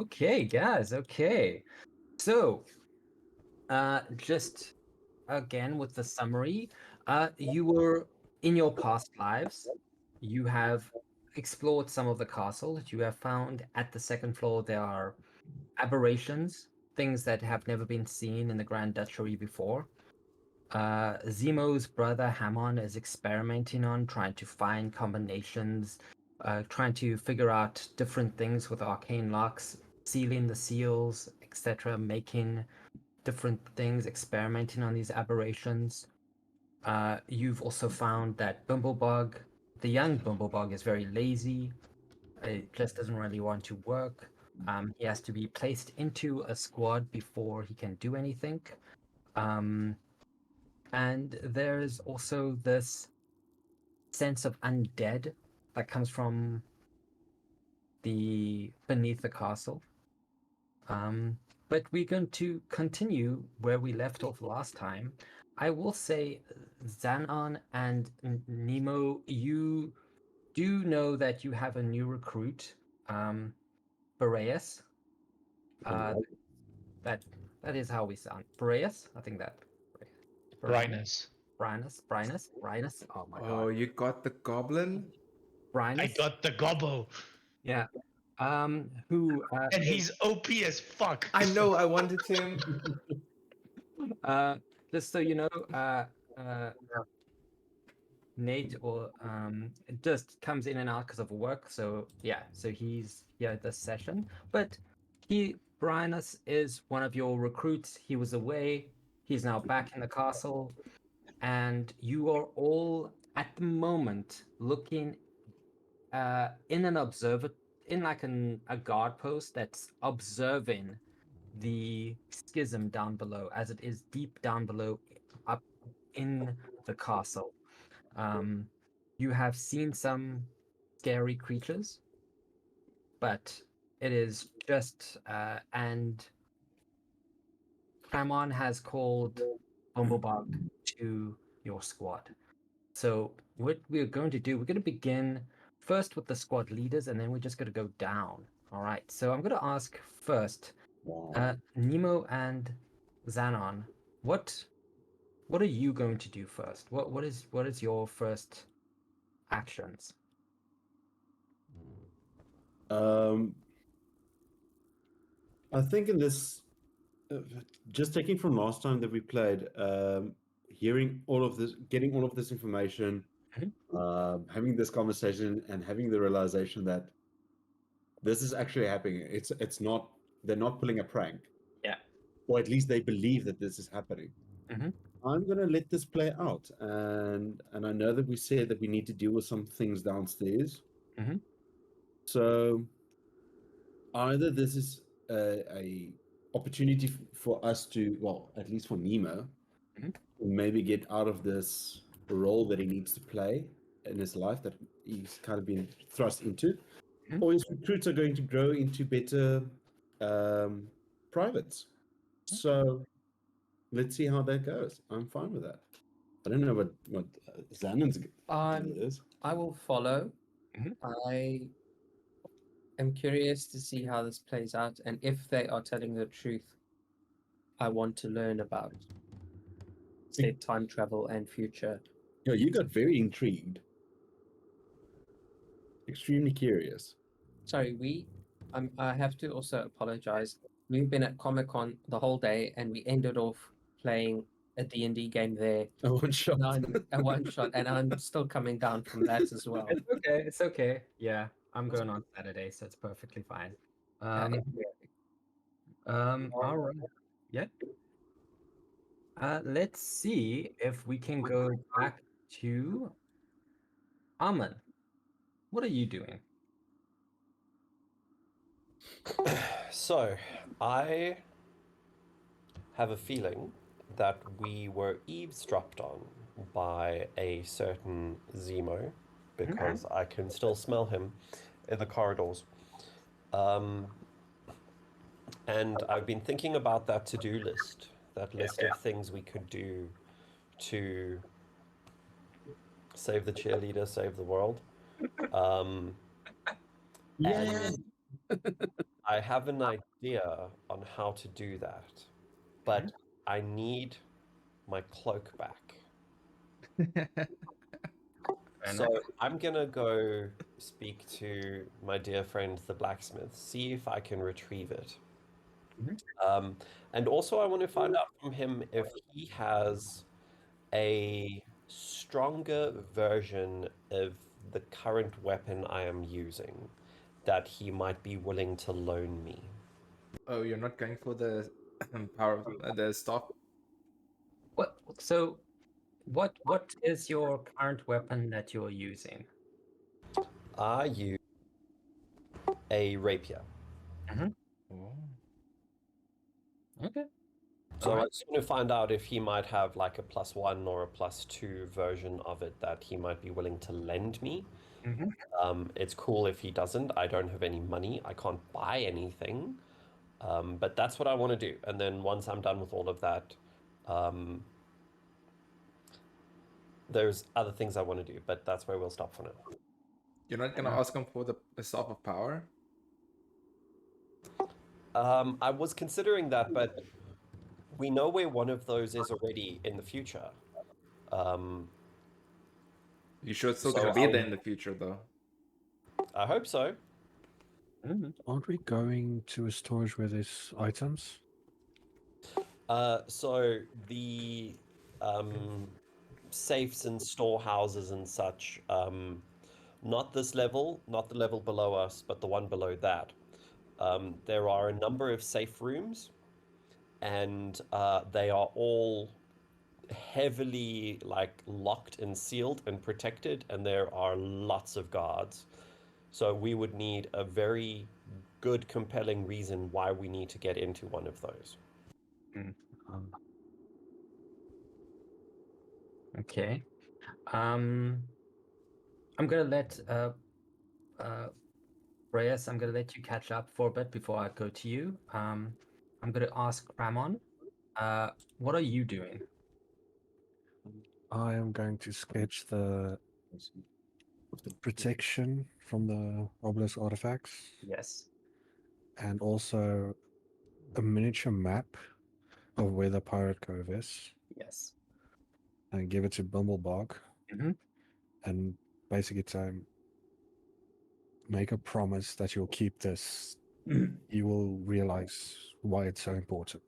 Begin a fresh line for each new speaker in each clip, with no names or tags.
Okay, guys. Okay. So, just again with the summary, you were in your past lives. You have explored some of the castle. You have found at the second floor there are aberrations, things that have never been seen in the Grand Duchy before. Zemo's brother Hamon is experimenting on trying to find combinations, trying to figure out different things with arcane locks, sealing the seals, etc., making different things, experimenting on these aberrations. You've also found that Bumblebug, the young Bumblebug, is very lazy. It just doesn't really want to work. He has to be placed into a squad before he can do anything. Um, and there's also this sense of undead that comes from the beneath the castle. But we're going to continue where we left off last time. I will say, Xanon and Nemo, you do know that you have a new recruit, Boreas. Uh, that that is how we sound. Boreas, I think that.
Brightness.
Brynus. Oh my god,
Oh, you got the goblin?
I
Brynus.
got the gobbo.
Yeah. Who
And he's OP as fuck.
I know, I wanted him.
uh just so you know, uh Nate or just comes in and out because of work. So yeah, so he's here this session. But Brynus is one of your recruits. He was away. He's now back in the castle, and you are all at the moment looking in an observer in like a guard post that's observing the schism down below, as it is deep down below, up in the castle. You have seen some scary creatures, but it is just and Cramon has called Bumblebug to your squad. So what we're going to do, we're going to begin first with the squad leaders, and then we're just going to go down. All right. So I'm going to ask first, Nemo and Xanon, what are you going to do first? What is your first actions?
Um, I think in this, just taking from last time that we played, hearing all of this, getting all of this information, having this conversation, and having the realization that this is actually happening. It's not, they're not pulling a prank.
Yeah.
Or at least they believe that this is happening.
Mhm.
I'm gonna let this play out, and I know that we said that we need to deal with some things downstairs.
Mhm.
So either this is a opportunity for us to, well, at least for Nemo,
Mhm.
maybe get out of this role that he needs to play in his life that he's kind of been thrust into,
Mhm.
or his recruits are going to grow into better privates. So let's see how that goes. I'm fine with that. I don't know what Xanon's deal is.
I will follow.
Mhm.
I am curious to see how this plays out, and if they are telling the truth, I want to learn about say time travel and future.
Yeah, you got very intrigued, extremely curious.
Sorry, I have to also apologize. We've been at Comic-Con the whole day, and we ended off playing a D&D game there.
A one shot.
A one shot, and I'm still coming down from that as well.
It's okay. It's okay. Yeah, I'm going on Saturday, so it's perfectly fine. All right. Yeah. Let's see if we can go back to Amen. What are you doing?
So, I have a feeling that we were eavesdropped on by a certain Zemo, because I can still smell him in the corridors. And I've been thinking about that to-do list, that list of things we could do to save the cheerleader, save the world.
Yeah.
And I have an idea on how to do that, but I need my cloak back.
Fair
So
enough.
I'm gonna go speak to my dear friend the blacksmith, see if I can retrieve it.
Mhm.
And also I want to find out from him if he has a stronger version of the current weapon I am using that he might be willing to loan me.
Oh, you're not going for the power, the staff.
What? So, what is your current weapon that you're using?
I use a rapier.
Oh.
Okay.
So I
Alright.
just want to find out if he might have like a +1 or a +2 version of it that he might be willing to lend me.
Mhm.
It's cool if he doesn't. I don't have any money. I can't buy anything. But that's what I want to do. And then once I'm done with all of that, um, there's other things I want to do, but that's where we'll stop for now.
You're not gonna ask him for the staff of power?
I was considering that, but we know where one of those is already in the future. Um,
You sure it's still
So
gonna be
I'll-
there in the future, though?
I hope so.
Aren't we going to a storage where there's items?
So the safes and storehouses and such, not this level, not the level below us, but the one below that. There are a number of safe rooms, and they are all heavily like locked and sealed and protected, and there are lots of guards. So we would need a very good, compelling reason why we need to get into one of those.
Um,
Okay. I'm gonna let Reyes, I'm gonna let you catch up for a bit before I go to you. I'm gonna ask Ramon, what are you doing?
I am going to sketch the protection from the obelisk artifacts
Yes.
and also a miniature map of where the pirate cove is
Yes.
and give it to Bumblebog
Mhm.
and basically to make a promise that you'll keep this. You will realize why it's so important.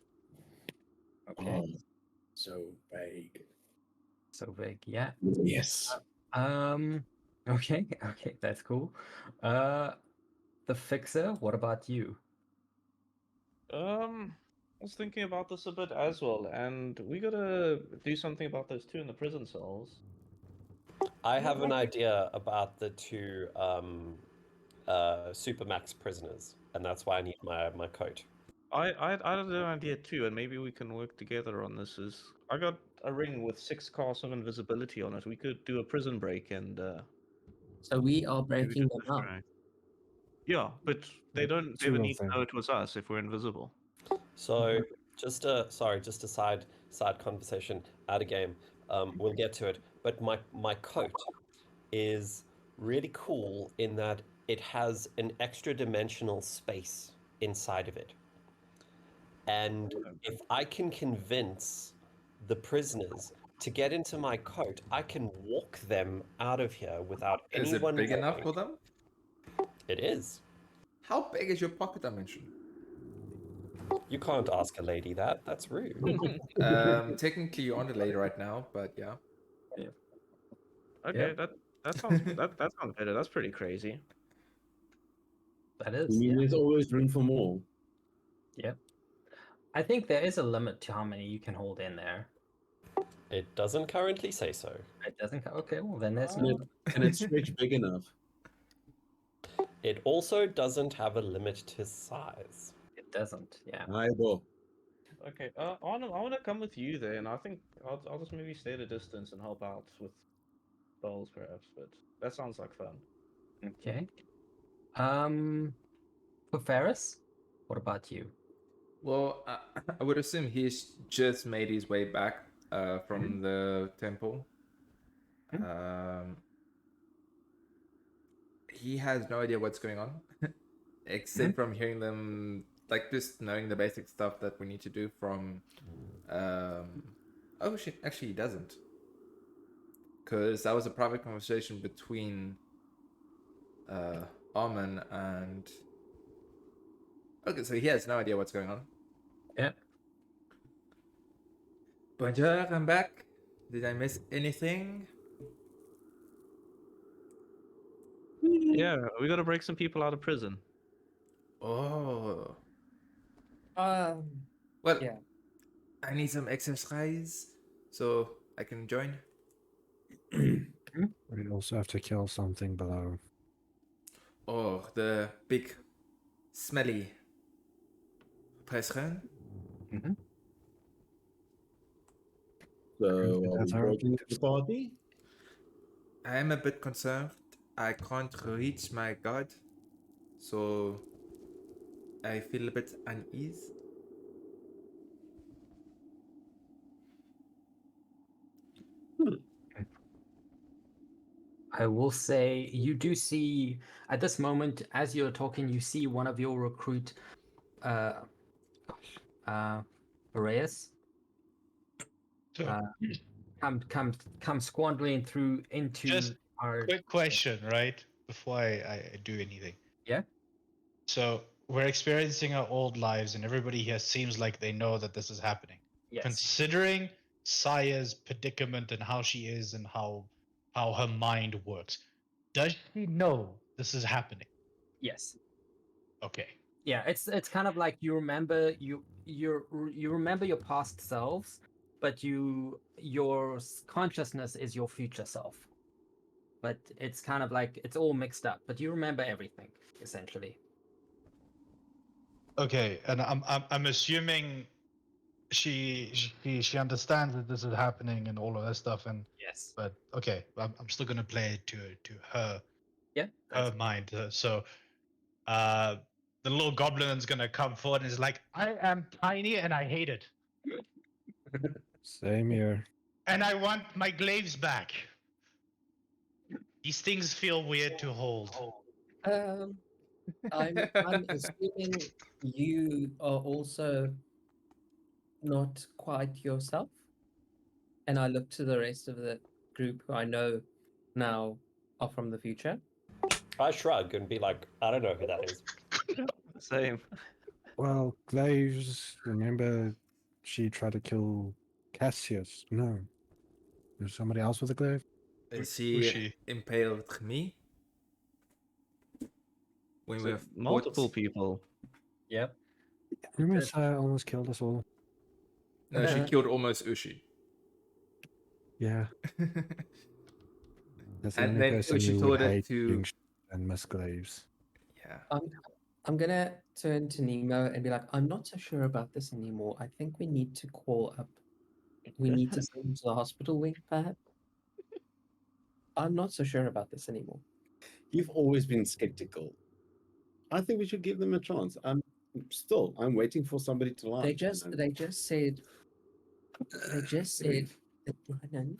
Okay.
So vague.
So vague. Yeah.
Yes.
Okay. Okay. That's cool. The Fixer. What about you?
I was thinking about this a bit as well, and we gotta do something about those two in the prison cells.
I have an idea about the two Supermax prisoners, and that's why I need my coat.
I had an idea too, and maybe we can work together on this. I got a ring with 6 casts of invisibility on it. We could do a prison break and
So we are
maybe
breaking
just
them out.
distract. Yeah, but they don't
Two
ever
of
need to
them.
know it was us if we're invisible.
So just a side conversation out of game. We'll get to it. But my coat is really cool in that it has an extra dimensional space inside of it. And if I can convince the prisoners to get into my coat, I can walk them out of here without
Is it
anyone
big enough
knowing.
for them?
It is.
How big is your pocket dimension?
You can't ask a lady that. That's rude.
Technically you're on the lady right now, but yeah.
Okay, that sounds that sounds better. That's pretty crazy.
That
I
is.
mean,
Yeah.
there's always room for more.
Yep. I think there is a limit to how many you can hold in there.
It doesn't currently say so.
It doesn't. Okay. Well, then there's
Can
no.
it, can it stretch big enough?
It also doesn't have a limit to size.
It doesn't. Yeah.
Eyeball.
Okay, I wanna come with you then. I think I'll just maybe stay at a distance and help out with spells perhaps, but that sounds like fun.
Okay. For Ferris, what about you?
Well, I would assume he's just made his way back from the temple.
Mhm.
He has no idea what's going on. except from hearing them, like just knowing the basic stuff that we need to do from. Oh shit! Actually, he doesn't, because that was a private conversation between Armin and. Okay, so he has no idea what's going on.
Yeah.
Bonjour, I'm back. Did I miss anything?
Yeah, we gotta break some people out of prison.
Oh.
Um,
Well,
yeah.
I need some exercise, so I can join.
We also have to kill something below.
Oh, the big, smelly Presgen.
So, are
That's
we
our
breaking
objective.
the party?
I am a bit concerned. I can't reach my god, so I feel a bit uneasy.
I will say you do see at this moment, as you're talking, you see one of your recruit, Boreas, come squandering through into
Just
our.
quick question, right? Before I do anything.
Yeah.
So we're experiencing our old lives, and everybody here seems like they know that this is happening.
Yes.
Considering Saya's predicament and how she is and how her mind works, does she know this is happening?
Yes.
Okay.
Yeah, it's kind of like you remember you remember your past selves, but your consciousness is your future self. But it's kind of like it's all mixed up, but you remember everything essentially.
Okay, and I'm assuming she understands that this is happening and all of that stuff, and
Yes.
but okay, I'm still gonna play it to her
Yeah.
her mind. The little goblin's gonna come forward and is like, I am tiny and I hate it,
Same here.
and I want my glaives back. These things feel weird to hold.
I'm assuming you are also not quite yourself. And I look to the rest of the group who I know now are from the future.
I shrug and be like, I don't know who that is.
Same.
Well, Glaves, remember she tried to kill Cassius? No. There's somebody else with a glaive?
Is
Who's
he
she?
impaled me? When we
So
have
multiple
fought-
people.
Yep.
Remember Saya almost killed us all?
No, she killed almost Ushi.
Yeah. That's the
And
only
then
person
Ushi
who
told
would
her
hate
to.
being and Miss Glaves.
Yeah.
I'm gonna turn to Nemo and be like, I'm not so sure about this anymore. I think we need to call up. We need to send him to the hospital wing, perhaps. I'm not so sure about this anymore.
You've always been skeptical. I think we should give them a chance. I'm waiting for somebody to lie.
They just said that Brian,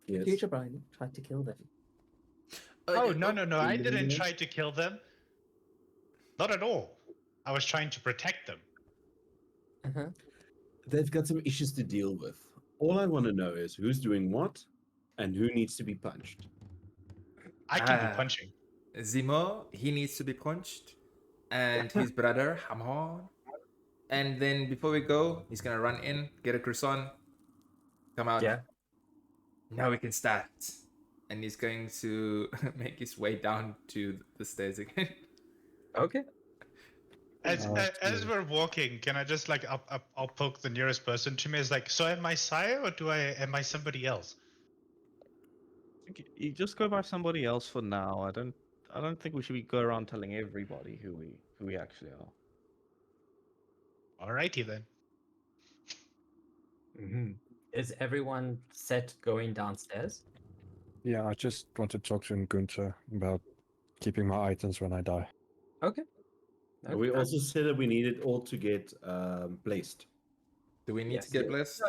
Yes.
future Brian, tried to kill them.
Oh no, I
you
didn't
know?
try to kill them. Not at all. I was trying to protect them.
Uh-huh.
They've got some issues to deal with. All I want to know is who's doing what and who needs to be punched.
I can do punching.
Zemo, he needs to be punched. And his brother, Hamon. And then before we go, he's gonna run in, get a croissant, come out.
Yeah.
Now we can start. And he's going to make his way down to the stairs again.
Okay.
As we're walking, can I just like I'll poke the nearest person to me? Is like, so am I Saya or am I somebody else?
You just go by somebody else for now. I don't think we should go around telling everybody who we actually are.
Alrighty then.
Is everyone set going downstairs?
Yeah, I just want to talk to Gunther about keeping my items when I die.
Okay.
We also said that we needed all to get placed.
Do we need
Yes.
to get blessed?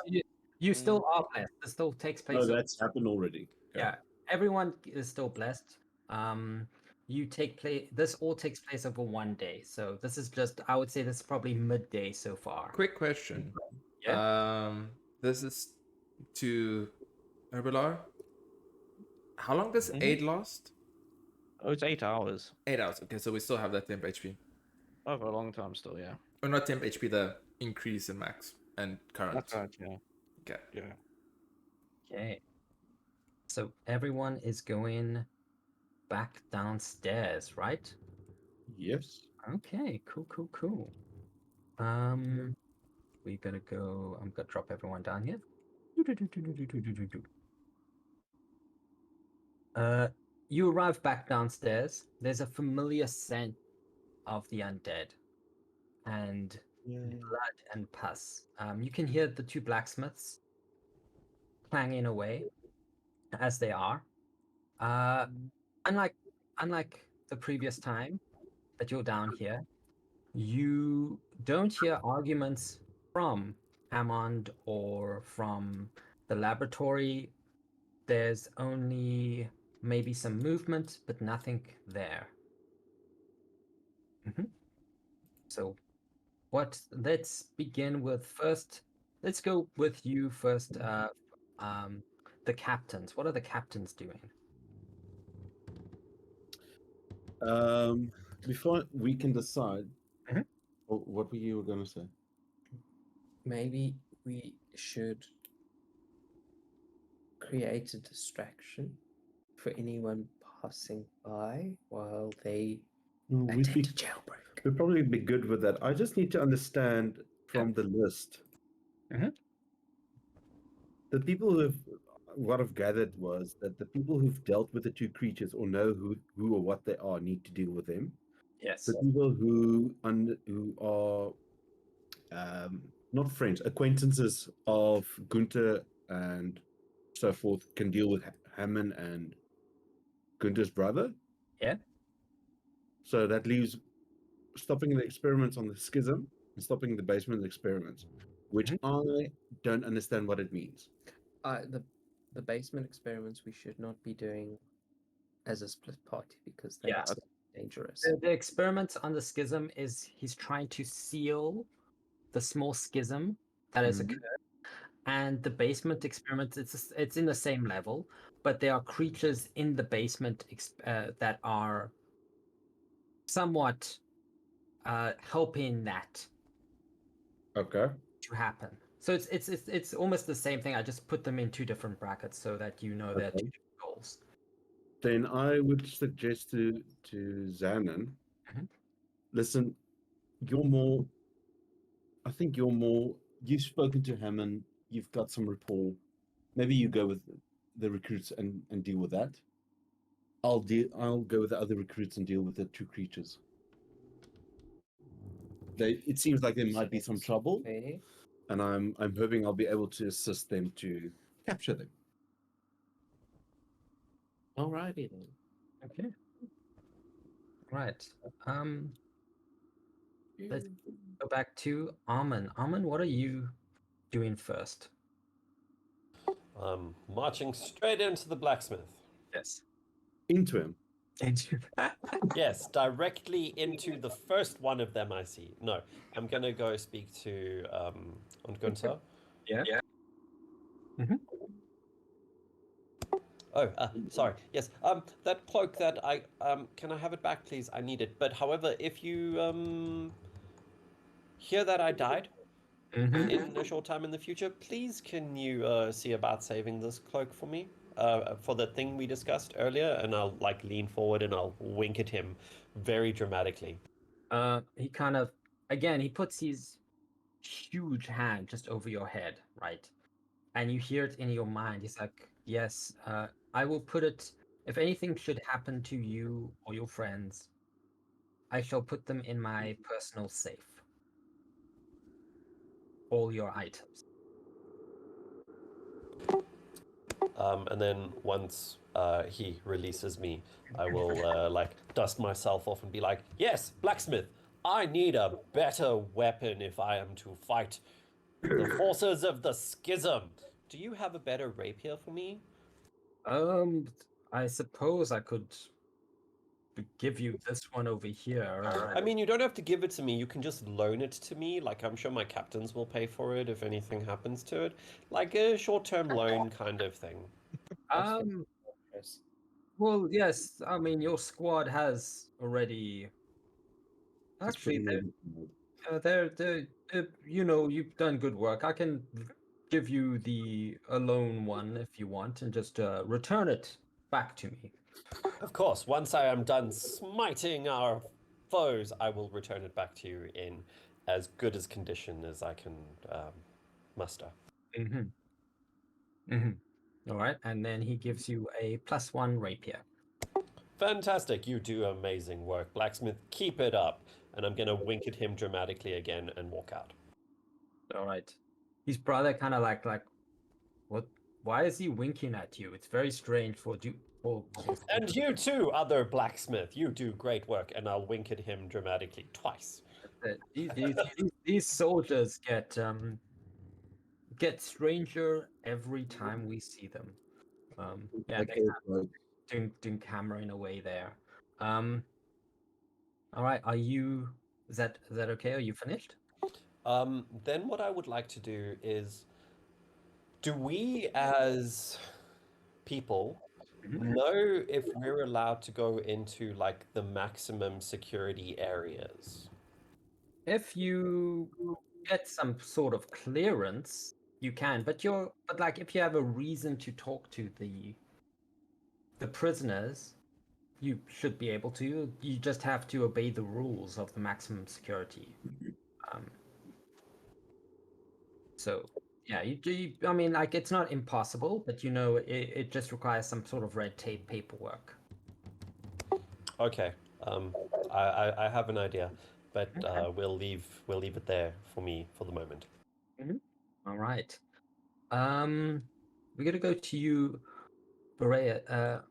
You still are blessed. It still takes place.
No, that's happened already. Okay.
Yeah, everyone is still blessed. you take place. This all takes place over 1 day. So this is just, I would say, this is probably midday so far.
Quick question.
Yeah.
This is to Herbalar. How long does
Mhm.
aid last?
Oh, it's 8 hours.
8 hours. Okay, so we still have that temp HP.
Oh, for a long time still, yeah.
Or not temp HP, the increase in max and current.
That's right, yeah.
Okay.
Yeah.
Okay. So everyone is going back downstairs, right?
Yes.
Okay, cool. We're gonna go. I'm gonna drop everyone down here. You arrive back downstairs. There's a familiar scent of the undead and blood and pus. You can hear the two blacksmiths clanging away as they are. Unlike the previous time that you're down here, you don't hear arguments from Hammond or from the laboratory. There's only maybe some movement, but nothing there. So let's begin with first. Let's go with you first. The captains. What are the captains doing?
Before we can decide,
Mhm.
what were you going to say?
Maybe we should create a distraction for anyone passing by while they
We'd
attempt a jailbreak.
we'd probably be good with that. I just need to understand from the list.
Mhm.
The people who've what I've gathered was that the people who've dealt with the two creatures or know who or what they are need to deal with them.
Yes.
The people who are not friends, acquaintances of Gunther and so forth can deal with Hammond and Gunther's brother.
Yeah.
So that leaves stopping the experiments on the schism and stopping the basement experiments, which I don't understand what it means.
The basement experiments we should not be doing as a split party because
Yeah.
that's dangerous.
The experiment on the schism is he's trying to seal the small schism that has occurred, and the basement experiment it's in the same level, but there are creatures in the basement that are somewhat helping that
Okay.
to happen. So it's almost the same thing. I just put them in two different brackets so that you know they're two different goals.
Then I would suggest to Xanon, listen, you're more. I think you're more. You've spoken to Hammond. You've got some rapport. Maybe you go with the recruits and deal with that. I'll go with the other recruits and deal with the two creatures. It seems like there might be some trouble,
Okay.
and I'm hoping I'll be able to assist them to capture them.
Alrighty then.
Okay. Right. Let's go back to Armin. Armin, what are you doing first?
Marching straight into the blacksmith.
Yes.
Into him.
Yes, directly into the first one of them I see. No, I'm gonna go speak to Adm Gunther.
Yeah.
Oh, sorry. Yes. That cloak that I can I have it back, please? I need it. But however, if you hear that I died in a short time in the future, please can you see about saving this cloak for me? For the thing we discussed earlier, and I'll like lean forward and I'll wink at him very dramatically.
He kind of again he puts his huge hand just over your head, right? And you hear it in your mind. He's like, "Yes, I will put it. If anything should happen to you or your friends, I shall put them in my personal safe. All your items."
And then once he releases me, I will like dust myself off and be like, "Yes, blacksmith, I need a better weapon if I am to fight the forces of the schism. Do you have a better rapier for me?"
I suppose I could give you this one over here.
I mean, you don't have to give it to me. You can just loan it to me. Like, I'm sure my captains will pay for it if anything happens to it. Like a short-term loan kind of thing.
Chris.
Well, yes. I mean, your squad has already.
It's
Actually,
pretty
you know, you've done good work. I can give you the alone one if you want, and just return it back to me.
Of course, once I am done smiting our foes, I will return it back to you in as good as condition as I can muster.
All right, and then he gives you a +1 rapier.
Fantastic, you do amazing work, blacksmith. Keep it up. And I'm gonna wink at him dramatically again and walk out.
All right. His brother kind of like, what? Why is he winking at you? It's very strange for you.
And you too, other blacksmith. You do great work, and I'll wink at him dramatically twice.
These soldiers get stranger every time we see them. Yeah,
like
they're doing hammering away there. All right, is that okay? Are you finished?
Then what I would like to do is, do we as people know if we're allowed to go into like the maximum security areas?
If you get some sort of clearance, you can, but like if you have a reason to talk to the prisoners, you should be able to. You just have to obey the rules of the maximum security. So yeah, I mean, like it's not impossible, but you know, it just requires some sort of red tape paperwork.
Okay. I have an idea, but we'll leave it there for me for the moment.
All right. We're gonna go to you, Berea.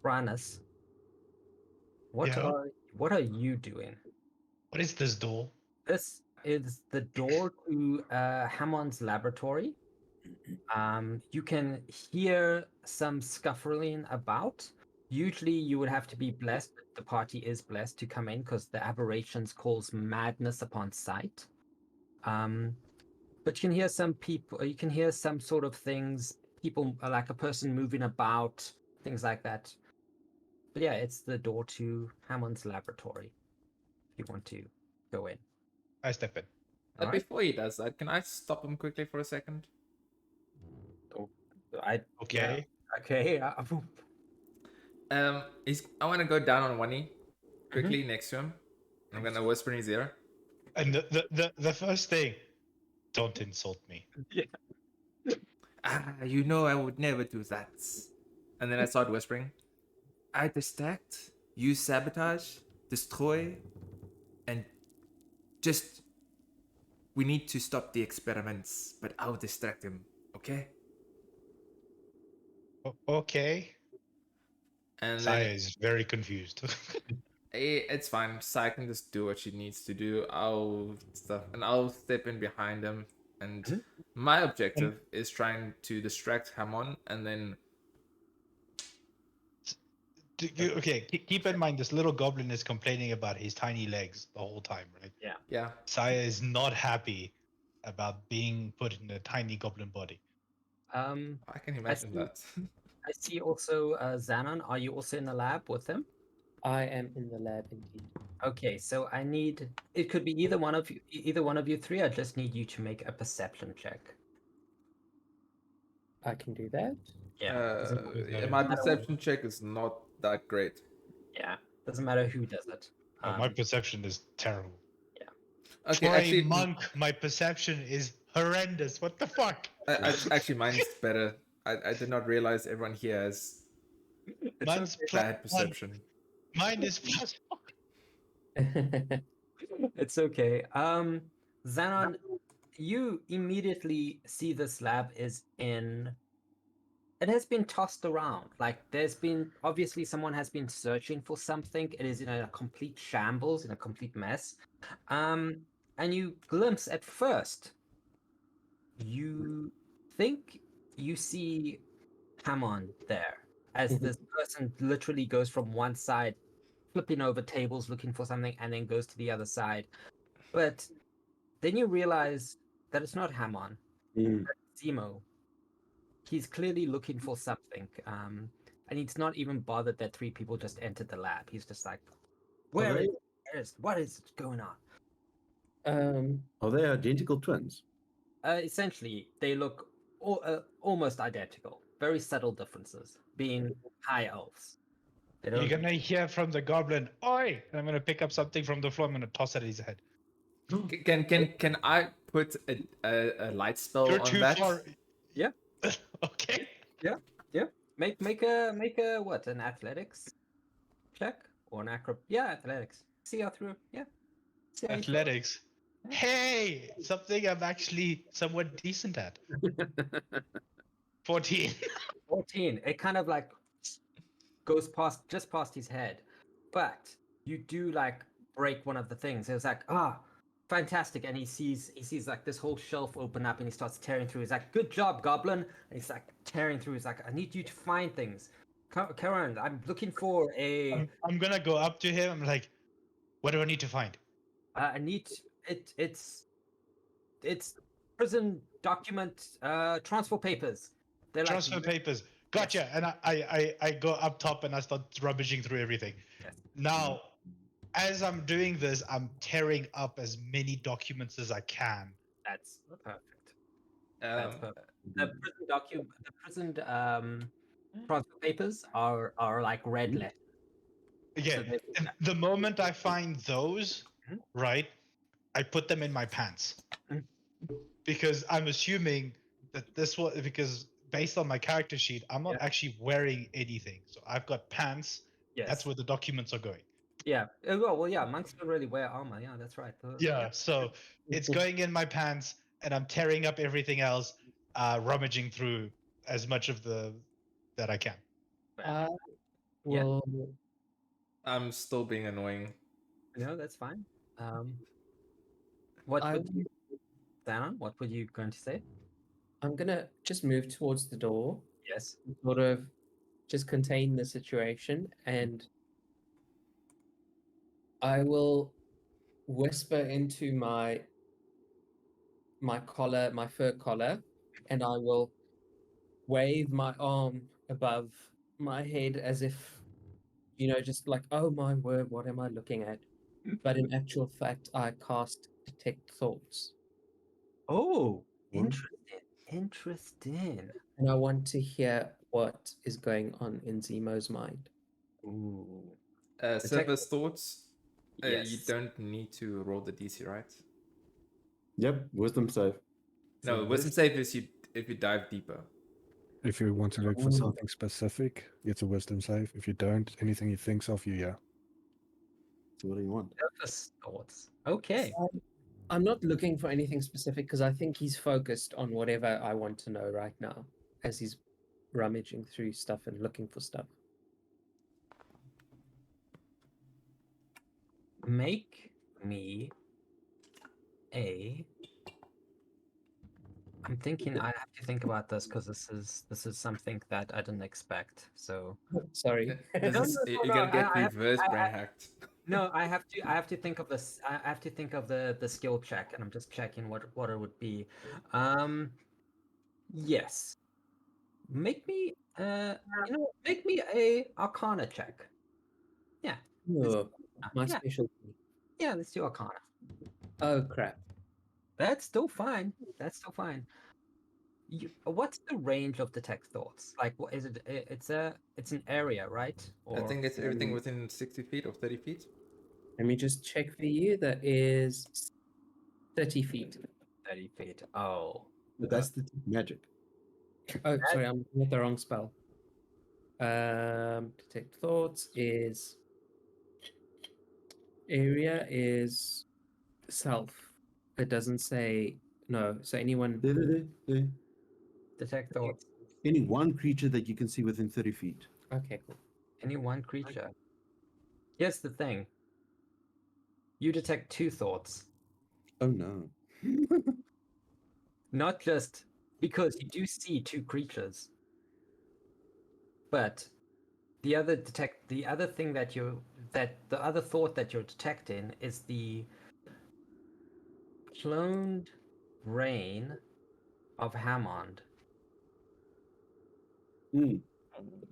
Branus. What are you doing?
What is this door?
This is the door to Hammond's laboratory. You can hear some scuffling about. Usually you would have to be blessed, but the party is blessed to come in because the aberrations cause madness upon sight. But you can hear some people, you can hear some sort of things, people like a person moving about, things like that. But yeah, it's the door to Hammond's laboratory. If you want to go in.
I step in.
But
All right.
before he does that, can I stop him quickly for a second?
Okay.
Yeah, okay.
I want to go down on one knee quickly next to him. I'm gonna whisper in his ear.
And the first thing, don't insult me.
You know I would never do that. And then I start whispering. I distract, you sabotage, destroy, and just we need to stop the experiments, but I'll distract him, okay?
Okay.
And
Saya
then
is very confused.
it's fine. Sai can just do what she needs to do. I'll step in behind him, and my objective is trying to distract Hamon, and then.
Okay, keep in mind this little goblin is complaining about his tiny legs the whole time, right?
Yeah.
Saya is not happy about being put in a tiny goblin body.
I can imagine that.
I see also Xanon. Are you also in the lab with him?
I am in the lab indeed.
Okay, so I need. It could be either one of you three. I just need you to make a perception check.
I can do that.
Yeah.
My perception check is not that great.
Yeah. Doesn't matter who does it.
My perception is terrible.
Okay,
For
actually,
a monk, my perception is horrendous. What the fuck?
actually, mine's better. I did not realize everyone here has
Mine's
bad
plus one.
perception.
Mine is plus
It's okay. Xanon, you immediately see this lab is in. It has been tossed around. Like there's been obviously someone has been searching for something. It is in a complete shambles, in a complete mess. And you glimpse at first. You think you see Hammond there. as this person literally goes from one side, flipping over tables looking for something, and then goes to the other side. But then you realize that it's not Hamon,
Mm.
it's Zemo. He's clearly looking for something. And he's not even bothered that 3 people just entered the lab. He's just like,
they-
what is going on?
Are they identical twins?
Essentially, they look almost identical. Very subtle differences, being high elves. They
You're
don't.
gonna hear from the goblin, "Oi!" And I'm gonna pick up something from the floor. I'm gonna toss it at his head.
Can I put a light spell
You're
on
too
that?
far.
Yeah.
Okay.
Yeah. Make a what? An athletics check or an acro? Yeah, athletics. See how through. Yeah. See how you throw it.
Athletics. Hey, something I'm actually somewhat decent at. 14.
14. It kind of like goes just past his head, but you do like break one of the things. It was like, fantastic, and he sees like this whole shelf open up, and he starts tearing through. He's like, good job, goblin, and he's like tearing through. He's like, I need you to find things. Karen, I'm looking for a.
I'm gonna go up to him. I'm like, what do I need to find?
I need it. It's prison document transfer papers. They're
Transfer
like
papers. Gotcha. And I go up top and I start rummaging through everything.
Yes.
Now, as I'm doing this, I'm tearing up as many documents as I can.
That's perfect. That's
Um,
perfect. The prison transfer papers are like red letter.
Yeah.
So they-
And the moment I find those,
Mhm.
right, I put them in my pants.
Mhm.
Because I'm assuming that this was because based on my character sheet, I'm not
Yeah.
actually wearing anything. So I've got pants.
Yes.
That's where the documents are going.
Yeah. Yeah. Monks don't really wear armor. Yeah, that's right.
Yeah. So it's going in my pants, and I'm tearing up everything else, rummaging through as much of the that I can.
Well,
I'm still being annoying.
No, that's fine. What
I
would you, Dana? What were you going to say?
I'm gonna just move towards the door,
Yes.
sort of just contain the situation, and I will whisper into my collar, my fur collar, and I will wave my arm above my head as if, just like, oh my word, what am I looking at? But in actual fact, I cast detect thoughts,
Oh,
What?
interesting.
and I want to hear what is going on in Zemo's mind.
Ooh.
Surface thoughts. You
Yes.
don't need to roll the DC, right?
Yep, wisdom save.
No, wisdom save is if you dive deeper.
If you want to look for
Oh.
something specific, it's a wisdom save. If you don't, anything he thinks of, yeah.
So what do you want?
Surface thoughts. Okay.
I'm not looking for anything specific because I think he's focused on whatever I want to know right now as he's rummaging through stuff and looking for stuff.
Make me a. I'm thinking I have to think about this because this is something that I didn't expect. So
Sorry.
You're gonna get reverse brain hacked.
no, I have to think of this. I have to think of the skill check, and I'm just checking what it would be. Yes. Make me make me a Arcana check. Yeah.
Oh, my
Yeah.
specialty.
Yeah, let's do Arcana.
Oh crap.
That's still fine. That's still fine. What's the range of detect thoughts? Like, what is it? It's an area, right?
I think it's everything within 60 feet or 30 feet.
Let me just check for you. That is 30 feet.
30 feet. Oh,
But that's the magic.
Oh, sorry, I'm looking at the wrong spell. Detect thoughts is area is self. It doesn't say no. So anyone.
There.
detect thoughts.
Any one creature that you can see within 30 feet.
Okay, cool.
Any one creature. Here's the thing. You detect 2 thoughts.
Oh no.
Not just because you do see 2 creatures, but the other thing that the other thought that you're detecting is the cloned brain of Hammond.
Mm,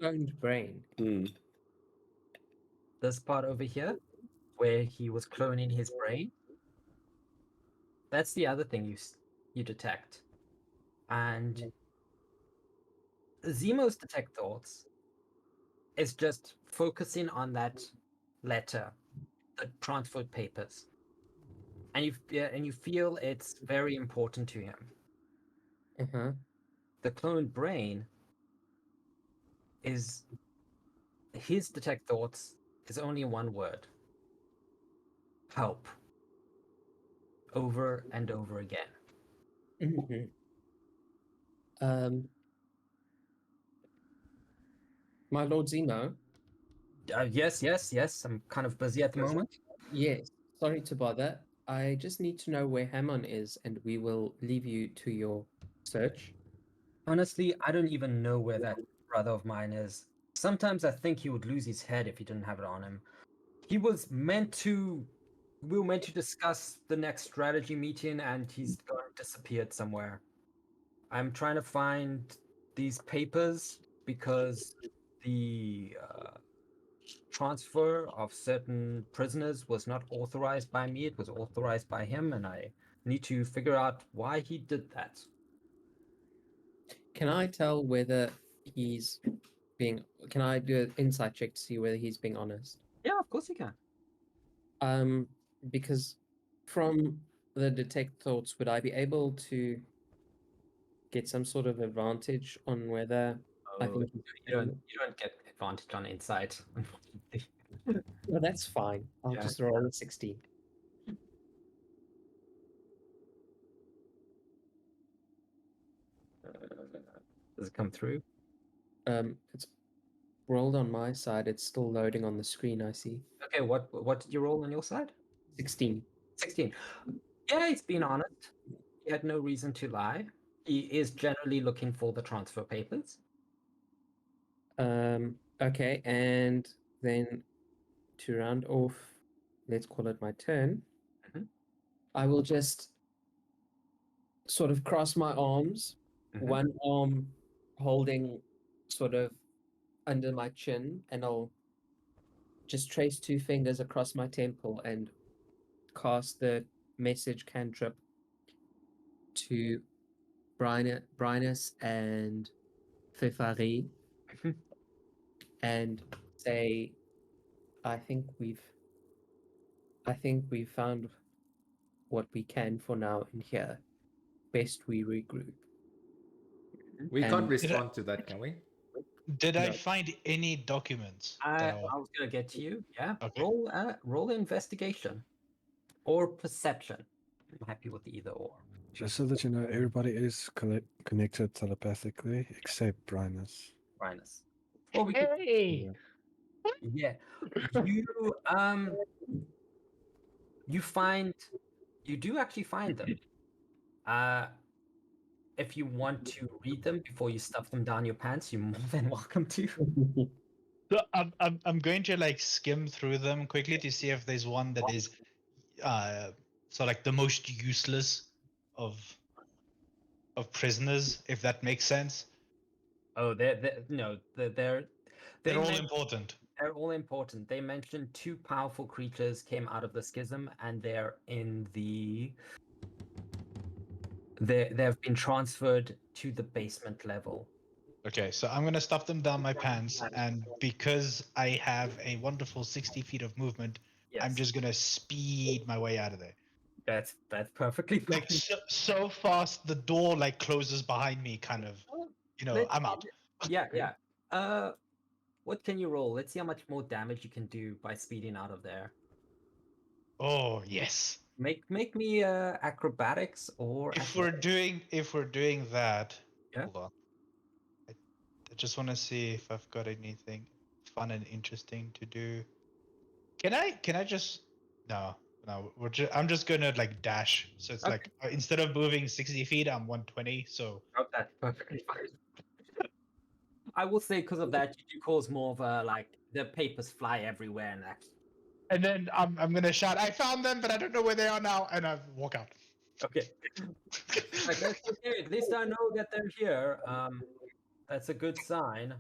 Cloned brain.
mm.
This part over here, where he was cloning his brain. That's the other thing you detect, and Zemo's detect thoughts is just focusing on that letter, the transferred papers, and you feel it's very important to him.
Uh-huh.
The cloned brain is his detect thoughts is only one word: help. Over and over again.
Mm-hmm. Um, my Lord Zemo.
Yes. I'm kind of busy at the moment.
Yes. Sorry to bother. I just need to know where Hammond is, and we will leave you to your search.
Honestly, I don't even know where that brother of mine is. Sometimes I think he would lose his head if he didn't have it on him. He was meant to. We were meant to discuss the next strategy meeting, and he's gone disappeared somewhere. I'm trying to find these papers because the transfer of certain prisoners was not authorized by me. It was authorized by him, and I need to figure out why he did that.
Can I tell whether he's being? Can I do an insight check to see whether he's being honest?
Yeah, of course you can.
Because from the detect thoughts, would I be able to get some sort of advantage on whether I
Oh,
think he's
you don't get advantage on insight, unfortunately.
Well, that's fine. I'll
Yeah.
just roll a 16.
Does it come through?
It's rolled on my side. It's still loading on the screen, I see.
Okay, what did you roll on your side?
16.
16. Yeah, he's been honest. He had no reason to lie. He is generally looking for the transfer papers.
Okay, and then to round off, let's call it my turn.
Mhm.
I will just sort of cross my arms,
Mhm.
one arm holding sort of under my chin, and I'll just trace two fingers across my temple and cast the message cantrip to Brynus and Fefari
Mhm.
and say, I think we've found what we can for now in here. Best we regroup.
We
And
can't respond to that, can we?
Did I
No.
find any documents that
I was gonna get to you. Yeah.
Okay.
Roll investigation or perception. I'm happy with either or.
Just so that you know, everybody is connected telepathically except Brynus.
Minus. Or we could.
Hey!
Yeah. You find you do actually find them. If you want to read them before you stuff them down your pants, you're more than welcome to.
So I'm going to like skim through them quickly to see if there's one that is so like the most useless of prisoners, if that makes sense.
Oh, they're
They're all
men-
important.
they're all important. They mentioned two powerful creatures came out of the schism, and they're in the. They've been transferred to the basement level.
Okay, so I'm gonna stuff them down my pants, and because I have a wonderful 60 feet of movement, I'm
Yes,
just gonna speed my way out of there.
that's perfectly fine.
Like so fast, the door like closes behind me, kind of. You know,
Let's-
I'm out.
Yeah. What can you roll? Let's see how much more damage you can do by speeding out of there.
Oh yes.
Make me acrobatics or
If we're doing that,
Yeah.
hold on. I just want to see if I've got anything fun and interesting to do. Can I just no I'm just gonna like dash. So it's
Okay.
like instead of moving 60 feet, I'm 120. So
Oh, that's perfectly fine. I will say because of that, you do cause more of a like the papers fly everywhere and that.
And then I'm gonna shout, "I found them, but I don't know where they are now," and I walk out.
Okay. Like, that's okay. At least I know that they're here. That's a good sign.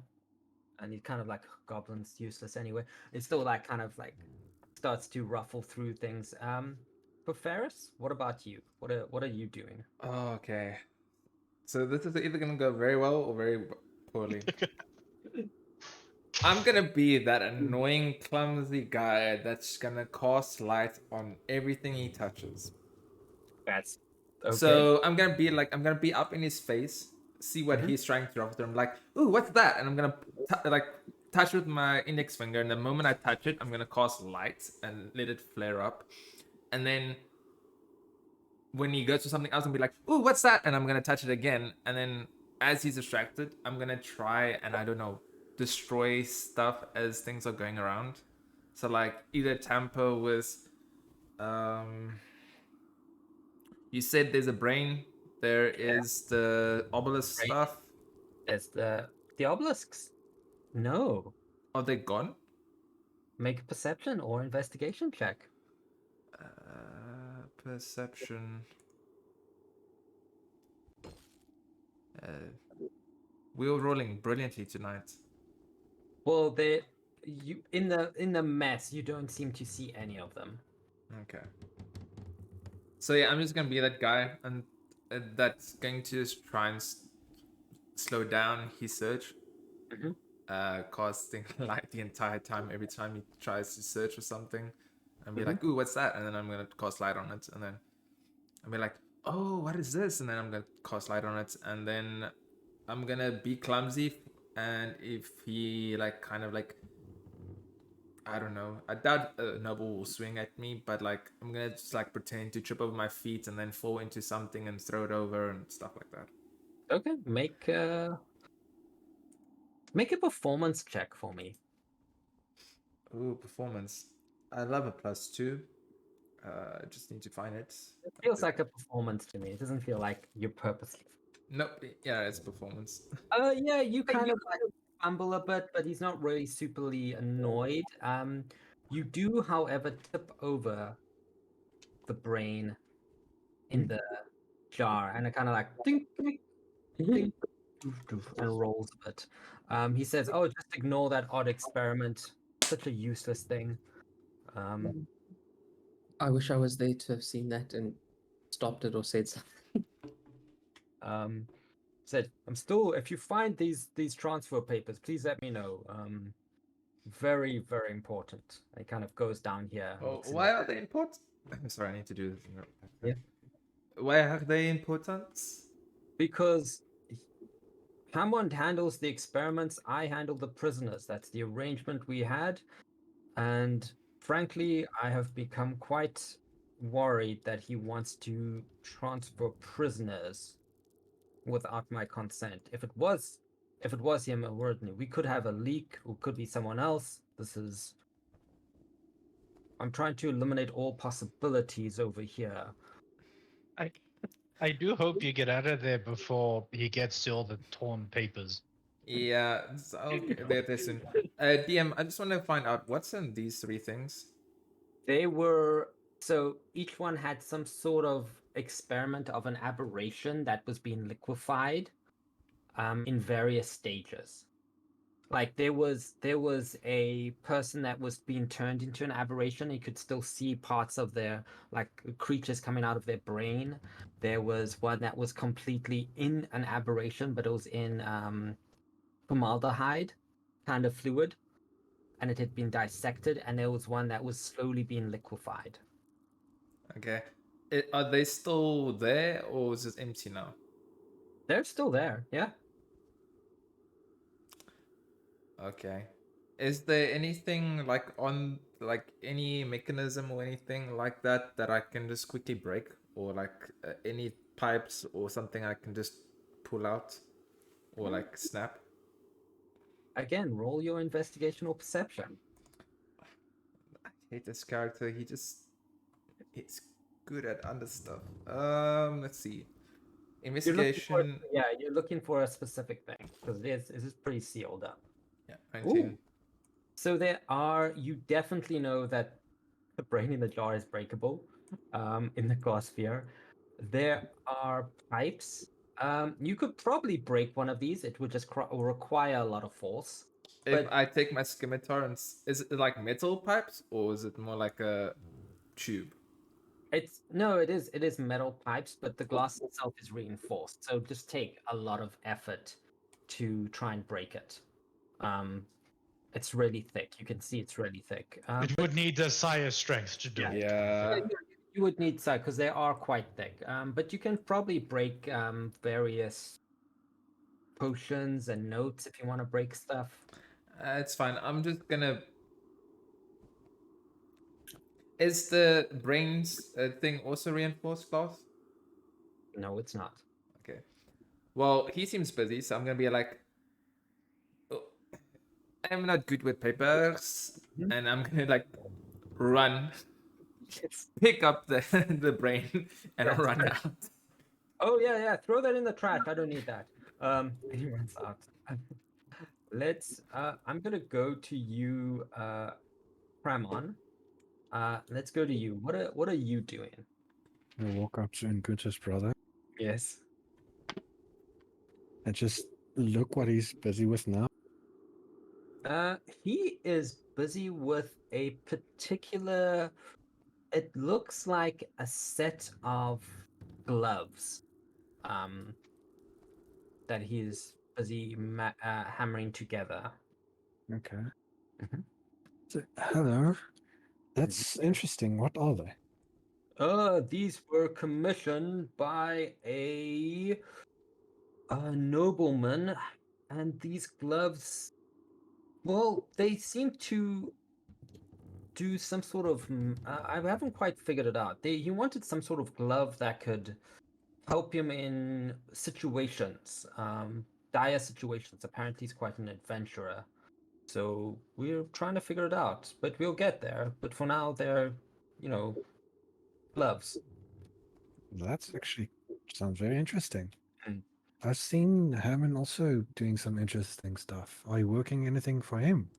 And he kind of like goblin's useless anyway. It's still like kind of like starts to ruffle through things. For Ferris, what about you? What are you doing?
Okay. So this is either gonna go very well or very poorly. I'm gonna be that annoying, clumsy guy that's gonna cast light on everything he touches.
That's okay.
So I'm gonna be up in his face, see what he's trying to drop. I'm like, ooh, what's that? And I'm gonna touch with my index finger, and the moment I touch it, I'm gonna cast light and let it flare up. And then when he goes to something else, I'm be like, ooh, what's that? And I'm gonna touch it again. And then as he's distracted, I'm gonna try and I don't know, destroy stuff as things are going around. So like either tamper with you said there's a brain, there is the obelisk
Brain.
stuff.
There's the obelisks. No.
Are they gone?
Make a perception or investigation check.
Perception. We're rolling brilliantly tonight.
Well, they you in the mess, you don't seem to see any of them.
Okay. So yeah, I'm just gonna be that guy, and that's going to just try and slow down his search. Casting light the entire time every time he tries to search for something, and be like, "Ooh, what's that?" And then I'm gonna cast light on it, and then I'll be like, "Oh, what is this?" And then I'm gonna cast light on it, and then I'm gonna be clumsy, and if he like kind of like I don't know. I doubt Noble will swing at me, but like I'm gonna just like pretend to trip over my feet and then fall into something and throw it over and stuff like that.
Okay, make a performance check for me.
Ooh, performance. I love a +2. I just need to find it.
It feels like a performance to me. It doesn't feel like you're purposely.
Nope. Yeah, it's performance.
Yeah, you kind of like fumble a bit, but he's not really superly annoyed. You do, however, tip over the brain in the jar, and it kind of like ding, ding, ding, doof, doof, and rolls a bit. He says, "Oh, just ignore that odd experiment. Such a useless thing."
I wish I was there to have seen that and stopped it or said something.
Said, "I'm still. If you find these transfer papers, please let me know. Very, very important." It kind of goes down here.
Oh, why are they important? Sorry, I need to do this.
Yeah.
Why are they important?
Because Hammond handles the experiments, I handle the prisoners. That's the arrangement we had. And frankly, I have become quite worried that he wants to transfer prisoners without my consent. If it was him originally, we could have a leak, or could be someone else. I'm trying to eliminate all possibilities over here.
I do hope you get out of there before he gets to all the torn papers.
Yeah, I'll get there soon. DM, I just want to find out what's in these 3 things.
They were so each one had some sort of experiment of an aberration that was being liquefied in various stages. Like there was a person that was being turned into an aberration. You could still see parts of their like creatures coming out of their brain. There was one that was completely in an aberration, but it was in formaldehyde kind of fluid, and it had been dissected. And there was one that was slowly being liquefied.
Okay. Are they still there or is it empty now?
They're still there, yeah.
Okay. Is there anything like on like any mechanism or anything like that that I can just quickly break, or like any pipes or something I can just pull out or like snap?
Again, roll your investigation or perception.
I hate this character. He's good at other stuff. Let's see.
You're looking for,
Investigation.
yeah, you're looking for a specific thing because this is pretty sealed up.
Yeah,
Ooh.
19.
So you definitely know that the brain in the jar is breakable in the glass sphere. There are pipes. You could probably break one of these. It would just require a lot of force.
If
But
I take my scimitar and is it like metal pipes or is it more like a tube?
it is metal pipes, but the glass itself is reinforced. So just take a lot of effort to try and break it. It's really thick. You can see it's really thick.
It
But
would need the Sire strength to do
Yeah.
it.
Yeah.
you would need sight because they are quite thick. But you can probably break various potions and notes if you want to break stuff.
It's fine. I'm just gonna. Is the brains thing also reinforced glass?
No, it's not.
Okay. Well, he seems busy, so I'm gonna be like, "Oh, I'm not good with papers,
Mhm.
and I'm gonna like run,
It's
pick up the the brain, and
Yes.
run out.
Oh yeah. Throw that in the trash. I don't need that. He runs out. Let's. I'm gonna go to you, Kramon. Let's go to you. What are you doing?
I walk up to Gunther's brother
Yes.
and just look what he's busy with now.
He is busy with a particular. It looks like a set of gloves. That he's busy hammering together.
Okay.
Mhm.
So, hello. That's interesting. What are they?
These were commissioned by a nobleman, and these gloves. Well, they seem to do some sort of. I haven't quite figured it out. He wanted some sort of glove that could help him in situations, dire situations. Apparently, he's quite an adventurer. So we're trying to figure it out, but we'll get there. But for now, they're, gloves.
That's actually sounds very interesting.
Mm.
I've seen Herman also doing some interesting stuff. Are you working anything for him?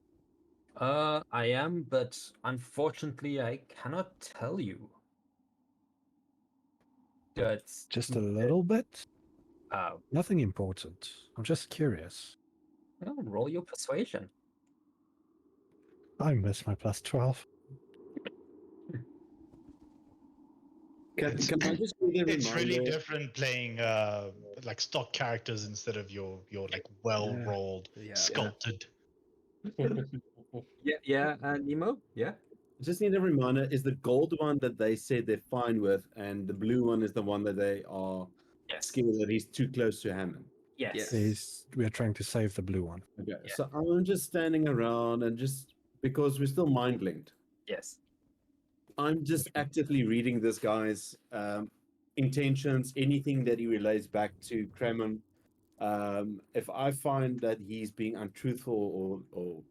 I am, but unfortunately, I cannot tell you. It's
Just a little bit?
uh,
Nothing important. I'm just curious.
well, roll your persuasion.
I miss my plus 12.
It's,
Can I just be the
it's really
reminder?
different playing like stock characters instead of your like well rolled,
Yeah.
sculpted.
Yeah, Nemo. Yeah.
Just need a reminder: is the gold one that they said they're fine with, and the blue one is the one that they are
Yes.
scared that he's too close to Hammond.
Yes.
We're trying to save the blue one.
Okay,
Yeah.
so I'm just standing around and just because we're still mind linked,
Yes.
I'm just actively reading this guy's intentions, anything that he relates back to Kremen. If I find that he's being untruthful or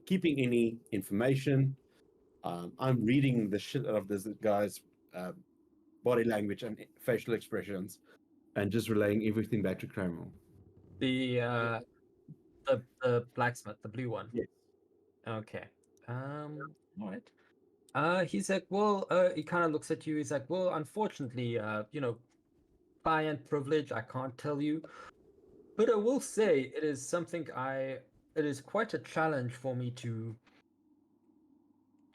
keeping any information, I'm reading the shit out of this guy's body language and facial expressions, and just relaying everything back to Kremen.
The blacksmith, the blue one.
Yes.
Okay. All right. He's like, well, he kind of looks at you. He's like, well, unfortunately, client privilege, I can't tell you. But I will say it is something it is quite a challenge for me to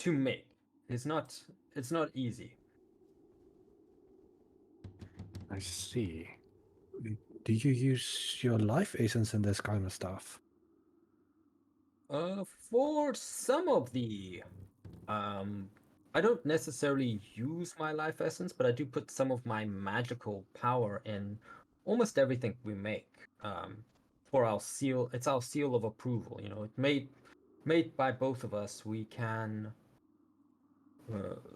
make. It's not easy.
I see. Do you use your life essence in this kind of stuff?
For some of the I don't necessarily use my life essence, but I do put some of my magical power in almost everything we make. For our seal, it's our seal of approval. It made by both of us. We can,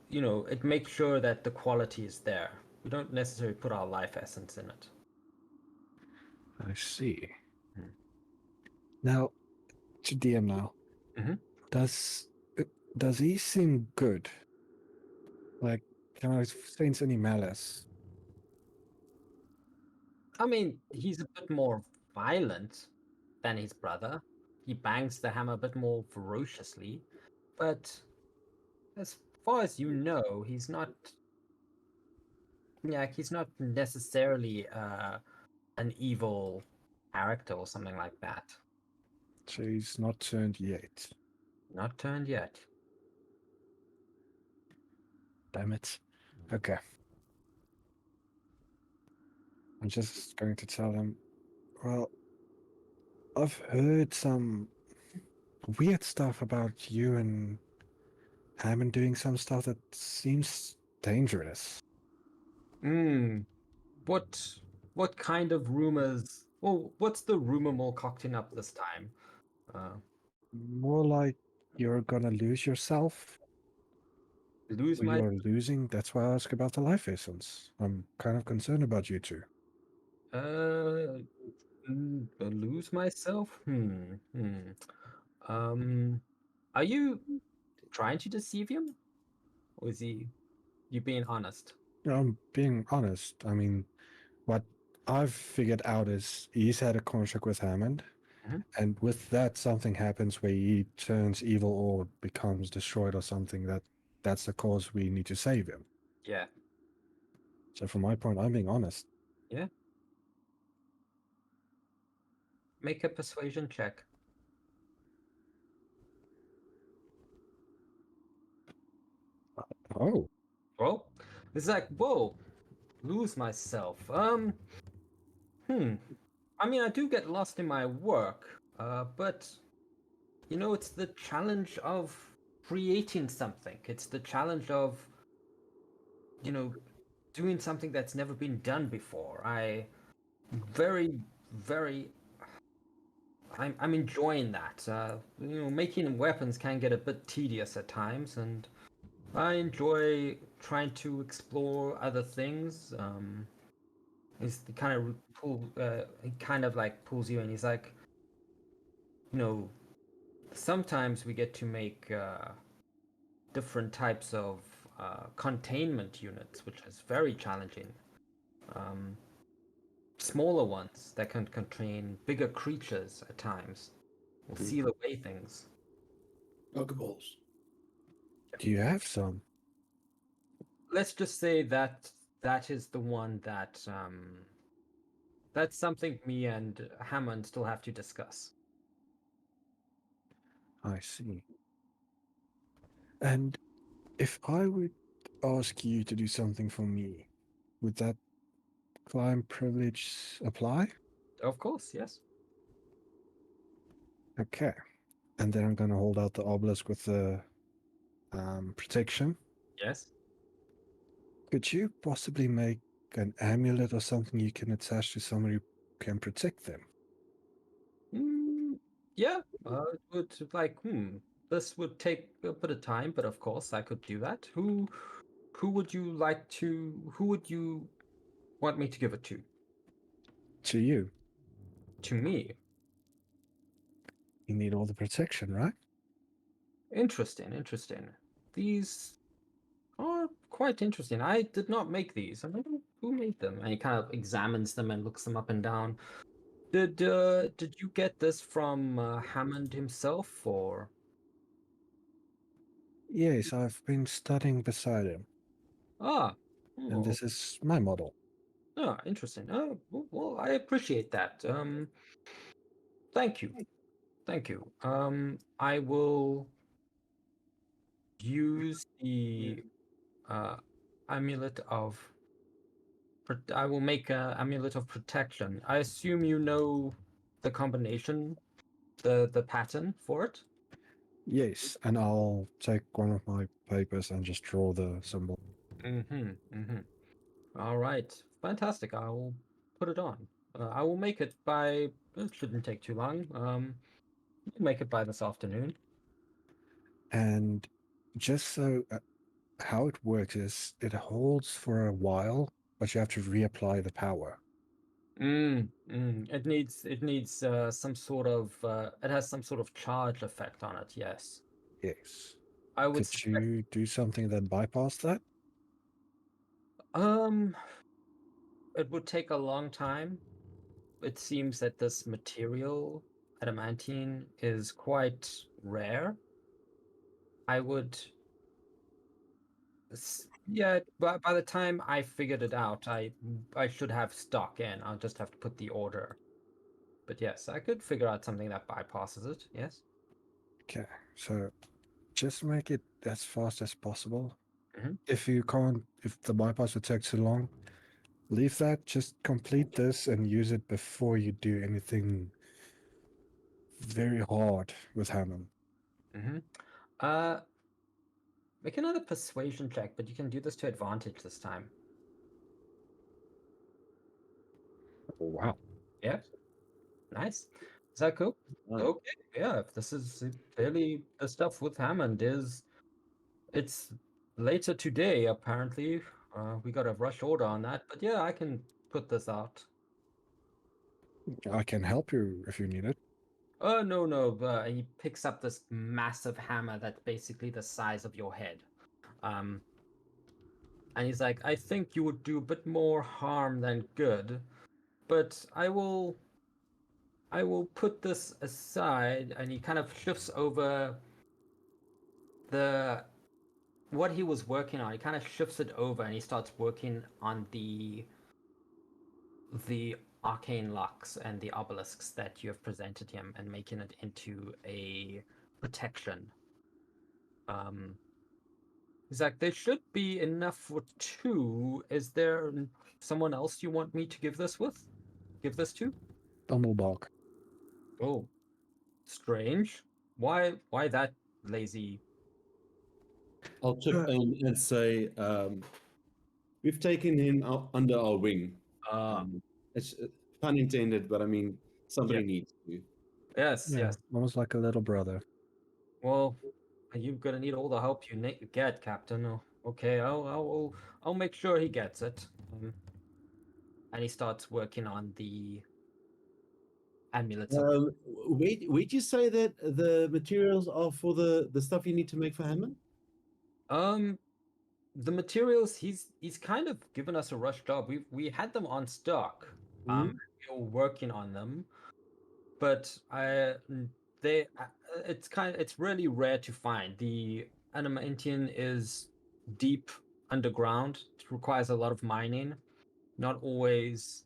it makes sure that the quality is there. We don't necessarily put our life essence in it.
I see.
Hmm.
Now, to DM now.
Mhm.
Does he seem good? Like, can I sense any malice?
I mean, he's a bit more violent than his brother. He bangs the hammer a bit more ferociously, but as far as you know, he's not. Yeah, he's not necessarily an evil character or something like that.
So he's not turned yet.
Not turned yet.
Damn it. Okay. I'm just going to tell him, well, I've heard some weird stuff about you and Hammond doing some stuff that seems dangerous.
Hmm. What kind of rumors? Well, what's the rumor more cocking up this time?
More like you're gonna lose yourself,
Lose
or
my
you're losing. That's why I ask about the life essence. I'm kind of concerned about you two.
uh lose myself? Um, are you trying to deceive him? Or is you being honest?
I'm being honest. I mean, what I've figured out is he's had a contract with Hammond,
Mhm.
and with that, something happens where he turns evil or becomes destroyed or something. That's the cause we need to save him.
Yeah.
So from my point, I'm being honest.
Yeah. Make a persuasion check.
Oh,
Well, it's like, whoa, lose myself. I mean, I do get lost in my work, but you know, it's the challenge of creating something. It's the challenge of, you know, doing something that's never been done before. Very, very, I'm enjoying that. You know, making weapons can get a bit tedious at times, and I enjoy trying to explore other things. He's the kind of he kind of like pulls you in. He's like, you know, sometimes we get to make different types of containment units, which is very challenging. Um, Smaller ones that can contain bigger creatures at times, will seal away things.
Pokeballs.
do you have some?
Let's just say that that is the one that that's something me and Hammond still have to discuss.
I see. And if I would ask you to do something for me, would that climb privilege apply?
Of course, yes.
Okay. And then I'm gonna hold out the obelisk with the protection.
Yes.
Could you possibly make an amulet or something you can attach to somebody who can protect them?
Yeah. It would like this would take a bit of time, but of course I could do that. Who would you like to who would you want me to give it to?
To you.
To me.
You need all the protection, right?
Interesting, interesting. These are quite interesting. I did not make these. I don't know who made them. And he kind of examines them and looks them up and down. Did you get this from Hammond himself, or?
Yes, I've been studying beside him,
Ah,
and
oh,
this is my model.
ah, interesting. Oh, well, I appreciate that. Thank you, thank you. I will use the uh amulet of. I will make a amulet of protection. I assume you know the combination, the pattern for it.
Yes, and I'll take one of my papers and just draw the symbol.
All right, fantastic. I will put it on. I will make it by. It shouldn't take too long. We'll make it by this afternoon.
And just so how it works is it holds for a while, but you have to reapply the power.
It needs some sort of. It has some sort of charge effect on it. Yes,
Yes.
I would
Could
suspect.
you do something that bypass that?
Um, it would take a long time. it seems that this material, adamantine, is quite rare. I would, yeah. By the time I figured it out, I should have stock in. I'll just have to put the order. But yes, I could figure out something that bypasses it. Yes.
Okay, so just make it as fast as possible.
Mhm.
If you can't, if the bypass would take too long, leave that. Just complete this and use it before you do anything very hard with Hammond.
Mm-hmm. Uh, Make another persuasion check, but you can do this to advantage this time.
Oh, wow.
Yeah. Nice. Is that cool?
Right.
Okay. Yeah. If this is clearly the stuff with Hammond it's later today apparently. We got a rush order on that, but yeah, I can put this out.
I can help you if you need it.
Oh no no! He picks up this massive hammer that's basically the size of your head. And he's like, I think you would do a bit more harm than good, but I will put this aside. And he kind of shifts over the what he was working on. He kind of shifts it over and he starts working on the arcane locks and the obelisks that you have presented him and making it into a protection. He's like, there should be enough for two. Is there someone else you want me to give this with? Give this to?
Dumblebark.
Oh, strange. Why that lazy?
I'll chip in and say we've taken him under our wing. It's pun intended, but I mean somebody
Yeah.
needs to.
Yes,
Yeah,
yes.
almost like a little brother.
Well, you're gonna need all the help you get, Captain. Oh, okay, I'll make sure he gets it. And he starts working on the amulets.
Where'd you say that the materials are for the stuff you need to make for Hammond?
The materials he's kind of given us a rush job. We had them on stock.
Mhm.
We were working on them, but it's really rare to find. The adamantium is deep underground. It requires a lot of mining. Not always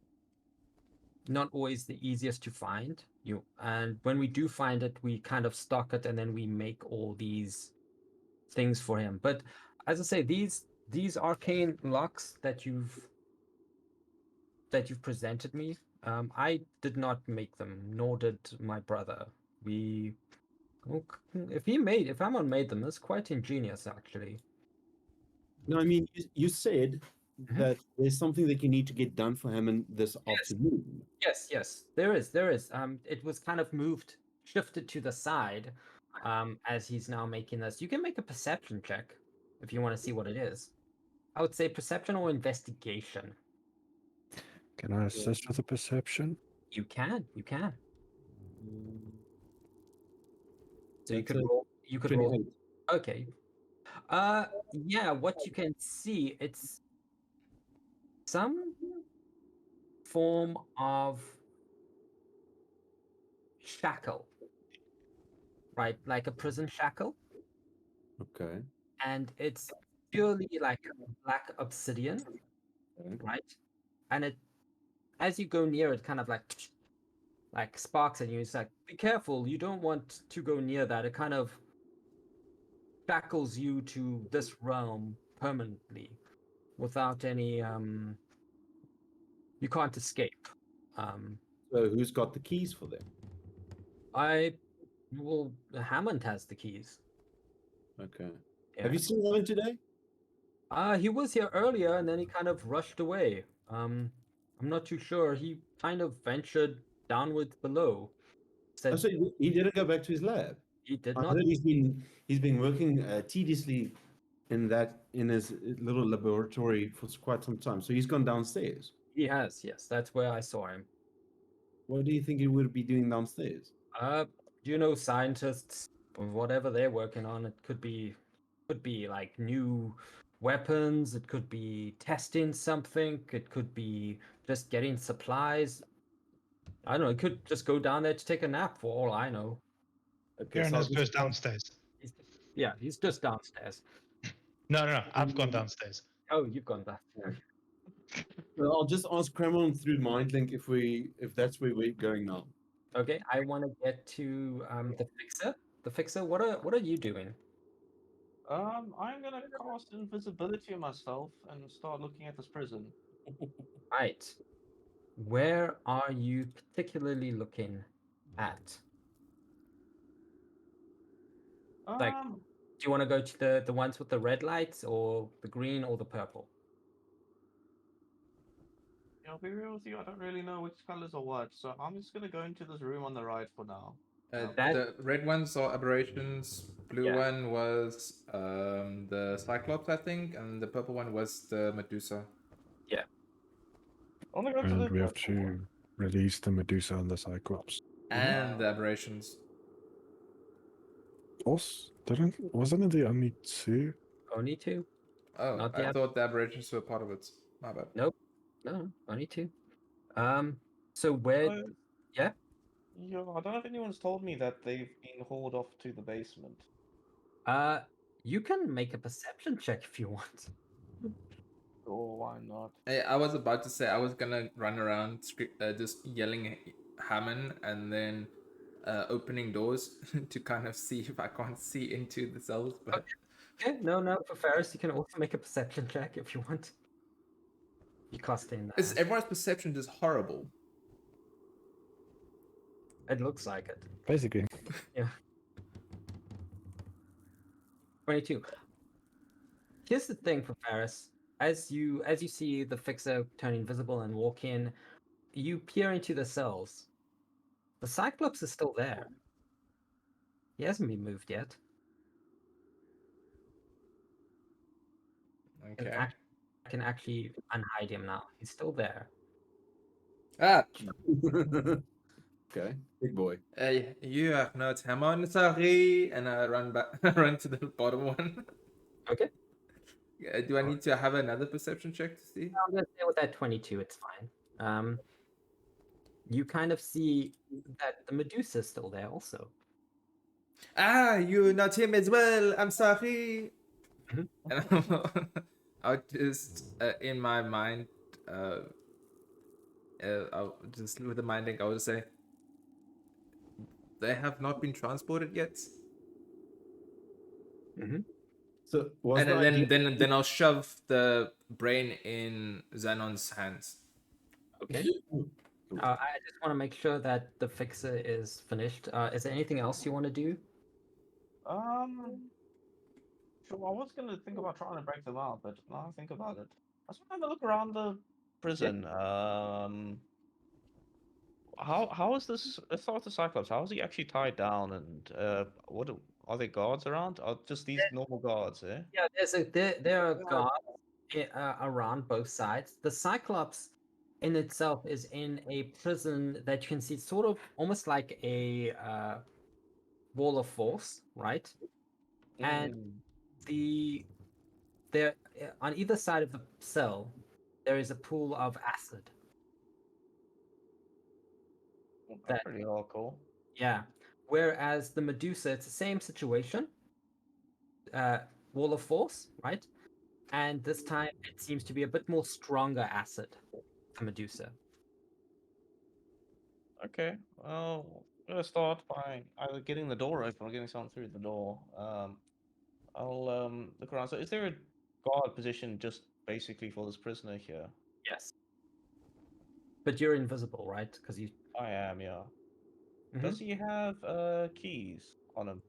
the easiest to find. And when we do find it, we kind of stock it and then we make all these things for him. But as I say, these arcane locks that you've presented me, I did not make them, nor did my brother. We if Amon made them, it's quite ingenious actually.
No, I mean you said
Mhm.
that there's something that you need to get done for Hammond this
Yes.
afternoon.
Yes, there is. It was kind of shifted to the side, as he's now making this. You can make a perception check if you want to see what it is. I would say perception or investigation.
Can I assist with a perception?
You can. So you
That's
could
a
roll. You could roll.
28.
Okay. Yeah. What you can see, it's some form of shackle, right? Like a prison shackle,
Okay.
and it's purely like black obsidian,
Okay.
right? And it, as you go near it, kind of like sparks at you. It's like, be careful, you don't want to go near that. It kind of shackles you to this realm permanently without any you can't escape.
So who's got the keys for them?
I well, Hammond has the keys.
Okay.
Yeah.
Have you seen Hammond today?
He was here earlier and then he kind of rushed away. I'm not too sure. He kind of ventured downwards below.
Oh,
Said
so he didn't go back to his lab.
he did
I
not.
heard he's been working tediously in his little laboratory for quite some time. So he's gone downstairs.
He has, yes. That's where I saw him.
What do you think he would be doing downstairs?
You know, scientists, whatever they're working on, it could be like new weapons, it could be testing something, it could be just getting supplies. I don't know. He could just go down there to take a nap for all I know.
Okay, so I'll
Brianna's goes
just
downstairs.
Yeah, he's just downstairs.
No, I've gone downstairs.
Oh, you've gone downstairs.
well, I'll just ask Kremlin through MindLink if that's where we're going now.
Okay, I want to get to the fixer. The fixer, what are you doing?
I'm gonna cast invisibility on myself and start looking at this prison.
Right. Where are you particularly looking at? Like,
Um,
do you want to go to the ones with the red lights, or the green, or the purple?
I'll be real with you. I don't really know which colors are what, so I'm just gonna go into this room on the right for now.
That-
The red ones are aberrations. Blue
Yeah.
one was the Cyclops, I think, and the purple one was the Medusa.
I'm gonna go to
And
the
we have
purple one.
to release the Medusa and the Cyclops.
And the aberrations.
Wasn't it the only two?
Only two?
Oh,
Not
I
yet.
thought the aberrations were part of it. My bad.
No, only two. So where?
Uh,
Yeah.
Yeah, I don't know if anyone's told me that they've been hauled off to the basement.
You can make a perception check if you want.
Or why not?
I was about to say I was gonna run around just yelling Hammond and then opening doors to kind of see if I can't see into the cells, but
Okay, no. For Ferris, you can also make a perception check if you want. You cast in.
everyone's perception is horrible.
It looks like it.
Basically.
Yeah. 22. Here's the thing for Ferris. As you see the fixer turn invisible and walk in, you peer into the cells. The Cyclops is still there. He hasn't been moved yet.
Okay.
I can actually unhide him now. He's still there.
Ah,
Okay, big boy.
you are not Hammond, sorry, and I run back, run to the bottom one.
Okay.
Do I need to have another perception check to see?
I'm gonna stay with that 22. It's fine. You kind of see that the Medusa is still there also.
Ah, you're not him as well. I'm sorry.
Mhm.
And I'll just in my mind, I'll just with the mind link, I'll just say they have not been transported yet.
So was
And
the idea-
then I'll shove the brain in Xanon's hands.
Okay. I just want to make sure that the fixer is finished. Is there anything else you want to do?
Sure, I was gonna think about trying to break them out, but now I think about it. I just want to have a look around the prison. How is this? Let's start with the Cyclops. How is he actually tied down? And are there guards around? Or just these normal guards? Eh?
Yeah, there are guards around both sides. The Cyclops in itself is in a prison that you can see sort of almost like a wall of force, right? And there on either side of the cell there is a pool of acid.
That's pretty cool.
Yeah. Whereas the Medusa, it's the same situation. Wall of force, right? And this time it seems to be a bit more stronger acid for Medusa.
Okay. Well, I'm gonna start by either getting the door open or getting someone through the door. I'll look around. So, is there a guard position just basically for this prisoner here?
Yes. But you're invisible, right? Because you.
I am, yeah. Does he have keys on him?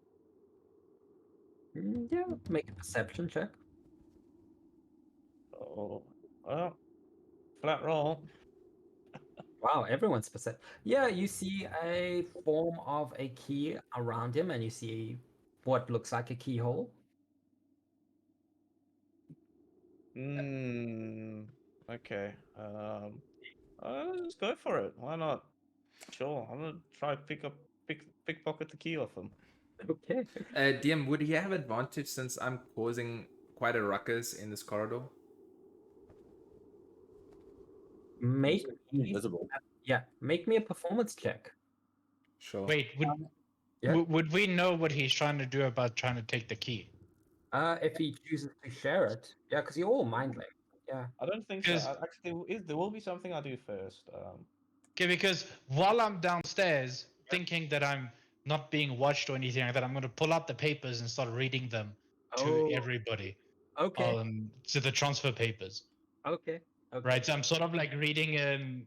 Yeah, make a perception check.
Oh, well, flat roll.
Wow, everyone's percent. Yeah, you see a form of a key around him, and you see what looks like a keyhole.
Okay. Let's go for it. Why not? Sure. I'm gonna try pickpocket the key off him.
Okay.
DM, would he have advantage since I'm causing quite a ruckus in this corridor?
Make
invisible.
Yeah, make me a performance check.
Sure.
Wait,
Yeah.
would we know what he's trying to do about trying to take the key?
If he chooses to share it, yeah, because you're all mind link. Yeah.
I don't think so.
Because-
Actually, there will be something I do first.
Okay, because while I'm downstairs thinking that I'm not being watched or anything like that, I'm going to pull out the papers and start reading them to
Oh,
everybody.
okay,
To the transfer papers.
okay, okay.
Right, so I'm sort of like reading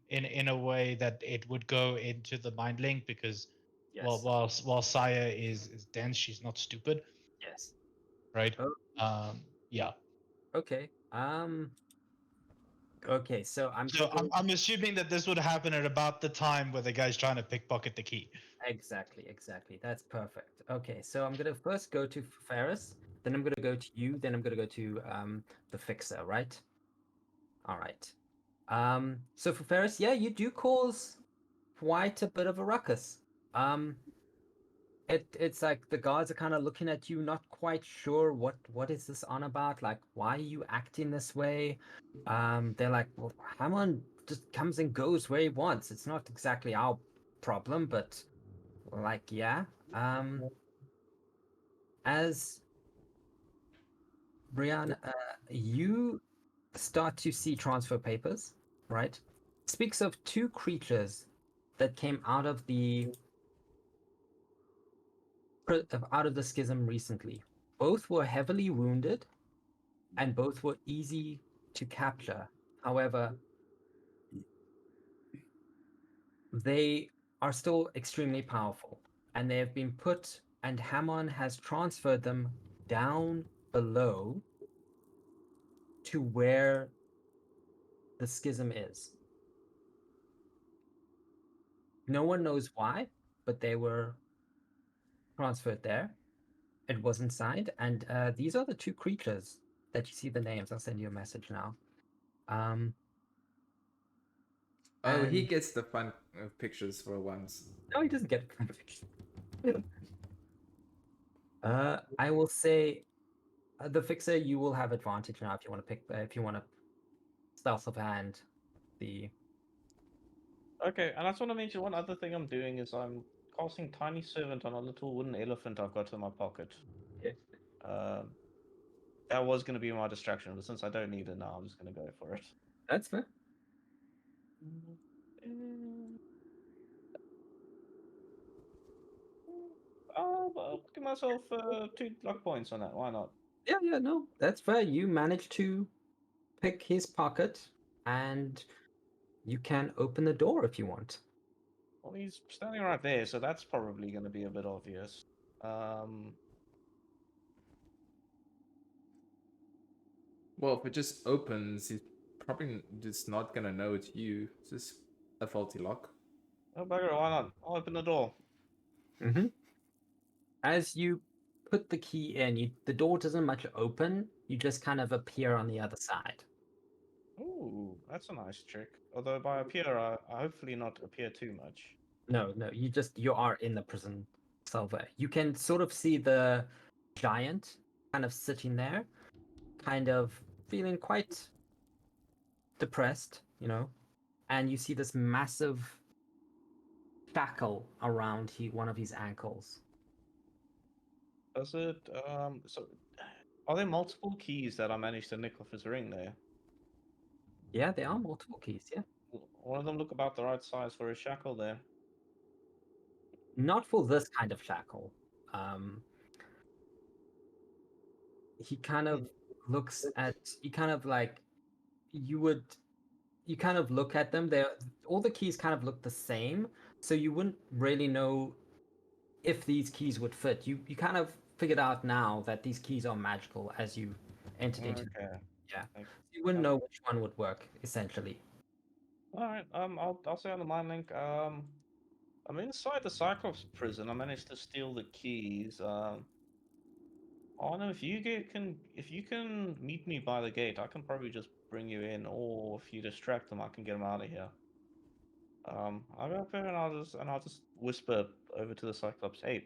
in a way that it would go into the mind link because
Yes,
while Saya is dense, she's not stupid,
yes.
right?
Oh,
Yeah.
okay. Okay. So I'm
So
just going.
I'm assuming that this would happen at about the time where the guy's trying to pickpocket the key.
Exactly. That's perfect. Okay, so I'm gonna first go to Ferris, then I'm gonna go to you, then I'm gonna go to the fixer, right? All right. So for Ferris, yeah, you do cause quite a bit of a ruckus. Um, it's like the guards are kind of looking at you, not quite sure what is this on about. Like, why are you acting this way? They're like, well, Hammond just comes and goes where he wants. It's not exactly our problem, but like, yeah. As Brianna, you start to see transfer papers, right? Speaks of two creatures that came out of the schism recently. Both were heavily wounded, and both were easy to capture. However, they are still extremely powerful, and they have been put, and Hammon has transferred them down below to where the schism is. No one knows why, but they were transferred there. It wasn't signed, and these are the two creatures that you see the names. I'll send you a message now.
Oh, he
And
gets the fun pictures for once.
no, he doesn't get it. I will say, the fixer, you will have advantage now if you want to pick. If you want to stealth of hand, the
Okay, and I just want to mention one other thing I'm doing is I'm casting Tiny Servant on a little wooden elephant I've got in my pocket.
Okay.
That was going to be my distraction, but since I don't need it now, I'm just going to go for it.
That's fair.
I'll give myself 2 luck points on that. Why not?
Yeah, no, that's fair. You managed to pick his pocket, and you can open the door if you want.
Well, he's standing right there, so that's probably going to be a bit obvious.
Well, if it just opens, he's probably just not gonna know it's you. It's just a faulty lock.
Oh, bugger, why not? I'll open the door.
Mm-hmm. As you put the key in, the door doesn't much open. You just kind of appear on the other side.
Ooh, that's a nice trick. Although by appear, I hopefully not appear too much.
No, you are in the prison cell there. You can sort of see the giant kind of sitting there, kind of feeling quite depressed, and you see this massive shackle around one of his ankles.
Does it, so are there multiple keys that I managed to nick off his ring there?
Yeah, there are multiple keys, yeah.
One of them look about the right size for a shackle there.
Not for this kind of shackle. He kind of looks at, you kind of like, you kind of look at them. All the keys kind of look the same, so you wouldn't really know if these keys would fit. You kind of figured out now that these keys are magical as you entered into them.
Okay.
Yeah.
Like,
You wouldn't know which one would work, essentially.
all right. I'll say on the mind link. I'm inside the Cyclops prison. I managed to steal the keys. I don't know if if you can meet me by the gate, I can probably just bring you in, or if you distract them, I can get them out of here. I'll go up there and I'll just whisper over to the Cyclops. Hey,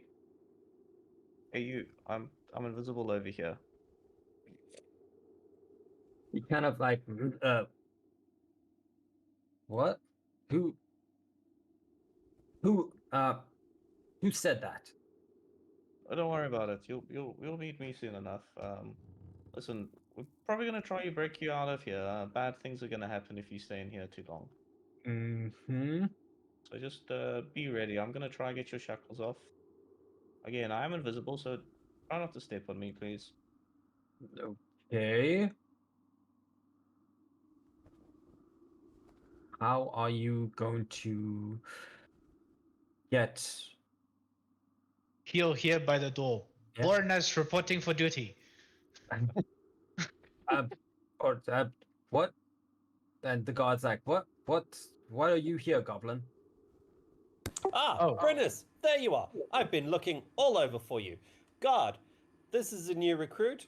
you! I'm invisible over here.
You kind of like, what? Who? Who said that?
Oh, don't worry about it. You'll meet me soon enough. Listen, we're probably gonna try to break you out of here. Bad things are gonna happen if you stay in here too long.
Mm-hmm.
So just be ready. I'm gonna try and get your shackles off. Again, I am invisible, so try not to step on me, please.
Okay. How are you going to get?
Heal here by the door.
Yeah.
Bornas reporting for duty.
uh, or what? And the guard's like, what? What? Why are you here, Goblin?
Ah,
Oh.
Brennis, there you are. I've been looking all over for you. Guard, this is a new recruit.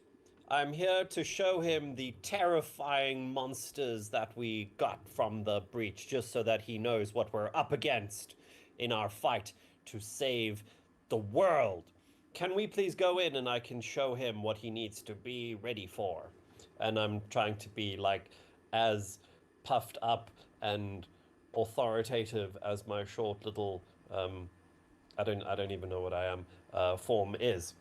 I'm here to show him the terrifying monsters that we got from the breach, just so that he knows what we're up against in our fight to save the world. Can we please go in and I can show him what he needs to be ready for? And I'm trying to be like as puffed up and authoritative as my short little I don't even know what I am form is.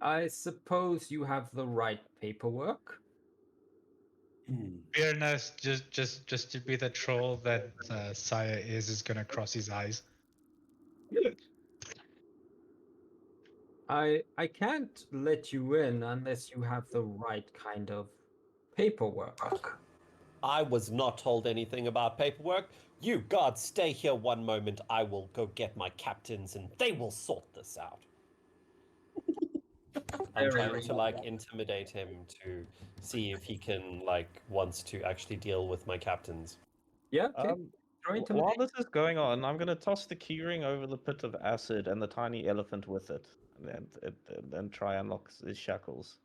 I suppose you have the right paperwork.
Fairness, just to be the troll that Sire is gonna cross his eyes.
I can't let you in unless you have the right kind of paperwork.
I was not told anything about paperwork. You guards stay here one moment. I will go get my captains and they will sort this out. I'm trying to like intimidate him to see if he can like wants to actually deal with my captains.
Yeah. Okay.
While this is going on, I'm gonna toss the keyring over the pit of acid and the tiny elephant with it, and then try and unlock his shackles.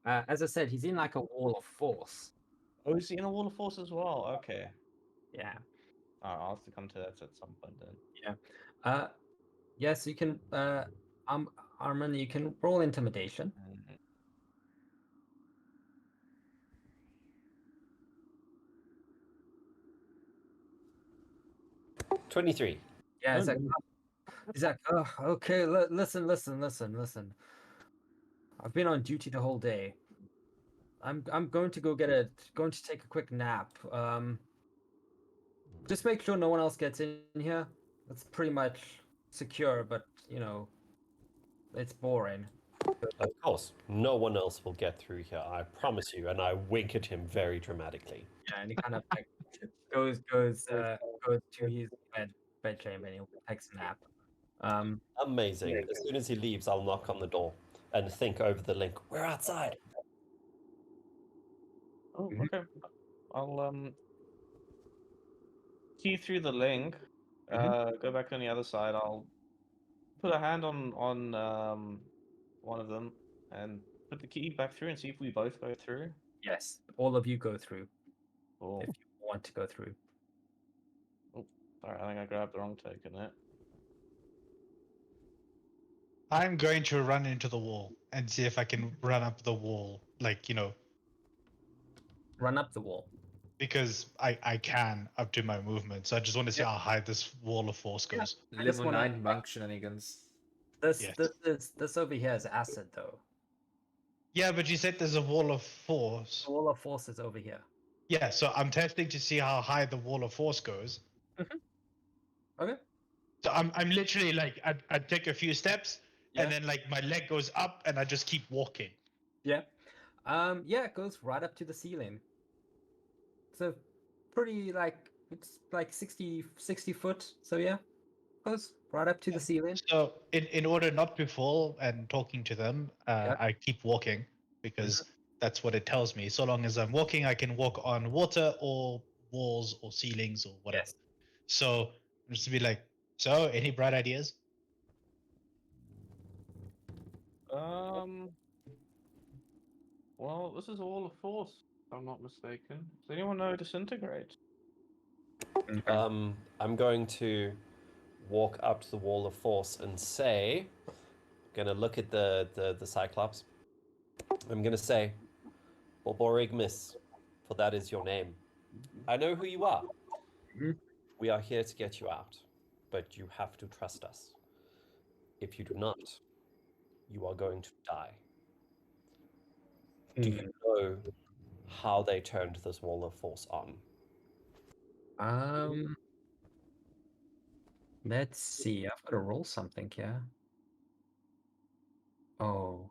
As I said, he's in like a wall of force.
Oh, is he in a wall of force as well? Okay.
Yeah.
I'll have to come to that at some point then.
Yeah. Yes, you can. Armin, you can roll intimidation.
23.
Yeah. He's like, oh, okay. Listen. I've been on duty the whole day. I'm going to going to take a quick nap. Just make sure no one else gets in here. It's pretty much secure, but you know, it's boring.
Of course, no one else will get through here. I promise you. And I wink at him very dramatically.
Yeah, and he kind of like goes to his bed chamber and he takes a nap.
Amazing. As soon as he leaves, I'll knock on the door and think over the link. We're outside.
Oh, okay. I'll key through the link. Go back on the other side. I'll put a hand on one of them and put the key back through and see if we both go through.
Yes, all of you go through
Cool.
if you want to go through.
Oh, sorry, I think I grabbed the wrong token there.
I'm going to run into the wall and see if I can run up the wall, like, you know,
Run up the wall.
because I can up to my movement. So I just want to see how high this wall of force goes.
just
Level
wanna-
9 monk shenanigans.
This
Yes.
this over here is acid though.
Yeah, but you said there's a wall of force.
The wall of force is over here.
Yeah, so I'm testing to see how high the wall of force goes.
Okay.
So I'm literally like I take a few steps and then like my leg goes up and I just keep walking.
Yeah. Yeah, it goes right up to the ceiling. So pretty it's like 60 foot. So yeah. Goes right up to the ceiling.
So in order not to fall and talking to them, I keep walking because that's what it tells me. So long as I'm walking, I can walk on water or walls or ceilings or whatever.
Yes.
So just to be like, so any bright ideas?
Well, this is all a force, if I'm not mistaken. Does anyone know disintegrate?
I'm going to walk up to the wall of force and say, gonna look at the Cyclops. I'm gonna say, Borborigmis, for that is your name. I know who you are. We are here to get you out. but you have to trust us. If you do not, you are going to die. Do you know how they turned this wall of force on?
Um, let's see. I've got to roll something here. Oh,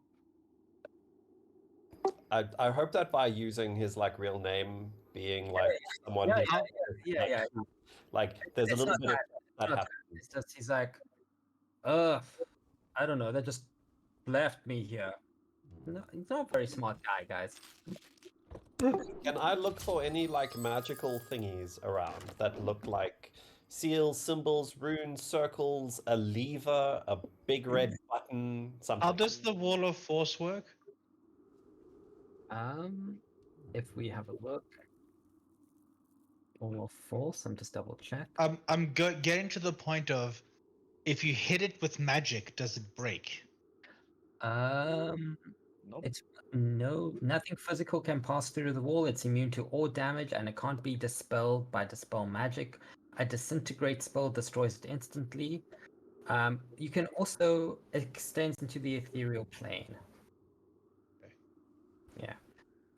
I hope that by using his like real name, being like someone
yeah,
he
yeah, yeah.
like there's a
It's
little
not
bit of that
not
happens.
It's just he's like, I don't know. They just left me here. No, he's not a very smart guy, guys.
Can I look for any like magical thingies around that look like seals, symbols, runes, circles, a lever, a big red button, something?
How does the wall of force work?
If we have a look, or false, I'm just double check.
I'm getting to the point of, if you hit it with magic, does it break?
Nope.
It's nothing physical can pass through the wall. It's immune to all damage, and it can't be dispelled by dispel magic. A disintegrate spell destroys it instantly. You can also extend into the ethereal plane.
Okay.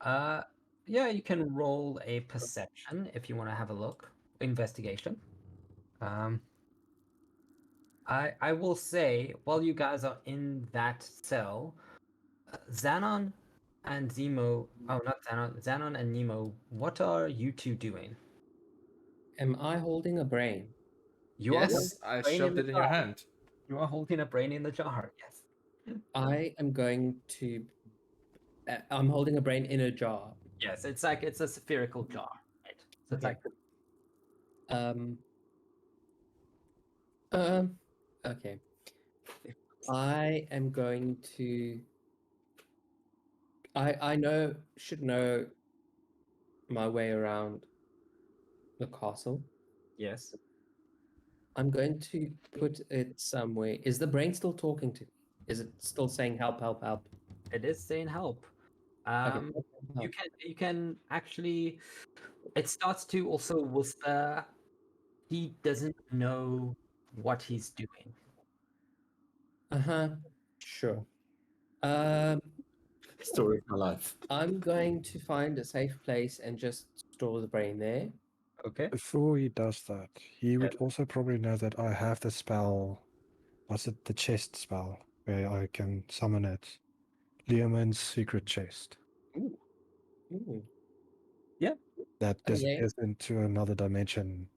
Yeah. Yeah, you can roll a perception if you want to have a look. Investigation. I will say, while you guys are in that cell, Xanon and Zemo. Oh, not Xanon. Xanon and Nemo. What are you two doing?
Am I holding a brain?
You are holding
Yes, I
a brain in
shoved
the
it in
jar.
your hand.
You are holding a brain in the jar. Yes.
I am going to. I'm holding a brain in a jar.
Yes, it's like it's a spherical jar, right? So it's
Okay.
like
Um. Okay. I am going to. I should know my way around the castle.
yes,
I'm going to put it somewhere. Is the brain still talking to me? Is it still saying help, help, help?
it is saying help.
Okay.
You can actually. It starts to also whisper. He doesn't know what he's doing.
Sure. Um,
Story of my life.
I'm going to find a safe place and just store the brain there.
Okay.
Before he does that, he would also probably know that I have the spell. What's it? The chest spell, where I can summon it. Leomund's secret chest.
Ooh.
That
Oh, yeah.
disappears into another dimension.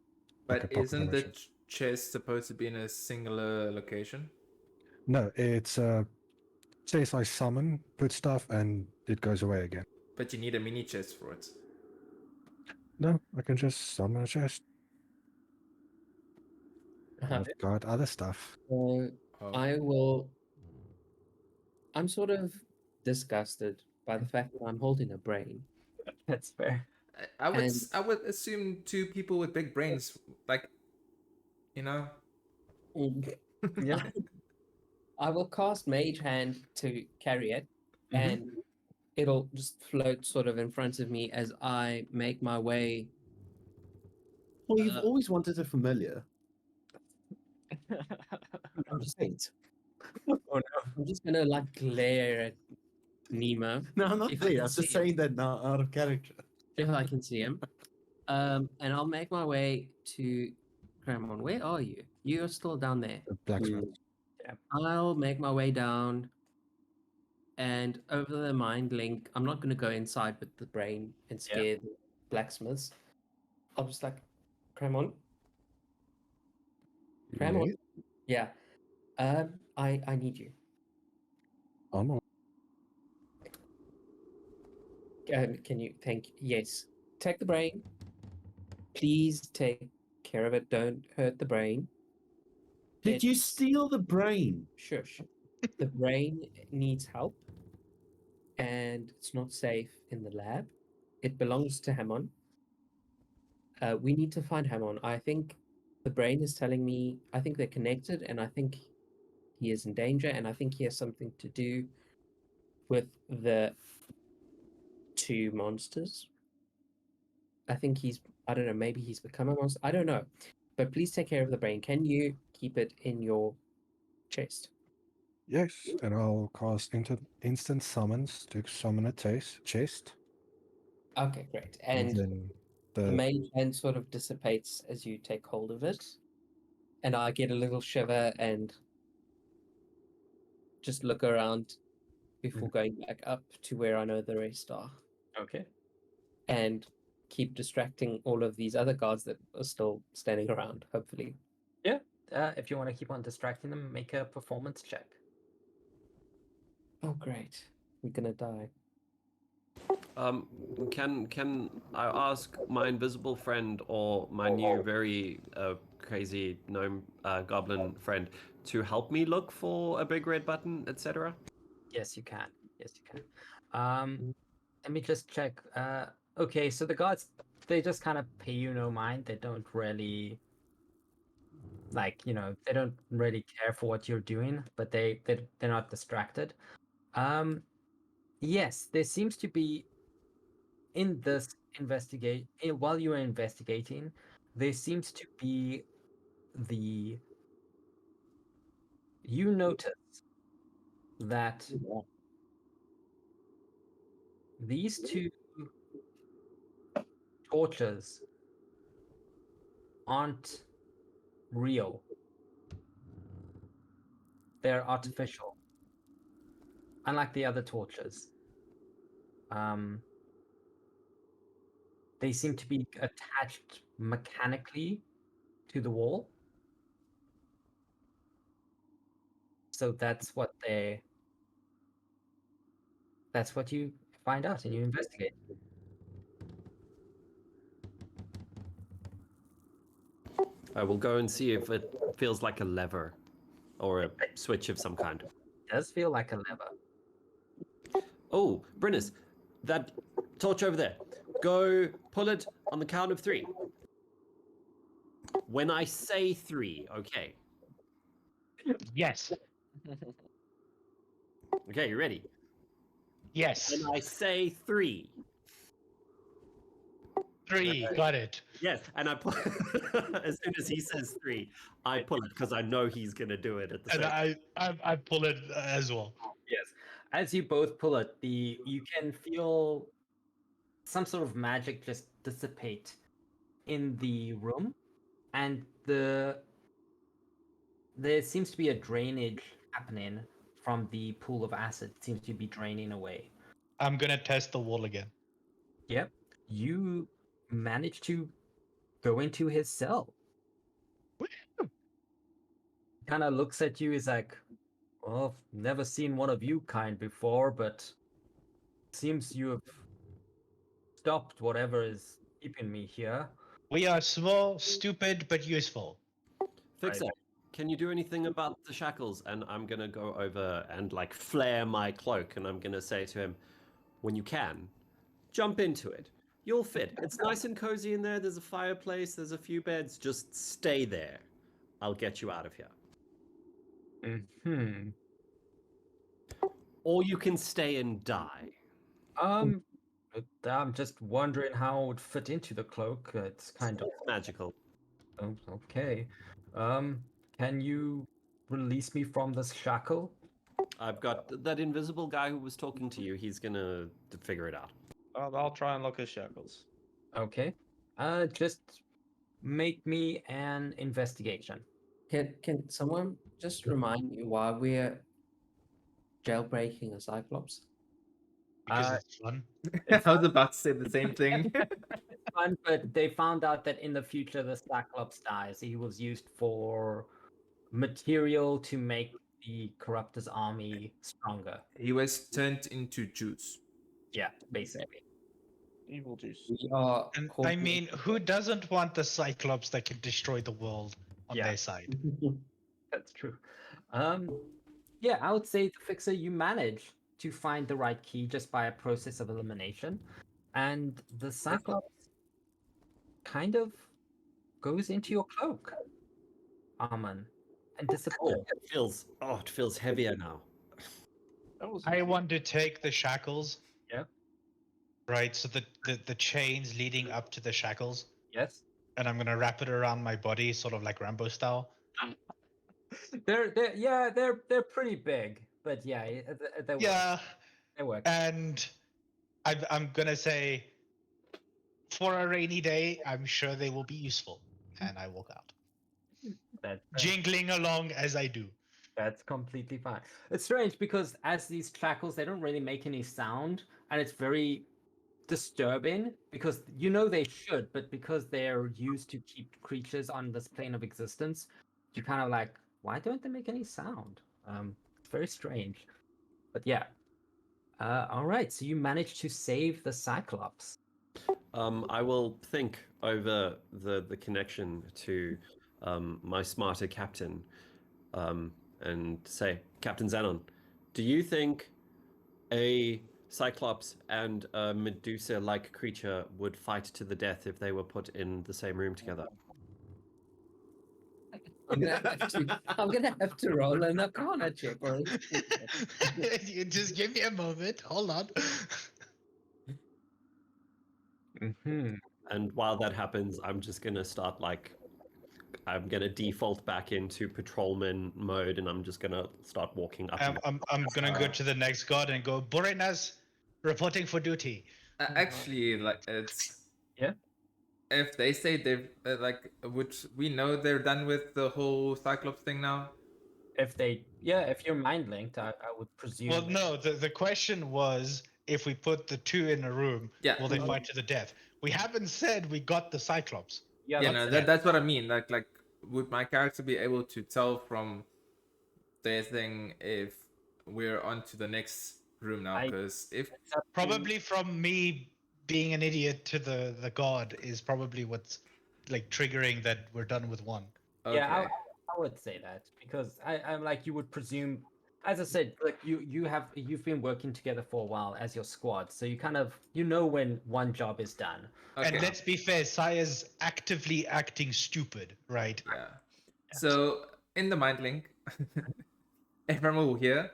like a
But
pocket
isn't the
dimension.
chest supposed to be in a singular location?
No, it's says I summon, put stuff, and it goes away again.
But you need a mini chest for it.
No, I can just summon a chest.
Uh-huh.
I've got other stuff.
So
Oh.
I'm sort of disgusted by the fact that I'm holding a brain.
That's fair.
I would assume two people with big brains, like, you know.
Yeah.
I will cast Mage Hand to carry it, and it'll just float sort of in front of me as I make my way.
Well, you've always wanted a familiar.
I'm just,
Oh no.
I'm just gonna like glare at Nemo
No, I'm not
If I
there.
can
I'm
see
just
him.
saying that now out of character.
if I can see him. And I'll make my way to Cremon. Where are you? You're still down there.
The blacksmith.
I'll make my way down and over the mind link. I'm not going to go inside with the brain and scare the blacksmiths. I'll just like, Cremon. Cremon. Yeah. I need you.
I'm on.
Can you yes. Take the brain. Please take care of it. Don't hurt the brain.
Did you steal the brain?
Shush. The brain needs help, and it's not safe in the lab. It belongs to Hamon. We need to find Hamon. I think the brain is telling me, I think they're connected, and I think he is in danger, and I think he has something to do with the two monsters. I think I don't know, maybe he's become a monster. I don't know. but please take care of the brain. Can you keep it in your chest?
Yes, and I'll cast instant summons to summon a chest.
Okay, great.
And
And
then
the
the
mage hand sort of dissipates as you take hold of it, and I get a little shiver and just look around before going back up to where I know the rest are,
Okay.
and keep distracting all of these other guards that are still standing around, hopefully.
Yeah. If you want to keep on distracting them, make a performance check.
Oh, great. We're gonna die.
Can I ask my invisible friend or my new very crazy gnome goblin friend to help me look for a big red button, etc.?
Yes, you can. Yes, you can. Let me just check. Okay, so the guards, they just kind of pay you no mind. They don't really they don't really care for what you're doing, but they're not distracted. Yes, there seems to be in this while you are investigating, there seems to be you notice that these two torches aren't real. They're artificial. Unlike the other torches. They seem to be attached mechanically to the wall. So that's what you find out and you investigate.
I will go and see if it feels like a lever or a switch of some kind.
It does feel like a lever.
Oh, Brynnis, that torch over there. Go pull it on the count of 3. When I say 3, okay.
Yes.
Okay, you ready?
Yes.
When I say 3.
3. Got it.
Yes, and I pull as soon as he says 3, I pull it because I know he's gonna do it at the
And
same.
I pull it as well.
Yes. As you both pull it, you can feel some sort of magic just dissipate in the room, and there seems to be a drainage happening from the pool of acid. It seems to be draining away.
I'm gonna test the wall again.
Yep. You manage to go into his cell. Kind of looks at you, is like, well, I've never seen one of you kind before, but seems you have stopped whatever is keeping me here.
We are small, stupid, but useful.
Fixer, can you do anything about the shackles? And I'm gonna go over and like flare my cloak, and I'm gonna say to him, when you can, jump into it. You'll fit. It's nice and cozy in there. There's a fireplace. There's a few beds. Just stay there. I'll get you out of here.
Hmm.
Or you can stay and die.
I'm just wondering how it would fit into the cloak. It's kind of
magical.
Oh, okay. Can you release me from this shackle?
I've got that invisible guy who was talking to you. He's gonna figure it out.
I'll try and lock his shackles.
Okay. Just make me an investigation.
Can someone just remind me why we're jailbreaking a Cyclops?
Because it's fun.
I was about to say the same thing.
Fun, but they found out that in the future the Cyclops dies. He was used for material to make the Corruptor's army stronger.
He was turned into juice.
Yeah, basically.
Evil juice.
We are.
And I mean, who doesn't want the Cyclops that can destroy the world on
Yeah.
their side?
That's true. Yeah, I would say the Fixer, you manage to find the right key just by a process of elimination, and the Cyclops kind of goes into your cloak, Arman, and disappears.
It feels heavier now.
I want to take the shackles.
Yep.
Right, so the chains leading up to the shackles.
Yes.
and I'm gonna wrap it around my body, sort of like Rambo style.
They're pretty big, but yeah, they work.
Yeah,
They work.
and I'm gonna say, for a rainy day, I'm sure they will be useful, and I walk out,
That
jingling along as I do.
That's completely fine. It's strange because as these shackles, they don't really make any sound, and it's very disturbing because you know they should, but because they're used to keep creatures on this plane of existence, you kind of like, why don't they make any sound? It's very strange. But yeah. All right, so you managed to save the Cyclops.
I will think over the connection to my smarter captain and say, Captain Xenon, do you think a Cyclops and a Medusa-like creature would fight to the death if they were put in the same room together?
I'm gonna have to roll an Arcana check. Or
You just give me a moment. Hold on.
Mm-hmm.
And while that happens, I'm just gonna start I'm gonna default back into patrolman mode, and I'm just gonna start walking up.
I'm gonna go to the next god and go, Brianna's reporting for duty.
Actually, like it's
Yeah.
if they say they've which we know they're done with the whole Cyclops thing now.
If you're mind linked, I would presume.
Well, no, the question was, if we put the two in a room,
Yeah.
will they fight to the death? We haven't said we got the Cyclops.
Yeah,
Yeah,
that's
no,
it.
that's what I mean. Like, would my character be able to tell from their thing if we're on to the next room now? Because if
It's up to-
Probably from me being an idiot to the god is probably what's like triggering that we're done with one.
okay,
Yeah, I would say that because I'm like you would presume, as I said, like you've been working together for a while as your squad, so you kind of know when one job is done.
okay.
And let's be fair, Saya's actively acting stupid, right?
Yeah. So in the mind link, everyone will hear,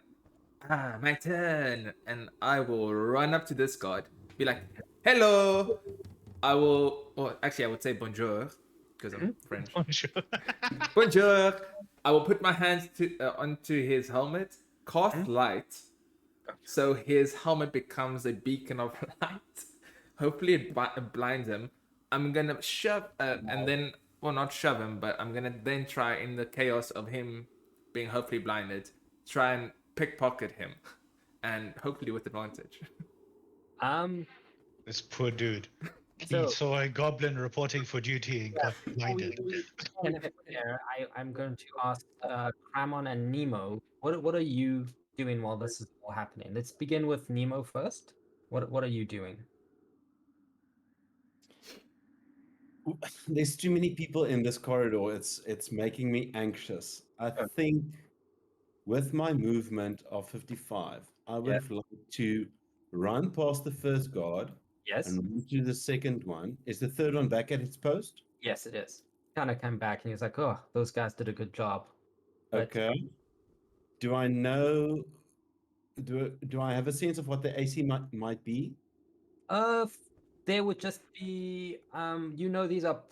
my turn, and I will run up to this god, be like, hello. I would say bonjour because I'm French.
Sure.
Bonjour. I will put my hands onto his helmet, cast light, so his helmet becomes a beacon of light. Hopefully, it blinds him. I'm gonna shove, and then, well, not shove him, but I'm gonna then try, in the chaos of him being hopefully blinded, try and pickpocket him, and hopefully with advantage.
This poor dude.
So-
He saw a goblin reporting for duty and got blinded.
I'm going to ask Cramon and Nemo. What are you doing while this is all happening? Let's begin with Nemo first. What are you doing?
There's too many people in this corridor. It's making me anxious. I think with my movement of 55, I would have liked to run past the first guard
Yes.
and run to the second one. Is the third one back at its post?
Yes, it is. Kind of came back and he was like, "Oh, those guys did a good job." But-
Okay. Do I know? Do I have a sense of what the AC might be?
There would just be these are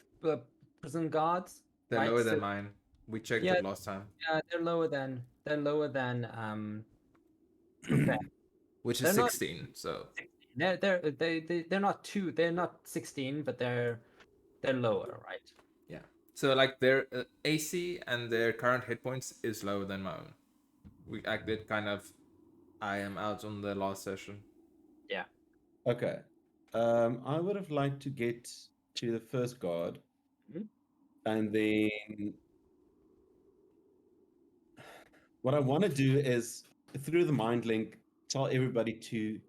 prison guards.
They're
right?
lower
So-
than mine. We checked
Yeah.
it last time.
Yeah, they're lower than okay.
Which
They're
is
not-
16, so
They're not 16, but they're lower, right?
yeah. So like their AC and their current hit points is lower than my own. We acted kind of I am out on the last session.
Yeah.
Okay. I would have liked to get to the first guard,
Mhm.
and then what I want to do is through the mind link tell everybody to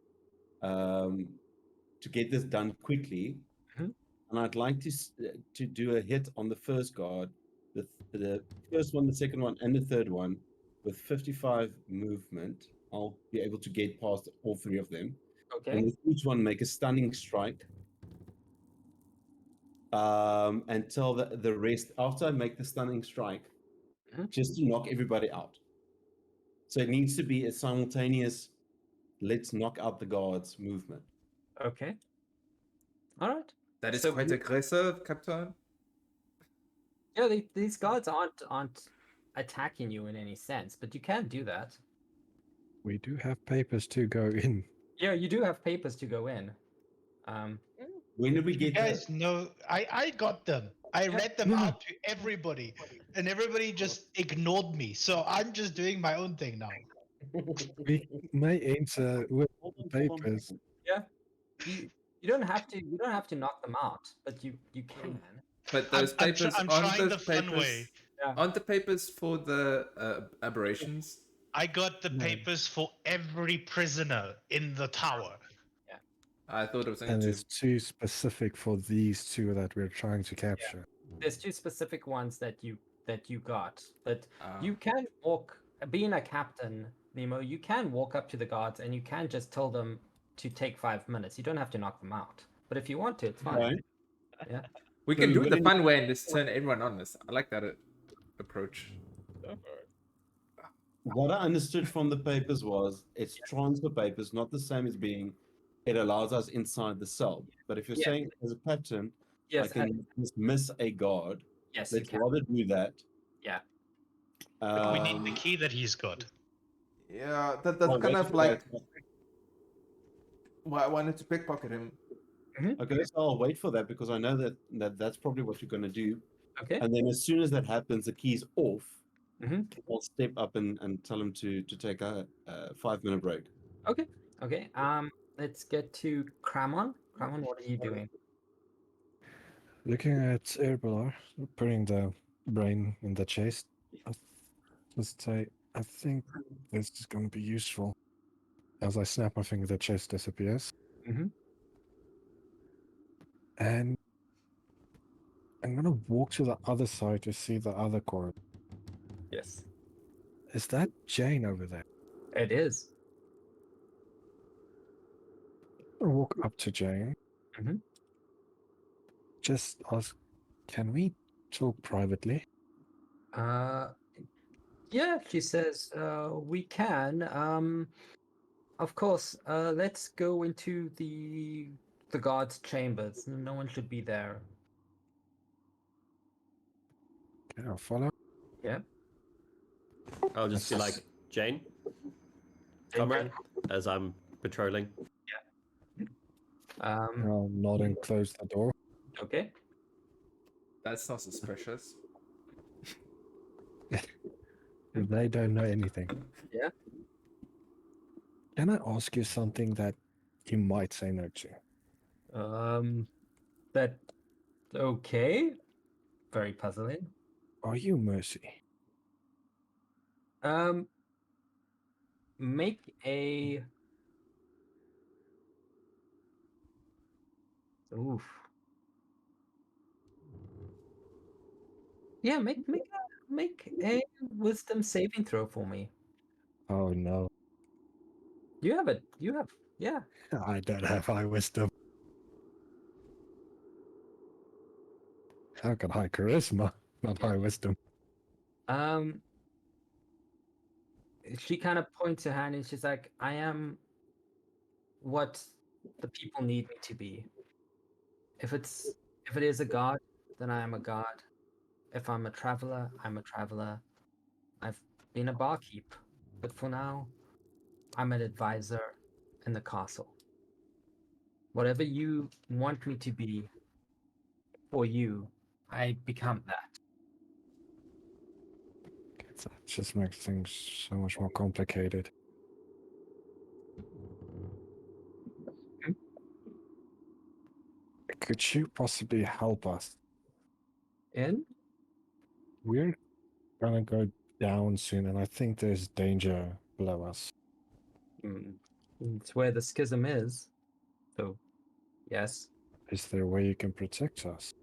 get this done quickly,
Mhm.
and I'd like to do a hit on the first guard, the first one, the second one, and the third one with 55 movement. I'll be able to get past all three of them.
Okay.
And with each one, make a stunning strike. And tell the rest, after I make the stunning strike,
Mhm.
just to knock everybody out. So it needs to be a simultaneous, let's knock out the guards movement.
Okay. All right.
That is
So
quite
you-
aggressive, Captain.
Yeah, these guards aren't attacking you in any sense, but you can do that.
We do have papers to go in.
Yeah, you do have papers to go in. Um,
When did we
You
get
guys know, I got them. I read them
Yeah.
out to everybody, and everybody just ignored me. So I'm just doing my own thing now.
We may enter with
Hold
the
on, hold on,
papers.
hold
yeah, you don't have to knock them out, but you can.
But those papers
I'm
aren't
trying
those
the fun
papers
way.
Yeah.
aren't the papers for the aberrations?
I got the
No.
papers for every prisoner in the tower.
I thought it was only
And
two.
there's two specific for these two that we're trying to capture.
There's two specific ones that you got, but
Ah.
you can walk. Being a captain, Nemo, you can walk up to the guards and you can just tell them to take 5 minutes. You don't have to knock them out, but if you want to, it's fine.
Right.
Yeah.
We
So
can
we
do it the
wouldn't-
fun way and just turn everyone on this. I like that approach.
What I understood from the papers was it's transfer papers, not the same as being it allows us inside the cell. But if you're
Yeah.
saying as a captain, I
Yes.
can dismiss a guard,
Yes, you
let's
can.
rather do that.
Yeah.
But we need the
Um,
key that he's got.
Yeah, that's
I'll
kind
wait
of
for
like
that.
why I wanted to pickpocket him.
Okay, so I'll wait for that because I know that's probably what you're going to do.
Okay.
And then as soon as that happens, the key's off.
Mhm.
I'll step up and tell him to take a 5-minute break.
Okay. Okay. Let's get to Kramon. Kramon, what are you doing?
Looking at Erbilar, putting the brain in the chest, just say, I think this is going to be useful. As I snap my finger, the chest disappears.
Mhm.
And I'm going to walk to the other side to see the other corpse.
Yes.
Is that Jane over there?
It is.
I'll walk up to Jane.
Mhm.
Just ask, can we talk privately?
Yeah, she says, we can. Of course, let's go into the guards' chambers. No one should be there.
Okay, I'll follow.
Yeah.
I'll just be like, Jane, come around as I'm patrolling.
I'll nod and close the door.
Okay.
That's not suspicious.
They don't know anything.
Yeah.
Can I ask you something that you might say no to?
That okay. Very puzzling.
Are you Mercy?
Make a oof. Yeah, make a wisdom saving throw for me.
Oh no,
You have it. You have yeah.
I don't have high wisdom. I've got high charisma, not high wisdom.
She kind of points her hand and she's like, I am what the people need me to be. If it is a god, then I am a god. If I'm a traveler, I'm a traveler. I've been a barkeep, but for now, I'm an advisor in the castle. Whatever you want me to be for you, I become that.
That just makes things so much more complicated. Could you possibly help us?
In?
We're gonna go down soon, and I think there's danger below us.
It's where the schism is. So, yes.
Is there a way you can protect us?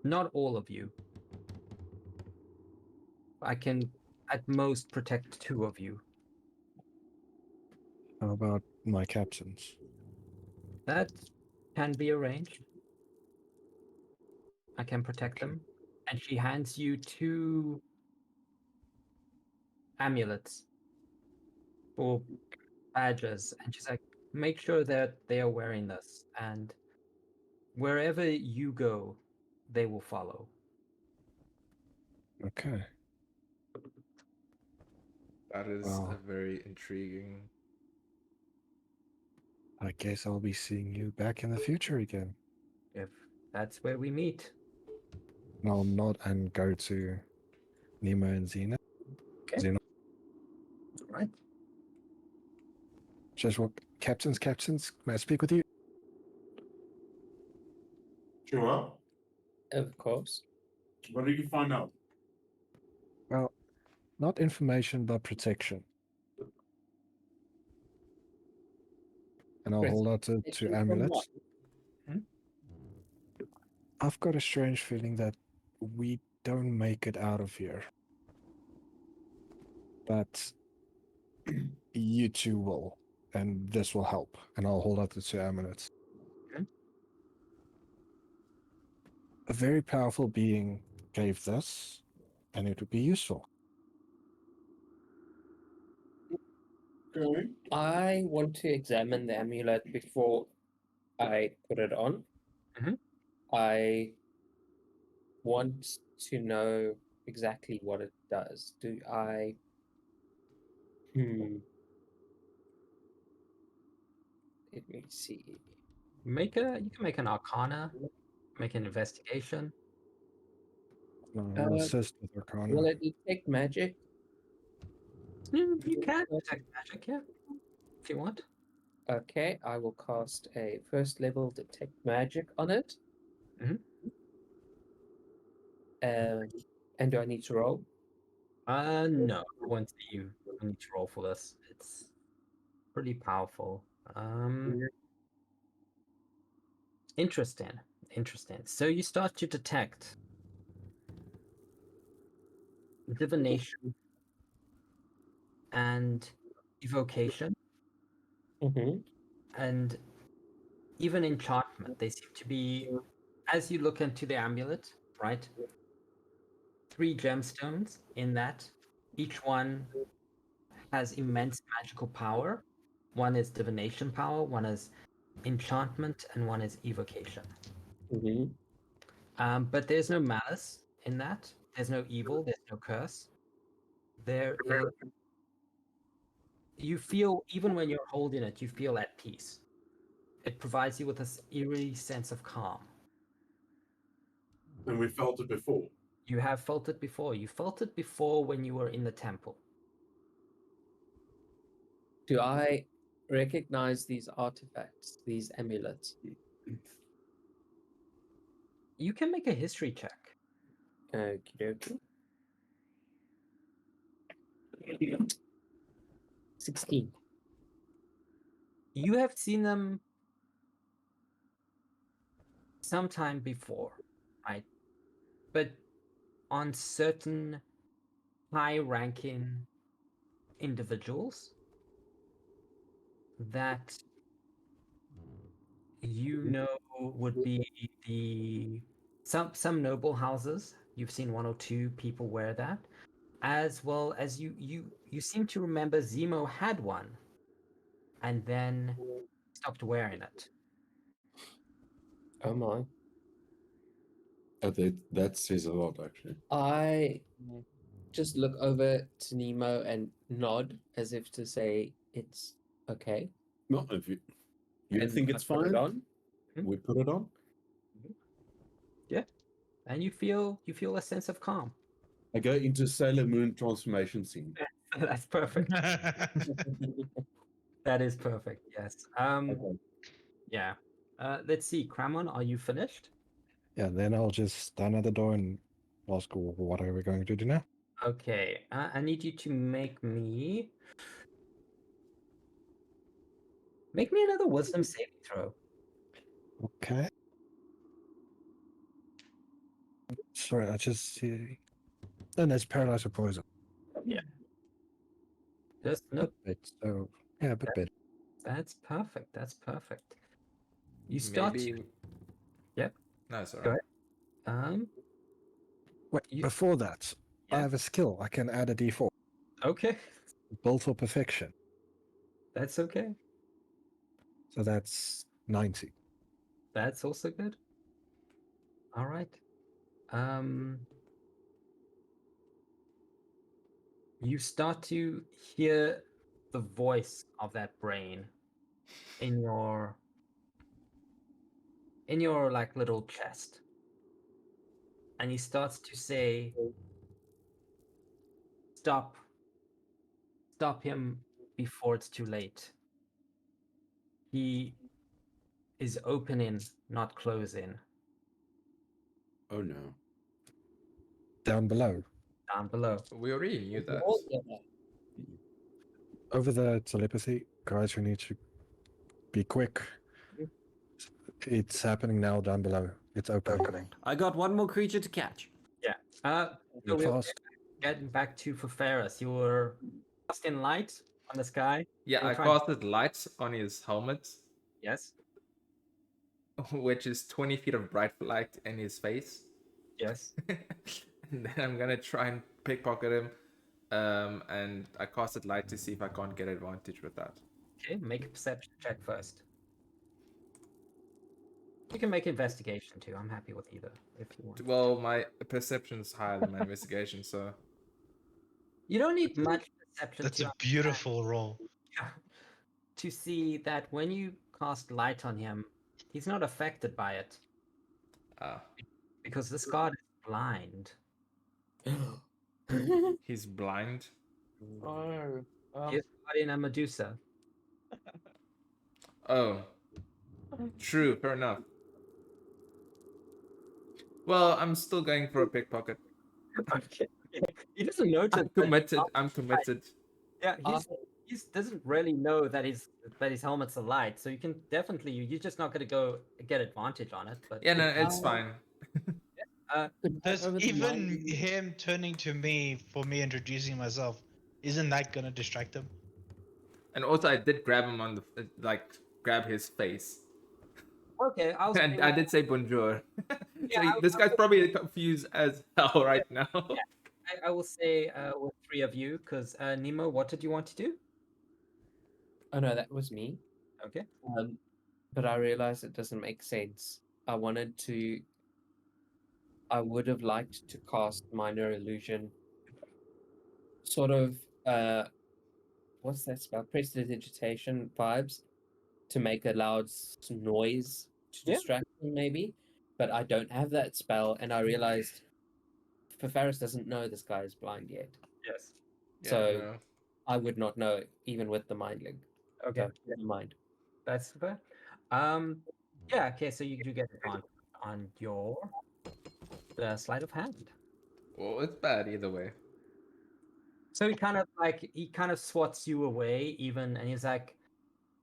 Not all of you. I can at most protect 2 of you.
How about my captains?
That can be arranged. I can protect them. And she hands you 2 amulets or badges. And she's like, make sure that they are wearing this. And wherever you go, they will follow.
Okay.
That is
Well.
a very intriguing.
I guess I'll be seeing you back in the future again.
If that's where we meet.
And I'll nod and go to Nemo and Xena.
Okay.
Xena.
All right.
Just what captains, may I speak with you?
Sure.
Of course.
What did you find out?
Well, not information, but protection. And I'll hold out to
Protection from
amulets.
what?
I've got a strange feeling that we don't make it out of here. But you two will, and this will help. And I'll hold out the 2 amulets.
Okay.
A very powerful being gave this, and it would be useful.
Okay.
I want to examine the amulet before I put it on.
Mhm.
I want to know exactly what it does. Do I? Let me see.
You can make an Arcana, make an investigation.
I'll assist with Arcana.
Will it detect magic?
You can detect magic, yeah, if you want.
Okay, I will cast a first level detect magic on it.
Mhm.
And do I need to roll?
No, once you need to roll for this, it's pretty powerful. Interesting. So you start to detect divination and evocation
Mm-hmm.
and even enchantment. They seem to be, as you look into the amulet, right? 3 gemstones in that. Each one has immense magical power. One is divination power, one is enchantment, and one is evocation.
Mm-hmm.
But there's no malice in that. There's no evil. There's no curse. There is. You feel, even when you're holding it, you feel at peace. It provides you with this eerie sense of calm.
And we felt it before.
You have felt it before. You felt it before when you were in the temple.
Do I recognize these artifacts, these amulets?
You can make a history check.
Okie dokie. 16.
You have seen them sometime before, right? But on certain high-ranking individuals that you know would be the some noble houses. You've seen 1 or 2 people wear that, as well as you seem to remember Zemo had one and then stopped wearing it.
Oh my.
That says a lot, actually.
I just look over to Nemo and nod as if to say it's okay.
No, if you
And
think
I
it's
put
fine,
it on.
we put it on.
Yeah, and you feel a sense of calm.
I go into Sailor Moon transformation scene.
That's perfect. That is perfect. Yes.
Okay.
Yeah. Let's see, Cramon, are you finished?
Yeah, then I'll just stand at the door and ask, what are we going to do now?
Okay. I need you to make me another wisdom saving throw.
Okay. Sorry, I just see. Then there's paralyzed or poison.
Yeah. Just
A
no.
bit, so yeah, a bit better.
That's perfect. That's perfect. You start
Maybe.
to. Yep.
No, it's all
Go
right.
ahead.
Wait,
You-
before that, I
Yeah.
have a skill. I can add a d4.
Okay.
Built for perfection.
That's okay.
So that's 90.
That's also good. All right. Um, you start to hear the voice of that brain in your like little chest, and he starts to say, "Stop, stop him before it's too late. He is opening, not closing."
Oh no.
Down below.
Down below.
We already knew that.
All the other.
Over the telepathy, guys, we need to be quick. It's happening now down below. It's opening.
I got one more creature to catch.
Yeah. So
Real
we'll
fast.
get back to Ferris. You were casting light on the sky.
Yeah,
and
I
trying-
casted lights on his helmet,
Yes.
which is 20 feet of bright light in his face.
Yes.
And then I'm gonna try and pickpocket him. And I casted light to see if I can't get advantage with that.
Okay. Make a perception check first. You can make investigation too. I'm happy with either if you want.
Well, my perception's higher than my investigation, so
You don't need much perception
That's
to
a beautiful roll.
to see that when you cast light on him, he's not affected by it because this god is blind.
he's blind.
Oh.
He's guardian a Medusa.
Oh, true, fair enough. Well, I'm still going for a pickpocket.
Okay. He doesn't notice.
I'm committed. I'm committed.
Yeah, he doesn't really know that his helmet's a light, so you can definitely you're just not going to go get advantage on it. But
Yeah, no, it's fine.
Does
Over the
even
line.
him turning to me for me introducing myself, isn't that gonna distract him?
And also, I did grab him on the grab his face,
okay, I'll
and
say,
I did say bonjour.
Yeah,
So this guy's probably confused as hell right now.
I will say with three of you because Nemo, what did you want to do?
Oh no, that was me.
Okay.
But I realized it doesn't make sense. I would have liked to cast minor illusion. Sort of what's that spell? Prestidigitation vibes to make a loud noise to
Yeah.
distract them, maybe. But I don't have that spell, and I realized Ferris doesn't know this guy is blind yet.
Yes.
Yeah,
So
no.
I would not know it, even with the mind link.
Okay.
So, never mind.
That's fair. Yeah. Okay. So you do get on your sleight of hand.
Well, it's bad either way.
So he kind of swats you away, even, and he's like,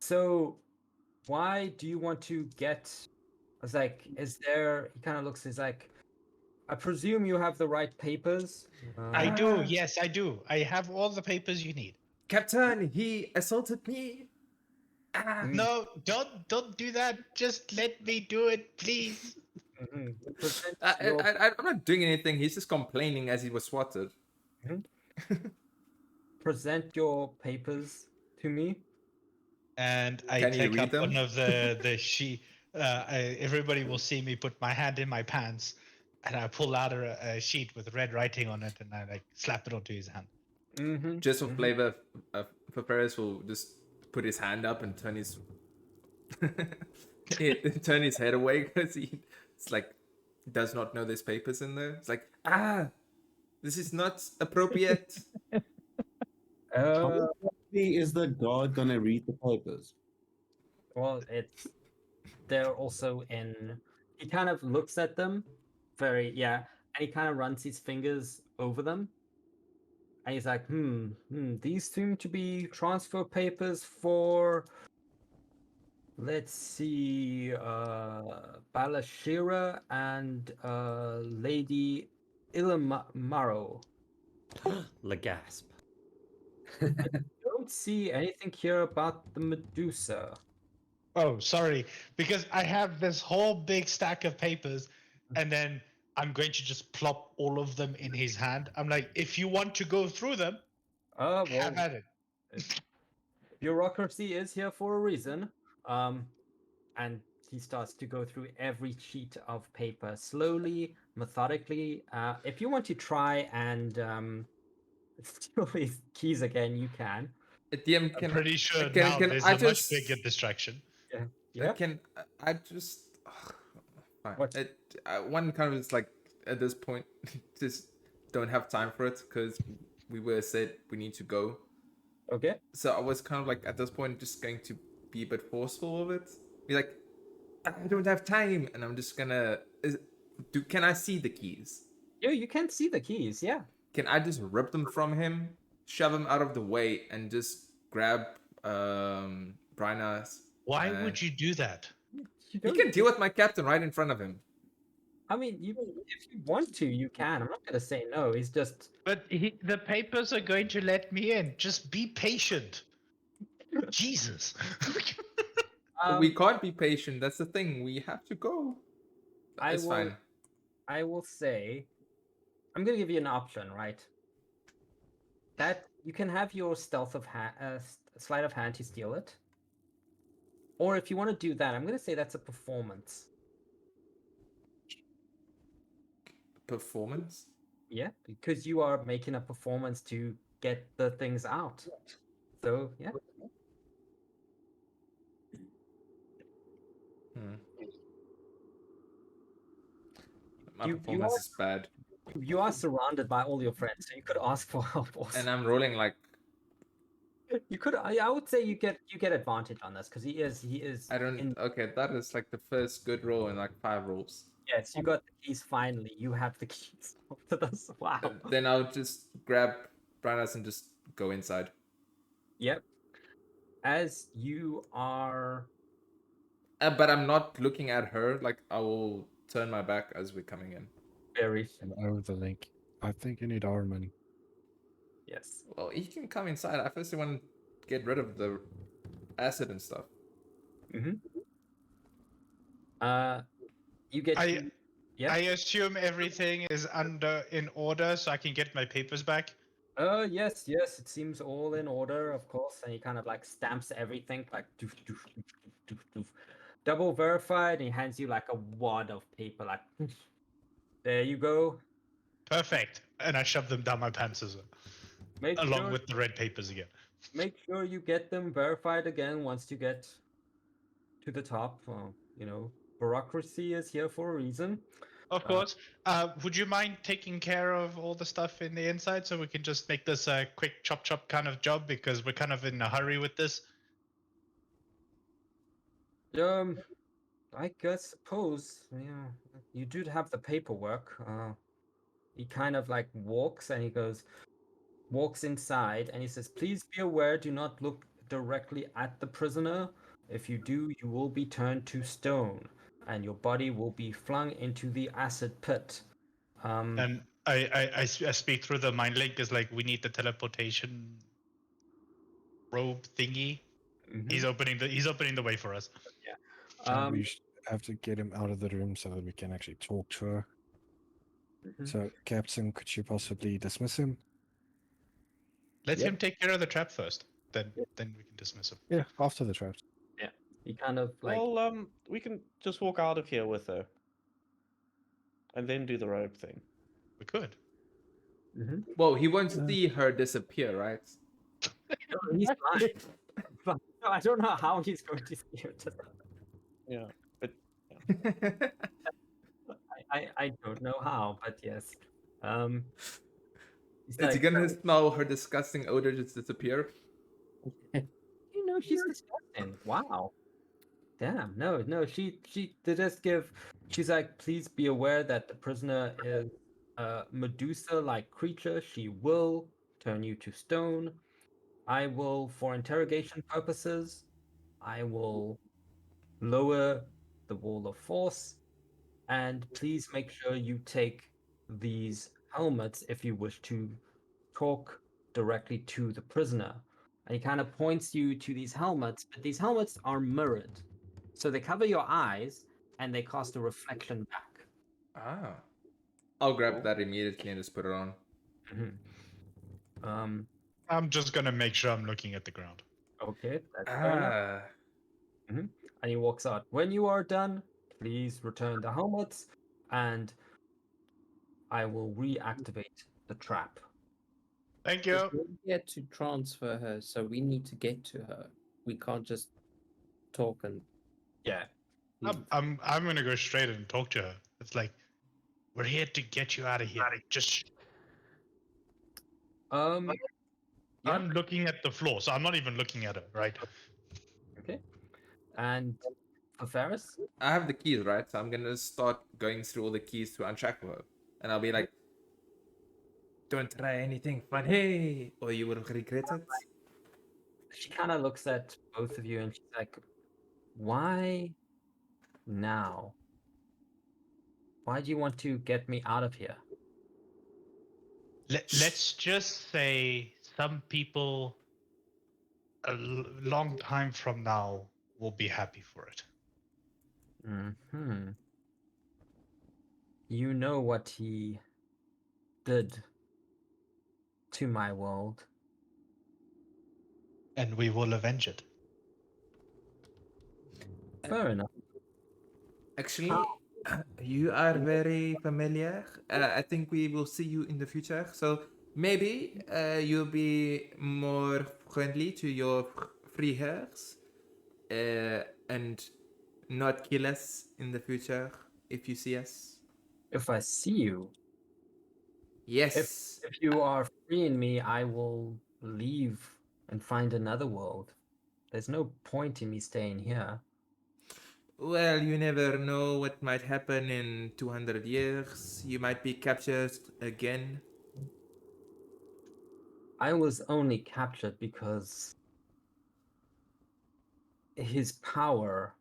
"So, why do you want to get?" I was like, "Is there?" He kind of looks. He's like, "I presume you have the right papers."
I do, yes, I do. I have all the papers you need.
Captain, he assaulted me. Ah.
No, don't do that. Just let me do it, please.
Mhm. Present your-
I'm not doing anything. He's just complaining as he was swatted.
present your papers to me.
And I
Can you
take
read
up
them?
one of the sheet. Everybody will see me put my hand in my pants, and I pull out a sheet with red writing on it, and I like slap it onto his hand.
Mm-hmm.
Just for flavor, Ferris will just put his hand up and turn his turn his head away because it's like does not know there's papers in there. It's like this is not appropriate.
How likely is the god gonna read the papers?
Well, they're also in. He kind of looks at them, and he kind of runs his fingers over them, and he's like, these seem to be transfer papers for. Let's see, Balashira and Lady Ilamaro.
Lagasp.
Don't see anything here about the Medusa.
Oh, sorry, because I have this whole big stack of papers, and then I'm going to just plop all of them in his hand. I'm like, if you want to go through them,
Well,
have at it.
bureaucracy is here for a reason. And he starts to go through every sheet of paper slowly, methodically. If you want to try and steal his keys again, you can.
DM,
I'm
can
pretty sure
can
now
can
there's
I
a much
just
bigger distraction.
Yeah.
yeah. Can I just fine.
What?
One kind of is like at this point just don't have time for it because we were said we need to go.
Okay.
So I was kind of like at this point just going to be a bit forceful of it. Be like, I don't have time, and I'm just gonna. Can I see the keys?
Yeah, you can see the keys. Yeah.
Can I just rip them from him, shove him out of the way, and just grab Brianna's?
Why would you do that?
You can deal with my captain right in front of him.
I mean, if you want to, you can. I'm not gonna say no. He's just.
But the papers are going to let me in. Just be patient. Jesus.
We can't be patient. That's the thing. We have to go. It's fine.
I will say, I'm gonna give you an option, right? That you can have your stealth of sleight of hand to steal it, or if you want to do that, I'm gonna say that's a performance.
Performance?
Yeah, because you are making a performance to get the things out. So yeah.
My performance is bad.
You are surrounded by all your friends, so you could ask for help also.
And I'm rolling like.
You could. I would say you get advantage on this because he is.
I don't. Okay, that is like the first good roll in like 5 rolls.
Yes, you got the keys finally. You have the keys to this. Wow.
Then I'll just grab Brianna's and just go inside.
Yep. As you are.
But I'm not looking at her. Like I will turn my back as we're coming in.
Very.
And over the link. I think you need Armin.
Yes.
Well, he can come inside. I first want to get rid of the acid and stuff.
Mm-hmm. You get.
I assume everything is in order, so I can get my papers back.
Yes, it seems all in order, of course. And he kind of like stamps everything, like doof, doof, doof, doof, doof, doof. Double verified, and he hands you like a wad of paper, like there you go.
Perfect. And I shove them down my pants as well, along with the red papers again.
Make sure you get them verified again once you get to the top. You know, bureaucracy is here for a reason.
Of course. Would you mind taking care of all the stuff in the inside so we can just make this a quick chop kind of job because we're kind of in a hurry with this?
I guess suppose you do have the paperwork. He kind of like walks inside and he says, "Please be aware, do not look directly at the prisoner. If you do, you will be turned to stone, and your body will be flung into the acid pit."
And I speak through the mind link as like we need the teleportation robe thingy. Mm-hmm. He's opening the way for us.
Yeah.
We have to get him out of the room so that we can actually talk to her. Mm-hmm. So, Captain, could you possibly dismiss him?
Let him take care of the trap first. Then we can dismiss him.
Yeah, after the trap.
Yeah. He kind of like.
Well, we can just walk out of here with her, and then do the rope thing.
We could.
Mm-hmm. Well, he won't see her disappear, right?
No, he's fine. But I don't know how he's going to see her disappear.
Yeah, but.
Yeah. I don't know how, but yes.
Is he gonna smell her disgusting odor just disappear?
She's disgusting. Wow. Damn. No. She did just give. She's like, please be aware that the prisoner is a Medusa-like creature. She will turn you to stone. I will, for interrogation purposes, I will lower the wall of force. And please make sure you take these helmets if you wish to talk directly to the prisoner. And he kind of points you to these helmets, but these helmets are mirrored. So they cover your eyes and they cast a reflection back.
Ah. I'll grab that immediately and just put it on.
Mm-hmm.
I'm just gonna make sure I'm looking at the ground.
Okay. That's fair enough. Mm-hmm. And he walks out. When you are done, please return the helmets, and I will reactivate the trap.
Thank
Because
you.
we're here to transfer her, so we need to get to her. We can't just talk and
Yeah.
leave.
I'm gonna go straight and talk to her. It's like, we're here to get you out of here. Just
Yeah.
I'm looking at the floor, so I'm not even looking at her, right?
Okay. And for Ferris?
I have the keys, right? So I'm gonna start going through all the keys to unshackle her, and I'll be like, "Don't try anything funny, or you will regret it."
She kind of looks at both of you and she's like, why now? Why do you want to get me out of here?
Let's just say some people long time from now will be happy for it.
Hmm. You know what he did to my world.
And we will avenge it.
Fair enough.
Actually, you are very familiar. I think we will see you in the future, so maybe you'll be more friendly to your freehairs, and not kill us in the future if you see us.
If I see you,
Yes.
if you are freeing me, I will leave and find another world. There's no point in me staying here.
Well, you never know what might happen in 200 years. You might be captured again.
I was only captured because his power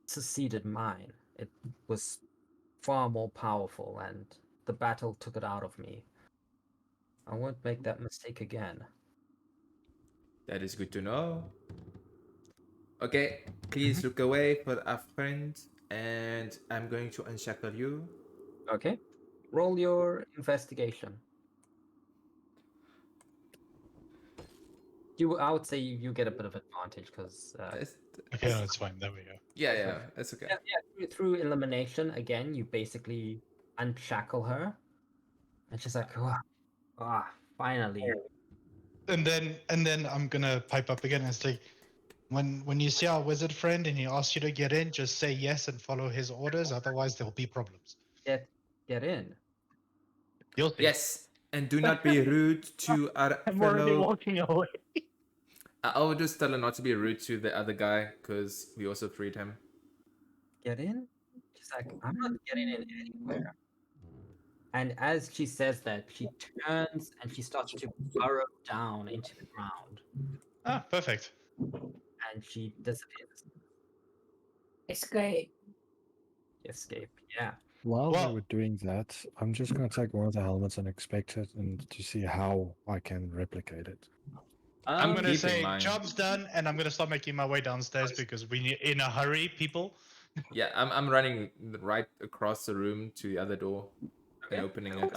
succeeded mine. It was far more powerful, and the battle took it out of me. I won't make that mistake again.
That is good to know. Okay, please look away for our friend, and I'm going to unshackle you.
Okay. Roll your investigation. I would say you get a bit of advantage because
Okay, no, it's fine. There we go.
Yeah, that's okay.
through elimination again, you basically unshackle her, and she's like, finally.
And then I'm gonna pipe up again and say, when you see our wizard friend and he asks you to get in, just say yes and follow his orders. Otherwise, there'll be problems.
Get in.
You'll see.
Yes, and do not be rude to our
I'm already
fellow.
walking away.
I will just tell her not to be rude to the other guy because we also freed him.
Get in? She's like, I'm not getting in anywhere. And as she says that, she turns and she starts to burrow down into the ground.
Ah, perfect.
And she disappears.
Escape.
Escape, yeah.
While
Well-
we were doing that, I'm just going to take one of the helmets and inspect it and to see how I can replicate it.
I'm gonna
keeping
say
mine.
job's done, and I'm gonna start making my way downstairs because we need in a hurry, people.
Yeah, I'm running right across the room to the other door and
Okay.
opening it.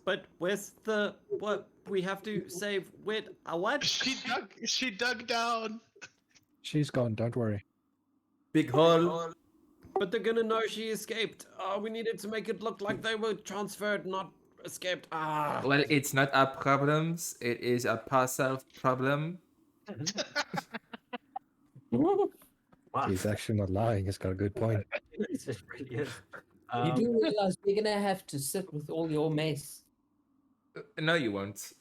But where's the what? We have to save with a what?
She dug down.
She's gone, don't worry.
Big hole.
But they're gonna know she escaped. Oh, we needed to make it look like they were transferred, not escaped. Ah.
Well, it's not our problems. It is a parcel problem.
Wow.
He's actually not lying. He's got a good point.
It just really is.
You do realize we're gonna have to sit with all your mess.
No, you won't.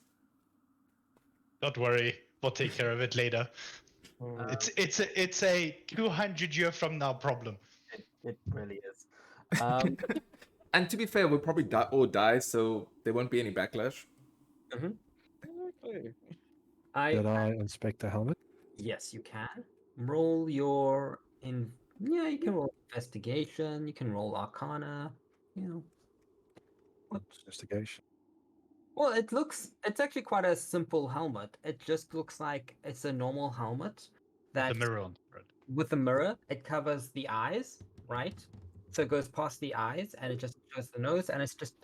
Don't worry, we'll take care of it later. It's a 200 year from now problem.
It really is.
And to be fair, we'll probably all die, so there won't be any backlash.
Exactly.
Did I inspect the helmet?
Yes, you can. Roll your you can roll investigation, you can roll arcana,
Investigation.
Well, it's actually quite a simple helmet. It just looks like it's a normal helmet
The
that
mirror on the front.
with a mirror, it covers the eyes, right? So it goes past the eyes and it just shows the nose, and it's just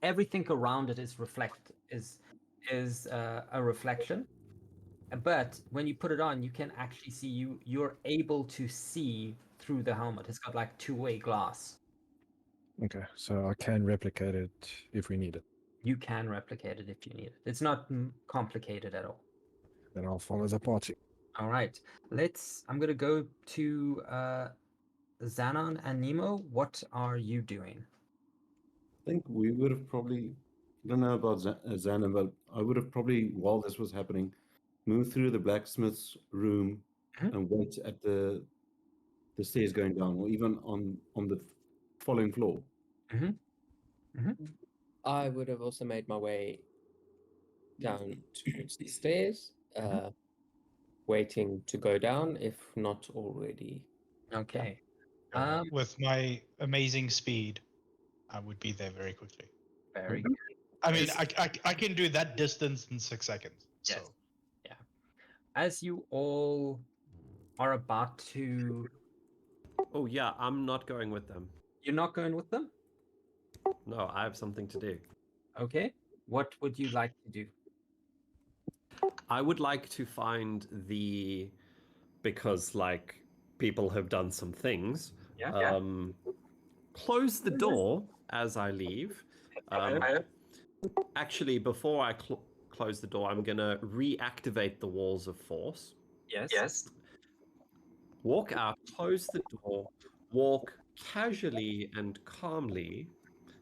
everything around it is a reflection. But when you put it on, you can actually see you're able to see through the helmet. It's got like two-way glass.
Okay, so I can replicate it if we need it.
You can replicate it if you need it. It's not complicated at all.
Then I'll follow the party.
All right. I'm gonna go to Xanon and Nemo. What are you doing?
I think we would have probably, I don't know about Xana, but I would have probably, while this was happening, moved through the blacksmith's room
Mhm.
and wait at the stairs going down, or even on the following floor.
I would have also made my way down towards the stairs, waiting to go down if not already.
Okay.
With my amazing speed, I would be there very quickly.
Very good.
I mean, I can do that distance in 6 seconds.
Yes.
So
Yeah. As you all are about to,
Oh yeah, I'm not going with them.
you're not going with them?
No, I have something to do.
Okay. What would you like to do?
I would like to find because like people have done some things.
Yeah.
Close the door as I leave. Actually, before I close the door, I'm gonna reactivate the walls of force.
Yes.
Walk out, close the door, walk casually and calmly,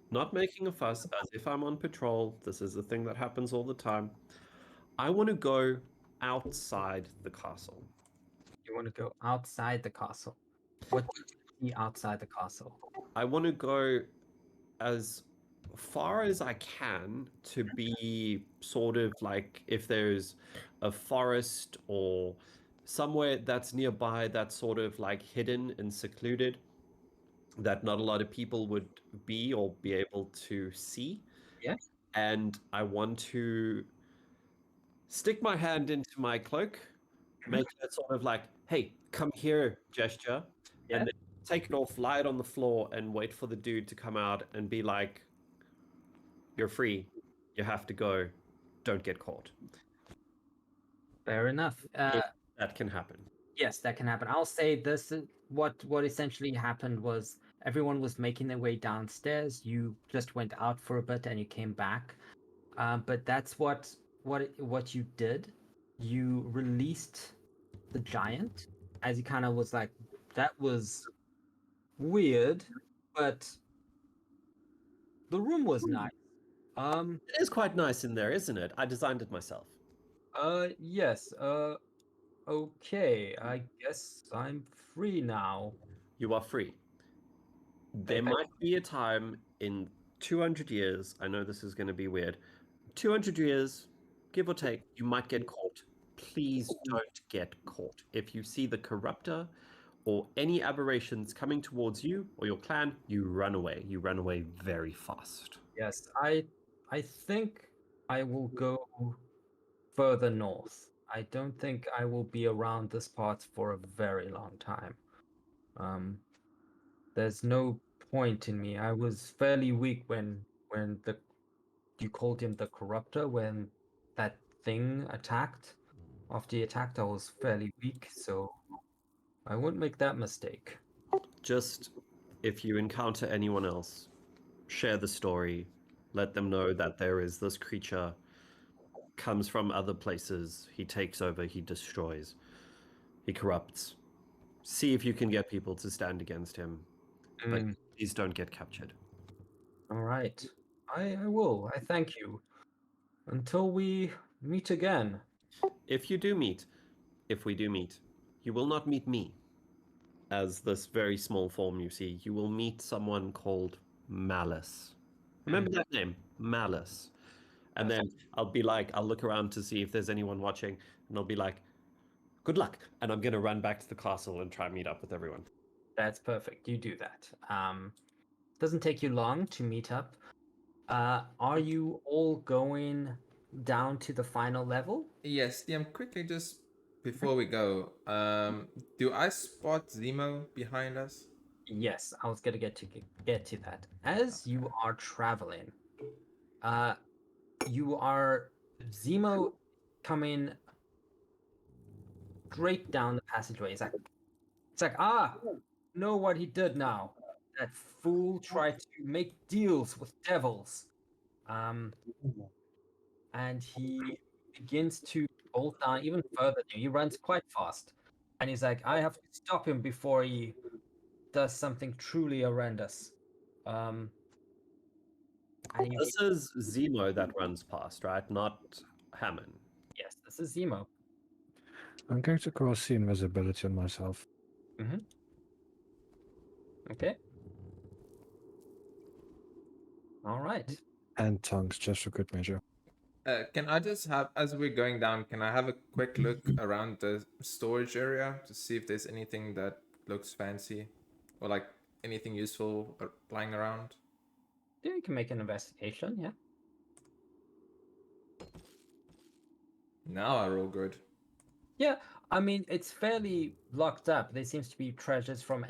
not making a fuss as if I'm on patrol. This is a thing that happens all the time. I want to go outside the castle.
You want to go outside the castle. What do you see outside the castle?
I want to go as far as I can to be sort of like if there's a forest or somewhere that's nearby that's sort of like hidden and secluded that not a lot of people would be or be able to see.
Yes.
And I want to stick my hand into my cloak, make it sort of like, hey, come here gesture,
Yeah.
and then take it off, lie it on the floor, and wait for the dude to come out and be like, you're free. You have to go. Don't get caught.
Fair enough.
That can happen.
Yes, that can happen. I'll say this: what essentially happened was everyone was making their way downstairs. You just went out for a bit and you came back. But that's what you did. You released the giant, as he kind of was like, that was weird, but the room was nice.
It is quite nice in there, isn't it? I designed it myself.
Yes. Okay. I guess I'm free now.
You are free. There might be a time in 200 years, I know this is going to be weird, 200 years, give or take, you might get caught. Please don't get caught. If you see the corruptor or any aberrations coming towards you or your clan, you run away. You run away very fast.
Yes, I think I will go further north. I don't think I will be around this part for a very long time. There's no point in me. I was fairly weak when you called him the corruptor when that thing attacked. After he attacked, I was fairly weak, so I wouldn't make that mistake.
Just if you encounter anyone else, share the story. Let them know that there is this creature, comes from other places. He takes over, he destroys, he corrupts. See if you can get people to stand against him. But please don't get captured.
All right. I will. I thank you. Until we meet again.
If we do meet, you will not meet me as this very small form you see. You will meet someone called Malice. Remember that name, Malice. And then I'll look around to see if there's anyone watching, and I'll be like, good luck. And I'm going to run back to the castle and try and meet up with everyone.
That's perfect. You do that. Doesn't take you long to meet up. Are you all going down to the final level?
Yes, quickly just before we go, do I spot Zemo behind us?
Yes, I was gonna get to that. As you are traveling, you are Zemo coming straight down the passageway. It's like, know what he did now. That fool tried to make deals with devils. And he begins to bolt down even further. He runs quite fast. And he's like, I have to stop him before he does something truly horrendous. And he,
This is Zemo that runs past, right? Not Hammond.
yes, this is Zemo.
I'm going to cast the invisibility on myself.
Okay. All right.
And tongues, just for good measure.
Can I just have, as we're going down, can I have a quick look around the storage area to see if there's anything that looks fancy or like anything useful lying around?
Yeah, you can make an investigation, yeah.
Now I roll good.
Yeah, I mean, it's fairly locked up. There seems to be treasures from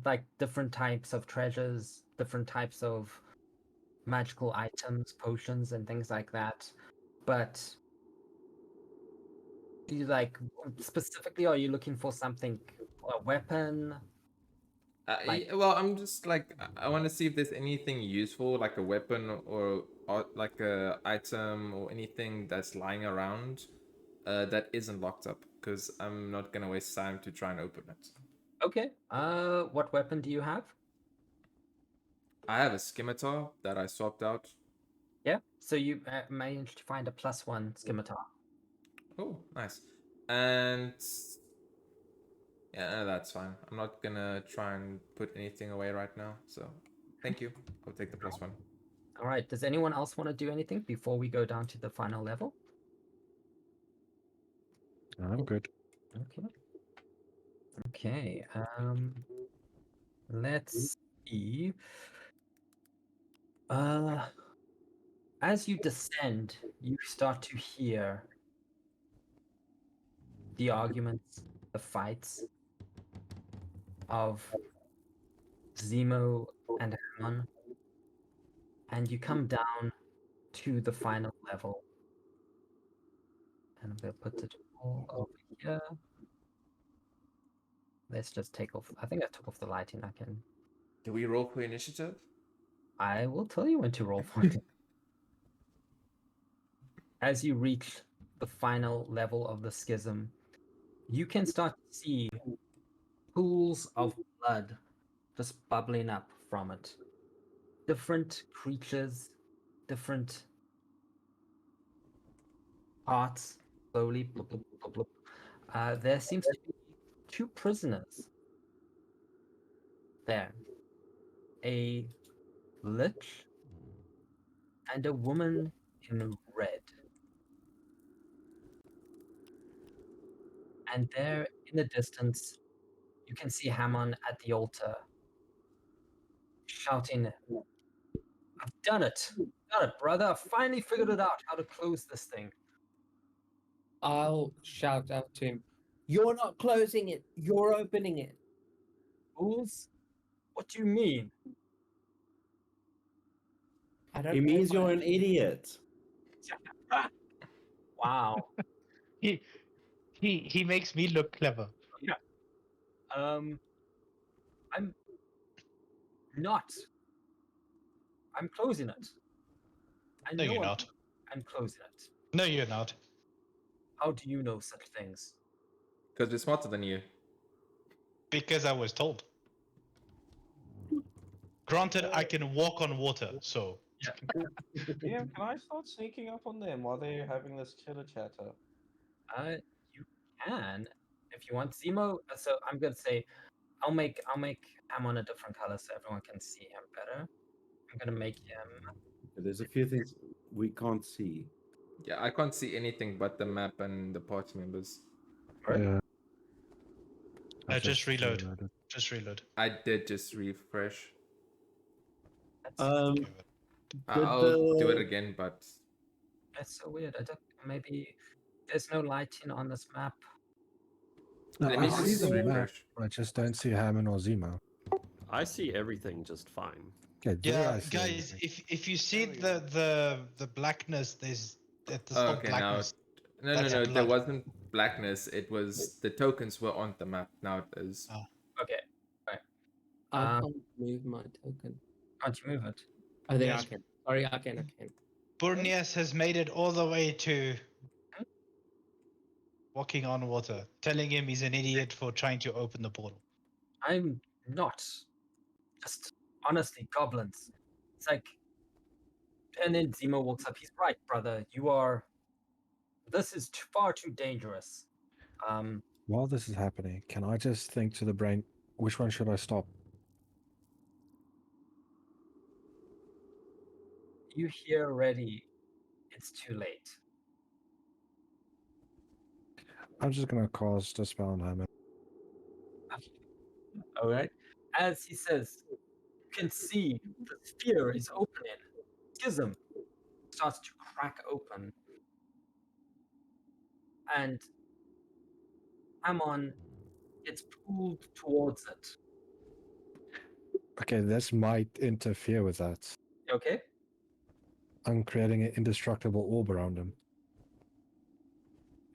like different types of treasures, different types of magical items, potions, and things like that. But do you specifically, are you looking for something, a weapon?
Well, I'm just like, I want to see if there's anything useful, like a weapon or like a item or anything that's lying around that isn't locked up, because I'm not gonna waste time to try and open it.
Okay. What weapon do you have?
I have a scimitar that I swapped out.
Yeah. So you managed to find a +1 scimitar.
Oh, nice. And yeah, that's fine. I'm not gonna try and put anything away right now. So thank you. I'll take the +1.
All right. Does anyone else want to do anything before we go down to the final level?
I'm good.
Okay. Okay. Let's see. As you descend, you start to hear the arguments, the fights of Zemo and Hammon, and you come down to the final level. And we'll put it all over here. Let's just take off. I think I took off the lighting.
Do we roll for initiative?
I will tell you when to roll for it. As you reach the final level of the schism, you can start to see pools of blood just bubbling up from it. Different creatures, different parts, slowly. Blub, blub, blub, blub. There seems to be 2 prisoners there. A lich and a woman in red. And there in the distance, you can see Hammon at the altar shouting, I've done it! Got it, brother! I finally figured it out how to close this thing.
I'll shout out to him, "You're not closing it, you're opening it."
Fools? What do you mean?
I don't
It
know
means
if
you're an idiot.
Wow.
He makes me look clever.
I'm not. I'm closing it. I
No,
know
you're not.
I'm closing it.
No, you're not.
How do you know such things?
Because we're smarter than you.
Because I was told. Granted, I can walk on water, so.
Yeah, can I start sneaking up on them while they're having this killer chatter?
You can if you want. Zemo. So I'm gonna say, I'll make Hammon a different color so everyone can see him better. I'm gonna make him.
There's a few things we can't see.
Yeah, I can't see anything but the map and the party members.
Yeah. I
Just reload.
reloaded.
Just reload.
I did just refresh.
Okay,
I'll do it again, but
That's so weird. I don't. Maybe there's no lighting on this map.
No,
let
I
me
see
just
the map.
refresh.
I just don't see Hammond or Zemo.
I see everything just fine.
Okay, there
Yeah,
I see
guys,
everything.
if you see the blackness, there's
Oh, okay, now
blackness.
no,
That's
there
blood.
wasn't blackness. It was the tokens were on the map. Now it is.
Oh.
Okay. Right.
I can't move my token.
Can't you move it?
Oh, there
Yes.
I can. Sorry, I can.
Burnias has made it all the way to walking on water, telling him he's an idiot for trying to open the portal.
I'm not. Just honestly, goblins. It's like. And then Zemo walks up. He's right, brother. You are. This is far too dangerous.
While this is happening, can I just think to the brain, which one should I stop?
You hear already. It's too late.
I'm just gonna cast a spell on him.
All right. As he says, you can see the sphere is opening. Schism starts to crack open. And Amon gets pulled towards it.
Okay, this might interfere with that.
Okay?
I'm creating an indestructible orb around him.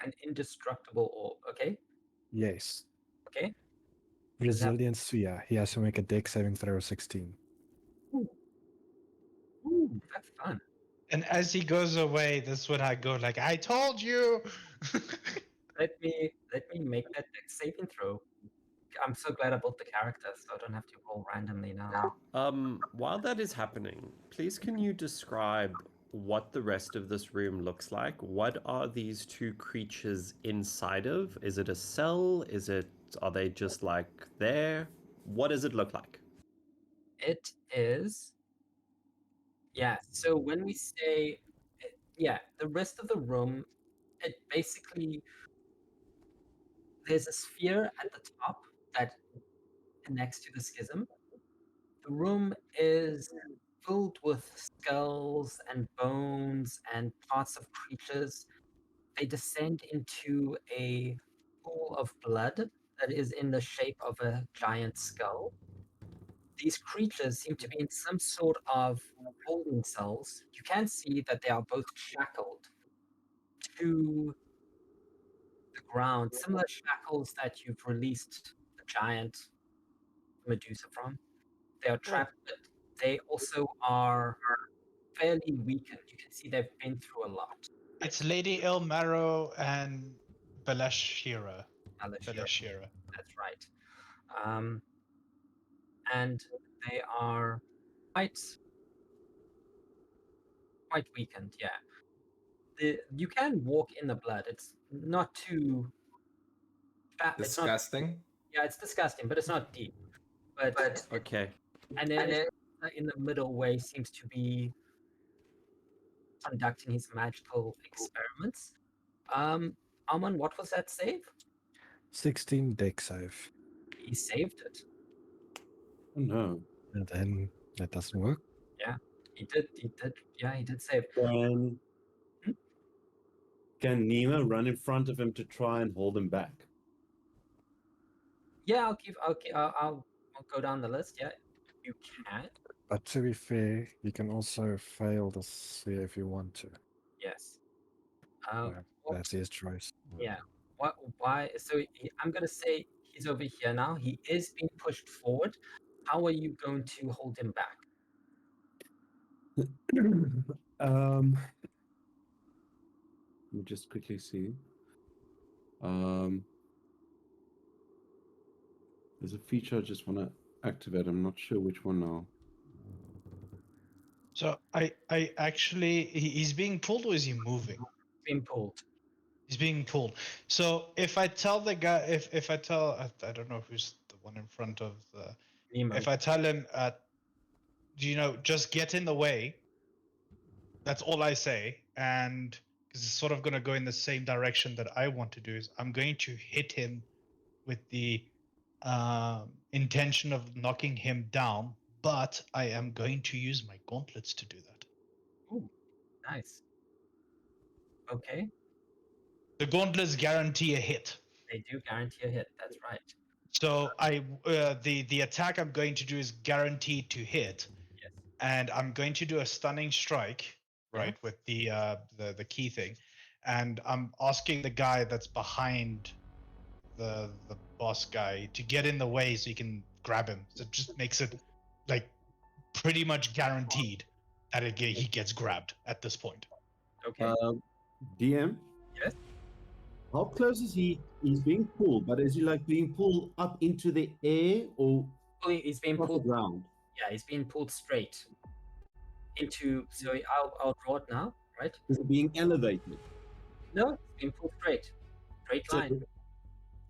An indestructible orb. Okay?
Yes.
Okay?
Resilience sphere. He has to make a dex saving throw of 16.
Ooh, that's fun.
And as he goes away, that's when I go like, I told you.
Let me make that dex saving throw. I'm so glad I built the character, so I don't have to roll randomly now.
While that is happening, please can you describe what the rest of this room looks like? What are these two creatures inside of? Is it a cell? Are they just like there? What does it look like?
It is. Yeah, so when we say, the rest of the room, it basically, there's a sphere at the top that connects to the schism. The room is filled with skulls and bones and parts of creatures. They descend into a pool of blood that is in the shape of a giant skull. These creatures seem to be in some sort of holding cells. You can see that they are both shackled to the ground, similar shackles that you've released the giant Medusa from. They are trapped, but they also are fairly weakened. You can see they've been through a lot.
It's Lady Ilmaro and Belashira.
Alashira,
Belashira.
that's right. And they are quite weakened, yeah. You can walk in the blood. It's not too it's not,
Disgusting.
yeah, it's disgusting, but it's not deep. But
Okay.
and then in the middle way seems to be conducting his magical experiments. Alman, what was that save?
16 dex save.
He saved it.
Oh no.
And then that doesn't work.
Yeah, he did. Yeah, he did save.
Can Nima run in front of him to try and hold him back?
Yeah, I'll go down the list. Yeah, you can.
But to be fair, you can also fail the sphere if you want to.
Yes.
Yeah, that's his choice.
Yeah. What? Why? So I'm gonna say he's over here now. He is being pushed forward. How are you going to hold him back?
Let me just quickly see. There's a feature I just want to activate. I'm not sure which one now.
So I actually, he's being pulled or is he moving?
Being pulled.
He's being pulled. So if I tell the guy, if I tell, I don't know who's the one in front of the,
Nemo.
if I tell him, just get in the way. That's all I say, and because it's sort of going to go in the same direction that I want to do, is I'm going to hit him with the intention of knocking him down, but I am going to use my gauntlets to do that.
Ooh, nice. Okay.
The gauntlets guarantee a hit.
They do guarantee a hit. That's right.
So the attack I'm going to do is guaranteed to hit.
Yes.
And I'm going to do a stunning strike, right, with the key thing, and I'm asking the guy that's behind the boss guy to get in the way so he can grab him. So it just makes it like pretty much guaranteed that he gets grabbed at this point.
Okay.
DM.
Yes.
How close is he? He's being pulled, but is he like being pulled up into the air or
He's being
off the
pulled.
ground?
Yeah, he's being pulled straight into. So I'll draw it now, right?
Is it being elevated?
No, it's being pulled straight line.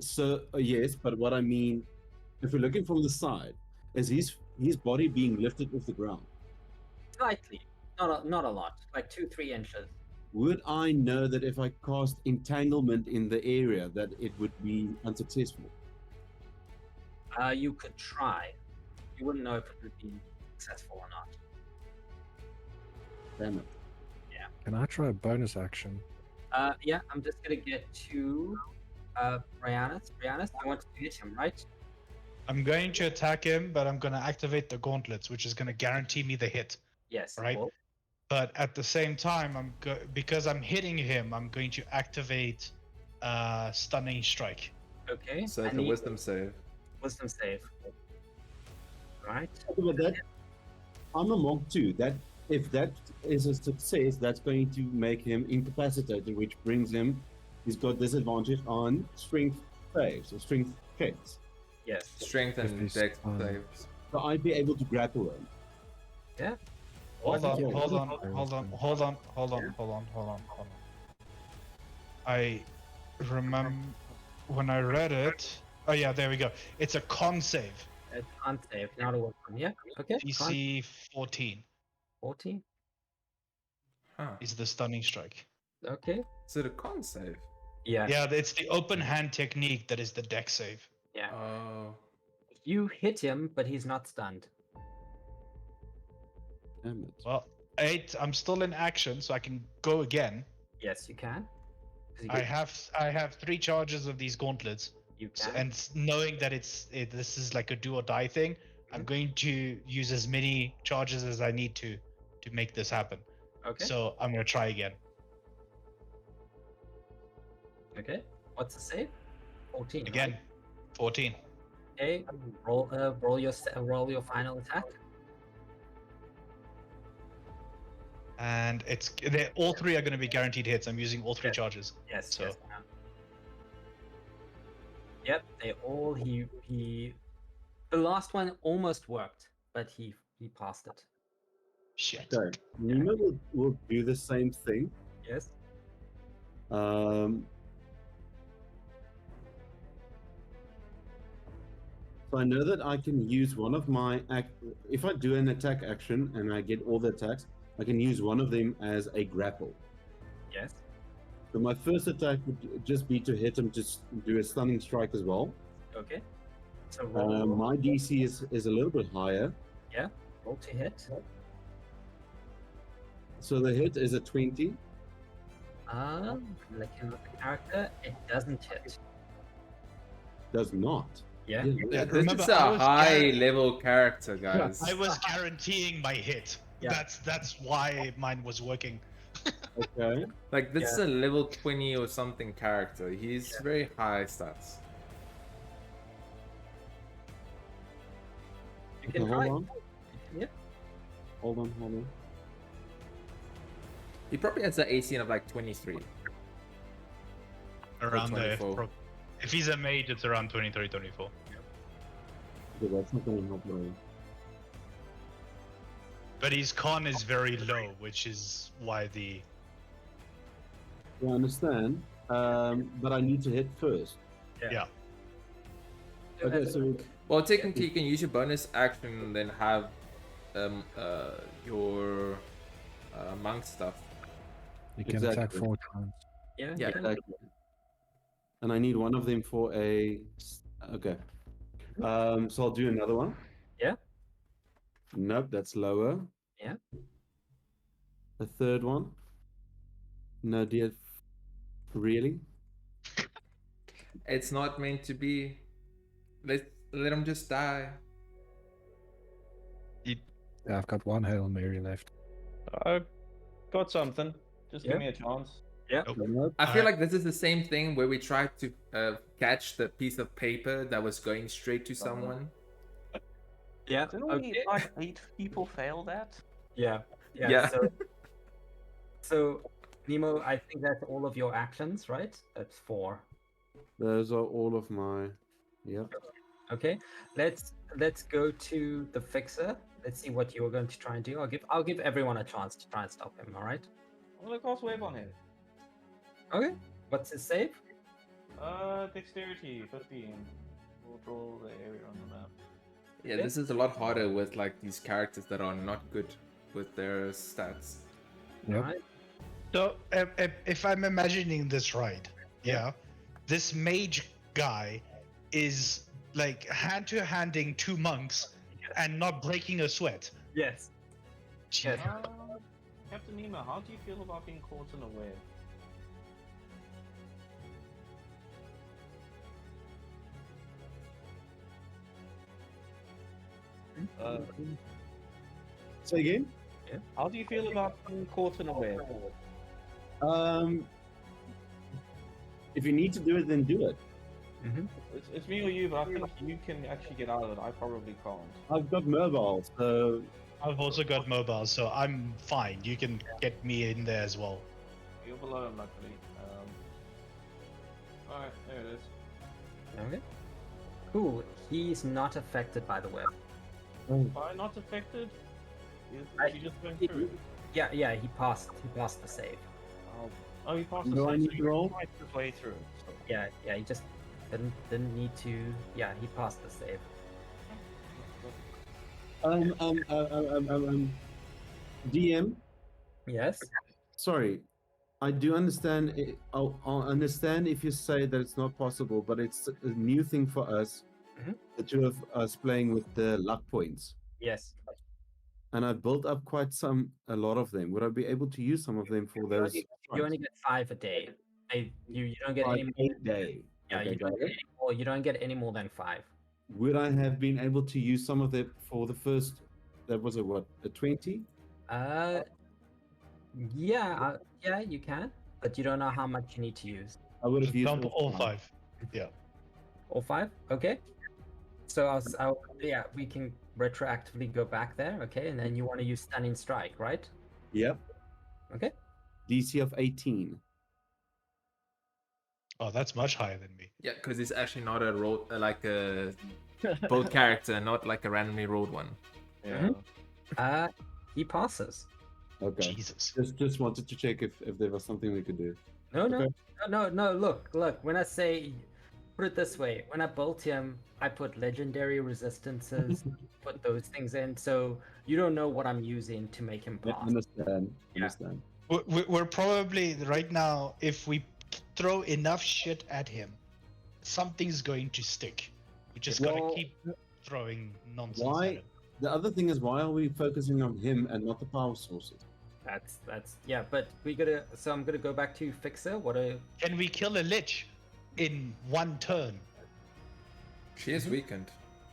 So yes, but what I mean, if we're looking from the side, is his body being lifted off the ground?
Slightly, not a lot, like 2-3 inches.
Would I know that if I cast entanglement in the area that it would be unsuccessful?
You could try. You wouldn't know if it would be successful or not.
Damn it.
Can I try a bonus action?
Yeah, I'm just gonna get to Brianna. Brianna, you want to hit him, right?
I'm going to attack him, but I'm going to activate the gauntlets, which is going to guarantee me the hit.
Yes.
Right.
Well,
But at the same time, because I'm hitting him, I'm going to activate stunning strike.
okay.
So
I
like a
need
wisdom save.
wisdom save. Right.
But that, I'm a monk too. That if that is a success, that's going to make him incapacitated, which brings him. He's got disadvantage on strength saves or strength checks.
Yes.
Strength and
he's
dex
fine.
saves.
So I'd be able to grapple him.
Yeah.
Hold on,
yeah,
hold on,
yeah.
hold on, hold on, hold on, hold on, hold on, hold on. I remember when I read it. Oh yeah, there we go. It's a con save.
It can't save. Not a weapon. Yeah. Okay. Con
DC 14
14.
Huh.
is the stunning strike.
Okay.
So the con save.
Yeah.
Yeah, it's the open hand technique that is the dex save.
Yeah.
Oh.
You hit him, but he's not stunned.
Damn it.
Well, 8. I'm still in action, so I can go again.
Yes, you can. 'Cause you
I have 3 charges of these gauntlets.
You
So,
can.
and knowing that this is like a do or die thing, I'm going to use as many charges as I need to make this happen.
Okay.
So I'm gonna try again.
Okay. What's the save? 14. right?
Again, 14.
Okay. Roll your final attack.
And all 3 are going to be guaranteed hits. I'm using all 3
Yes.
charges.
Yes.
So-
Yes. Yep. They all he. The last one almost worked, but he passed it.
Shit.
Okay. Nima will do the same thing.
Yes.
So I know that I can use one of my if I do an attack action and I get all the attacks, I can use one of them as a grapple.
Yes.
So my first attack would just be to hit him, just do a stunning strike as well.
Okay. So roll.
My DC is a little bit higher,
Roll to hit.
so the hit is a 20.
Looking at the character, it doesn't hit.
Does not.
Yeah.
Yeah,
This
remember,
is
I
a
was
high level character, guys.
I was guaranteeing my hit.
Yeah.
That's why mine was working.
Okay.
Like this is a level 20 or something character. He's very high stats.
You can
Okay,
try.
hold on.
Yeah.
Hold on.
He probably has an AC of like 23.
Around there.
24.
If he's a mage, it's around 23, 24.
Okay, that's not going to help really.
But his con is very low, which is why the...
I understand, but I need to hit first.
Yeah.
Okay, so
Well, technically, you can use your bonus action and then have your monk stuff.
You can
Exactly.
attack 4 times.
Yeah.
Yeah.
you can.
exactly. And I need one of them for a. Okay. So I'll do another one.
Yeah.
Nope, that's lower.
Yeah.
A third one. No, dear. Really?
It's not meant to be. Let him just die.
Yeah, I've got one Hail Mary left.
I got something. Just
Yeah.
give me a chance.
Yeah.
Nope.
I feel like this is the same thing where we tried to catch the piece of paper that was going straight to someone.
Yeah.
Didn't
Okay.
we like 8 people fail that?
Yeah. Yeah.
Yeah.
So Nemo, I think that's all of your actions, right? That's 4.
Those are all of my. Yep.
Okay. Let's go to the fixer. Let's see what you're going to try and do. I'll give everyone a chance to try and stop him. All right.
I'm gonna cast wave on him.
Okay. What's his save?
Dexterity 15. We'll draw the area on the map.
Yeah, this is a lot harder with like these characters that are not good with their stats.
Yep.
All right.
So, if I'm imagining this right, yeah, this mage guy is like hand-to-handing 2 monks and not breaking a sweat.
Yes. Yes.
Captain Nemo, how do you feel about being caught in a web?
Say again.
How do you feel about being caught in a web?
If you need to do it, then do it.
Mm-hmm.
It's me or you, but I think you can actually get out of it. I probably can't.
I've got mobile, so
I've also got mobile, so I'm fine. You can get me in there as well.
You're below him, luckily. Alright, there it is.
Okay. Cool. He's not affected by the web.
Why not affected? Is he just went through?
Yeah. He passed the save.
Oh, he passed the
Do I
save,
need
so
to roll?
he might his way through. So.
Yeah. He just didn't need to. Yeah. He passed the save.
DM.
Yes.
Sorry, I do understand. I'll understand if you say that it's not possible, but it's a new thing for us.
Mhm.
The two of us playing with the luck points,
Yes.
and I've built up a lot of them. Would I be able to use some of them for those?
You only get 5 a day. You don't get any.
8 day.
Yeah.
Okay,
You don't
got
get
it.
any more. You don't get any more than 5.
Would I have been able to use some of them for the first? That was a 20.
Yeah. Yeah. You can, but you don't know how much you need to use.
I would have
Just
used
dump all 5. Yeah.
All 5. Okay. So yeah, we can retroactively go back there. Okay, and then you want to use stunning strike, right?
Yep.
Okay.
DC of 18.
Oh, that's much higher than me.
Yeah, because it's actually not a roll like a both character, not like a randomly rolled one.
Yeah.
He passes.
Okay.
Jesus.
Just wanted to check if there was something we could do.
No.
Okay.
Look. When I say, put it this way, when I built him, I put legendary resistances, put those things in, so you don't know what I'm using to make him
I
pass.
understand.
Yeah.
Understand.
We're probably right now, if we throw enough shit at him, something's going to stick. We just gotta
Well,
keep throwing nonsense
why-
at him.
The other thing is, why are we focusing on him and not the power sources?
That's yeah, but I'm gonna go back to fixer.
Can we kill a lich in 1 turn?
She is weakened,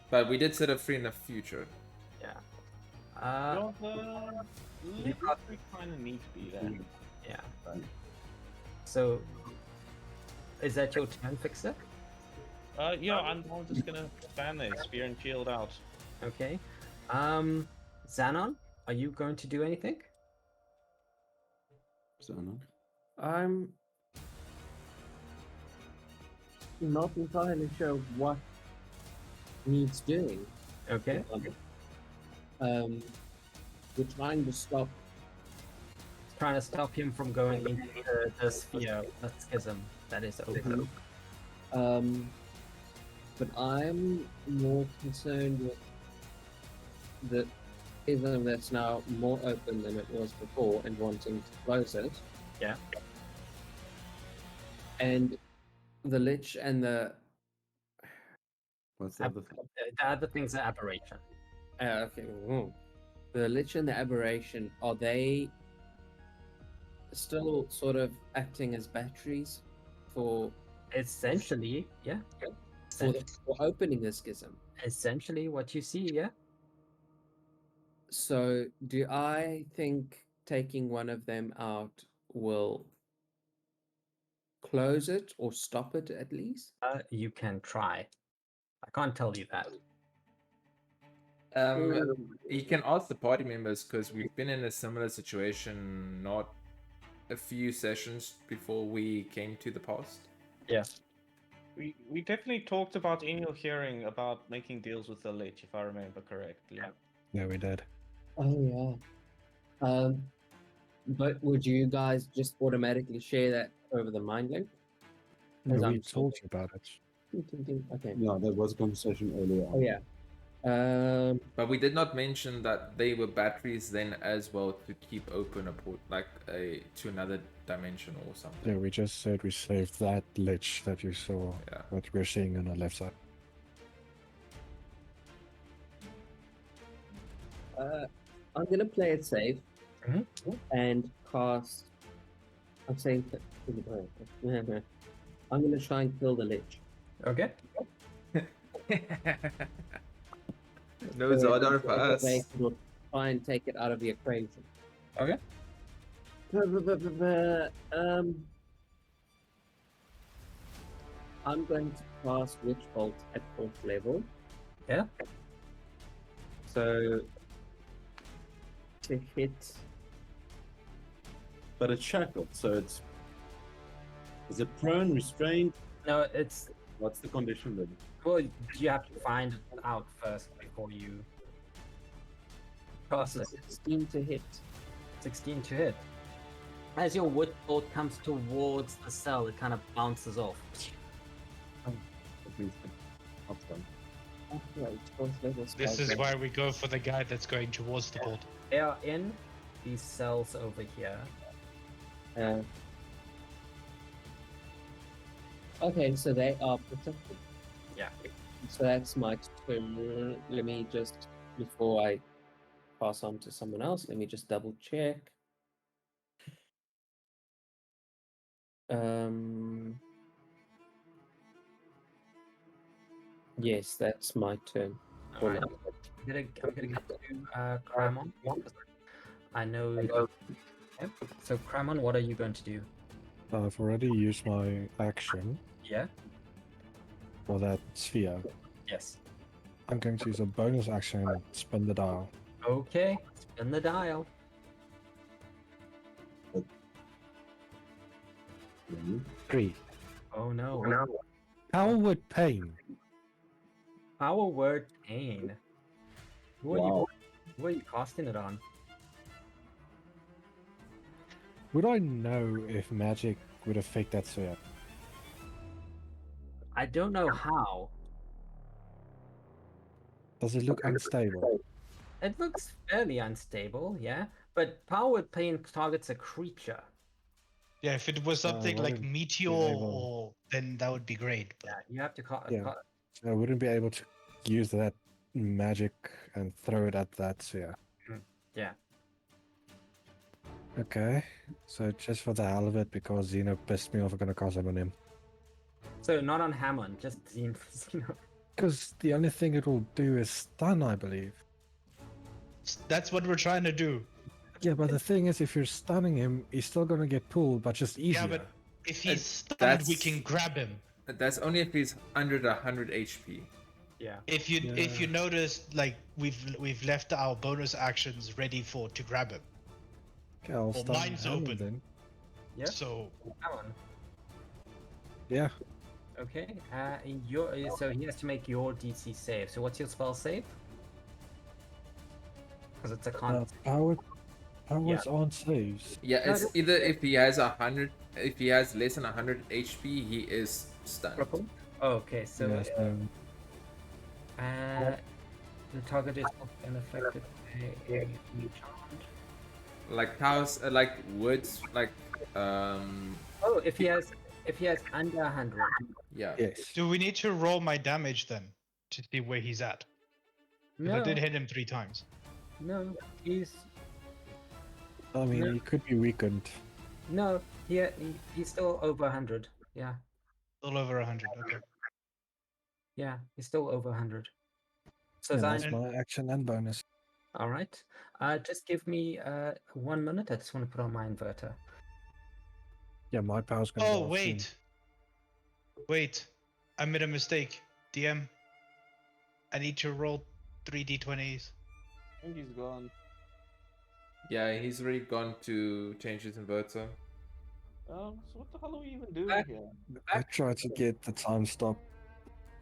but we did set her free in the future.
Yeah.
We kind of need to be there.
Yeah. So, is that your turn, fixer?
Yeah, I'm just gonna stand there, spear and shield out.
Okay. Xanon, are you going to do anything?
So, no?
I'm not entirely sure what needs doing.
Okay.
We're trying to stop.
Trying to stop him from going into the sphere, the schism that is open.
But I'm more concerned with the schism that's now more open than it was before and wanting to close it.
Yeah.
And the Lich and the
What's the other thing?
The other thing's an aberration.
okay, the Lich and the Aberration, are they still sort of acting as batteries for
Essentially, yeah.
for opening the schism?
Essentially, what you see, yeah.
So, do I think taking one of them out will close it or stop it at least?
You can try. I can't tell you that.
You can ask the party members because we've been in a similar situation not a few sessions before we came to the past.
Yeah.
We definitely talked about in your hearing about making deals with the Lich, if I remember correctly.
Yeah, we did.
Oh yeah. But would you guys just automatically share that over the mind link?
No,
As
we
I'm
told you about it.
Okay.
Yeah, there was a conversation earlier.
Oh yeah.
But we did not mention that they were batteries then as well to keep open a port, like to another dimension or something.
Yeah, we just said we saved that lich that you saw,
Yeah.
what we're seeing on the left side.
I'm gonna play it safe
Mhm.
and cast. I'm saying. I'm gonna try and kill the lich.
Okay.
No Zardar for us.
We'll try and take it out of the equation.
Okay.
I'm going to cast Witch Bolt at 4th level.
Yeah.
So to hit.
But it's shackled, so it's. Is it prone, restrained?
No, it's
What's the condition then?
well. You have to find it out first before you cast it.
16 to hit.
16 to hit. As your wood bolt comes towards the cell, it kind of bounces off.
At least it's done.
Oh, right, 4th level
This
spell
is
check.
why we go for the guy that's going towards the board.
They are in these cells over here.
Okay, so they are protected.
Yeah.
So that's my turn. Let me just, before I pass on to someone else, let me just double check. Yes, that's my turn. For
Alright.
now.
I'm gonna get to Cramon. I know. Yep. So Cramon, what are you going to do?
I've already used my action
Yeah.
for that sphere.
Yes.
I'm going to use a bonus action and spin the dial.
Okay. Spin the dial.
Mhm.
3.
Oh no.
Power word pain.
Power word pain. Who are
Wow.
you? Who are you casting it on?
Would I know if magic would affect that sphere?
I don't know how.
Does it look unstable?
It looks fairly unstable, yeah. But power word pain targets a creature.
Yeah, if it was something like
wouldn't
meteor,
be able-
or then that would be great. But
Yeah, you have to
Yeah. I wouldn't be able to use that magic and throw it at that sphere.
Yeah.
Okay, so just for the hell of it, because Xeno pissed me off, I'm gonna cast it on him.
So not on Hammond, just Xeno.
Because the only thing it will do is stun, I believe.
that's what we're trying to do.
Yeah, but the thing is, if you're stunning him, he's still gonna get pulled, but just easier.
Yeah, but if he's stunned,
that's-
we can grab him.
That's only if he's under 100 HP.
Yeah.
If you notice, like we've left our bonus actions ready to grab him.
Okay, I'll
Well,
stun
mine's
Hammond
open.
then.
Yeah.
So
Hammond.
Yeah,
Okay. So he has to make your DC save. So what's your spell save? Because it's a con.
powers aren't saves.
Yeah,
No,
it's
this-
either if he has 100, if he has less than 100 HP, he is stunned.
Crippled? Okay, so
Yeah, so
the target is unaffected by a charmed.
Like cows, like woods, like
Oh, if he has under 100.
yeah.
yes.
do we need to roll my damage then to see where he's at? Because
No,
I did hit him 3 times.
no, he's
I mean,
No.
he could be weakened.
no, he's still over 100. Yeah,
A little over 100. Okay.
yeah, he's still over 100. So
Yeah,
Zion,
that's my action and bonus.
all right. Just give me 1 minute. I just want to put on my inverter.
Yeah, my power's gonna
Oh
go off soon.
wait, I made a mistake. DM, I need to roll 3d20s.
I think he's gone.
Yeah, he's already gone to change his inverter.
So what the hell are we even doing here?
I tried to get the time stop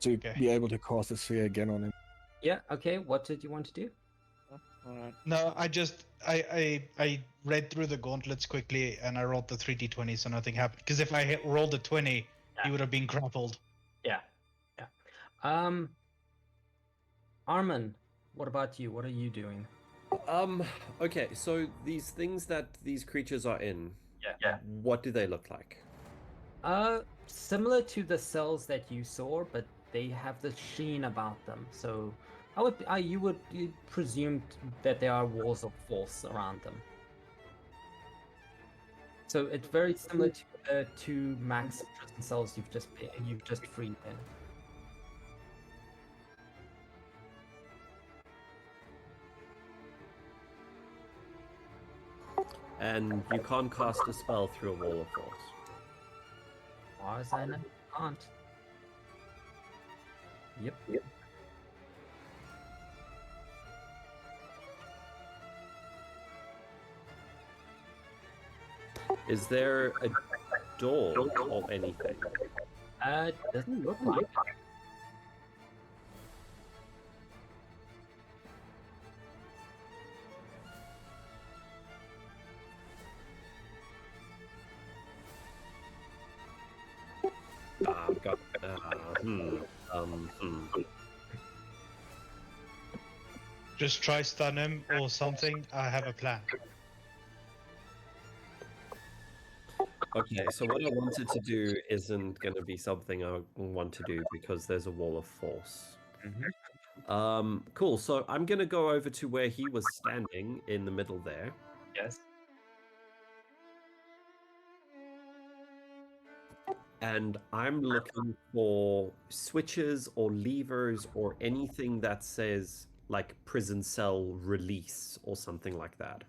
to
Okay.
be able to cast the sphere again on him.
Yeah, okay. What did you want to do?
Alright.
No, I read through the gauntlets quickly and I rolled the 3d20 so nothing happened. Because if I rolled a 20, he would have been grappled.
Yeah. Yeah. Um, Armin, what about you? What are you doing?
Okay, so these things that these creatures are in,
Yeah.
what do they look like?
Similar to the cells that you saw, but they have the sheen about them. So you presume that there are walls of force around them. So it's very similar to the two max prison cells you've just freed then.
And you can't cast a spell through a wall of force.
As far as I know, you can't. Yep.
Is there a door or anything?
It doesn't look like it.
God.
Just try stun him or something. I have a plan.
Okay, so what I wanted to do isn't going to be something I want to do because there's a wall of force. Cool. So I'm going to go over to where he was standing in the middle there.
Yes.
And I'm looking for switches or levers or anything that says like prison cell release or something like that.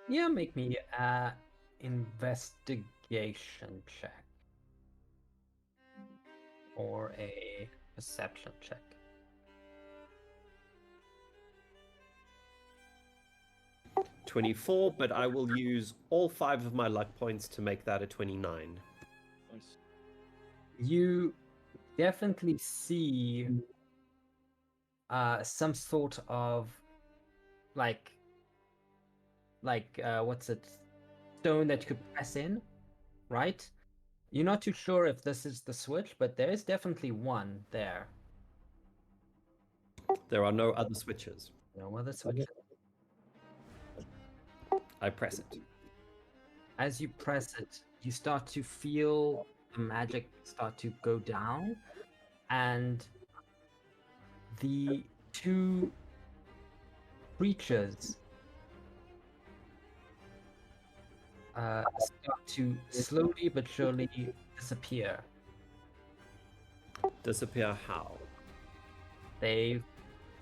Yeah, make me a investigation check. Or a perception check.
$24, but I will use all 5 of my luck points to make that a 29.
Nice.
You definitely see some sort of like what's it, stone that you could press in, right? You're not too sure if this is the switch, but there is definitely one there.
There are no other switches.
No other switch.
I press it.
As you press it, you start to feel the magic start to go down, and the two creatures start to slowly but surely disappear.
Disappear how?
They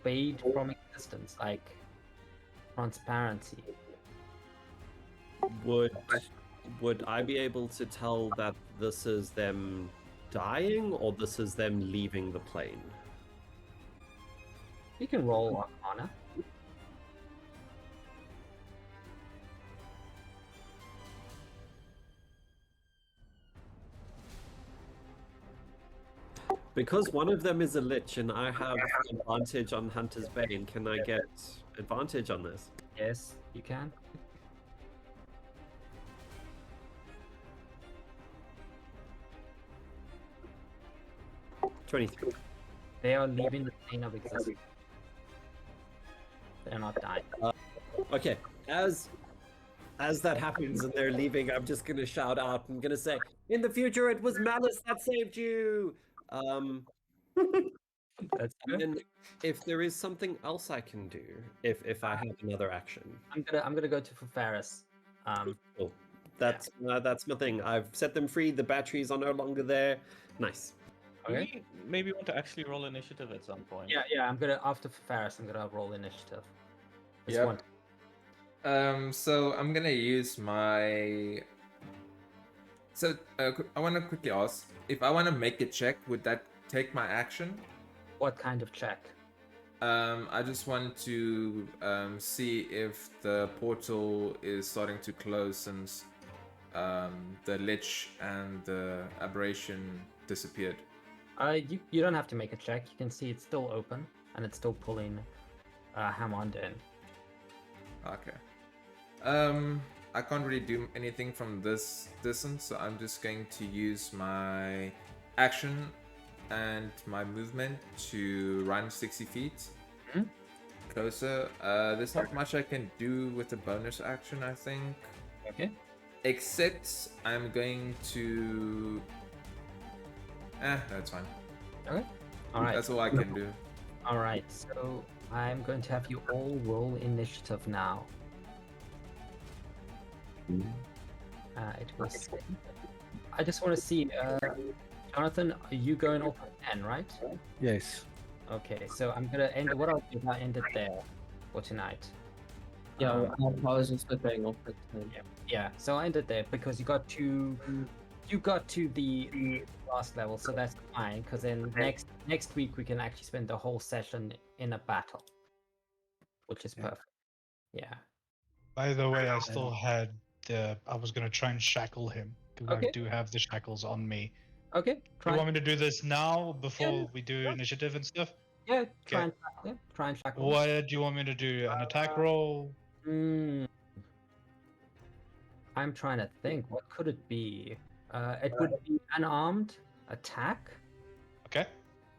fade from existence like transparency.
Would I be able to tell that this is them dying or this is them leaving the plane?
You can roll Arcana.
Because one of them is a lich and I have advantage on Hunter's Bane, can I get advantage on this?
Yes, you can.
$23.
They are leaving the plane of existence. They're not dying.
Okay, as that happens and they're leaving, I'm just gonna shout out. I'm gonna say, "In the future, it was Malice that saved you."
That's
And
good.
then if there is something else I can do, if I have another action,
I'm gonna go to Faris.
cool. That's my thing. I've set them free. The batteries are no longer there. Nice.
Okay.
Maybe want to actually roll initiative at some point.
Yeah. I'm gonna after Faris. I'm gonna roll initiative. Just
Yep.
one.
So I'm gonna use my. So I want to quickly ask if I want to make a check. Would that take my action?
What kind of check?
I just want to see if the portal is starting to close since the lich and the aberration disappeared.
You don't have to make a check. You can see it's still open and it's still pulling Hammond in.
Okay. I can't really do anything from this distance, so I'm just going to use my action and my movement to run 60 feet closer. There's not much I can do with the bonus action, I think.
Okay.
Except I'm going to. That's fine.
Okay. All right.
That's all I can do.
All right. So I'm going to have you all roll initiative now. It was. I just want to see, Jonathan, are you going off at 10, right?
Yes.
Okay, so I'm gonna end. What I'll do is I'll end it there for tonight.
Yeah, I was just going off at 10.
Yeah. So I ended there because you got to the last level, so that's fine. Because then next week we can actually spend the whole session in a battle, which is perfect. Yeah.
By the way, I still had I was gonna try and shackle him because
Okay.
I do have the shackles on me.
Okay.
Do
Try.
you want me to do this now before we do initiative and stuff?
Yeah. Try
Okay.
and try and shackle.
What do you want me to do? An attack roll?
I'm trying to think. What could it be? It would be an armed attack.
Okay.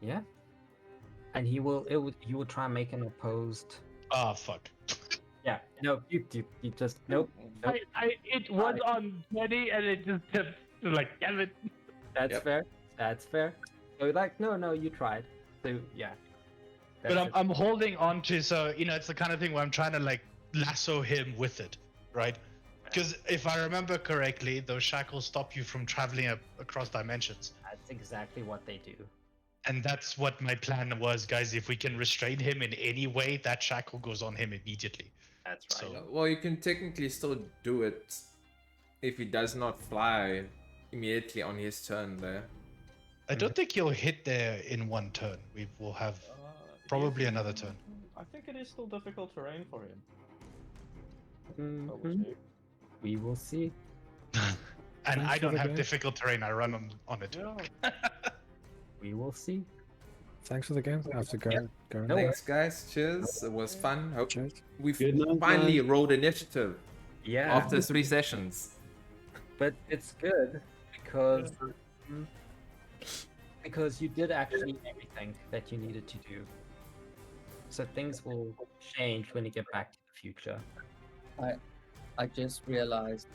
Yeah. And he will try and make an opposed.
Ah, fuck.
Yeah. No. You just nope.
It was on 20 and it just tipped. Like, damn it.
That's fair. That's fair. So like, no, you tried. So yeah.
But I'm holding on to, so it's the kind of thing where I'm trying to like lasso him with it, right? Because if I remember correctly, those shackles stop you from traveling across dimensions.
That's exactly what they do.
And that's what my plan was, guys. If we can restrain him in any way, that shackle goes on him immediately.
That's right.
So,
Well, you can technically still do it if he does not fly immediately on his turn there.
I don't think he'll hit there in one turn. We will have probably another turn.
I think it is still difficult terrain for him.
Mhm. We will see.
And
Thanks
I
for
don't
the
have
game.
difficult terrain. I run on it.
Yeah.
We will see.
Thanks for the game. I have to go. Go.
No
now.
Thanks, guys. Cheers. It was fun. Hope
Cheers.
we've
Good night,
finally
guys.
rolled initiative
Yeah.
after 3 sessions.
But it's good because you did actually everything that you needed to do. So things will change when you get back to the future.
I just realized.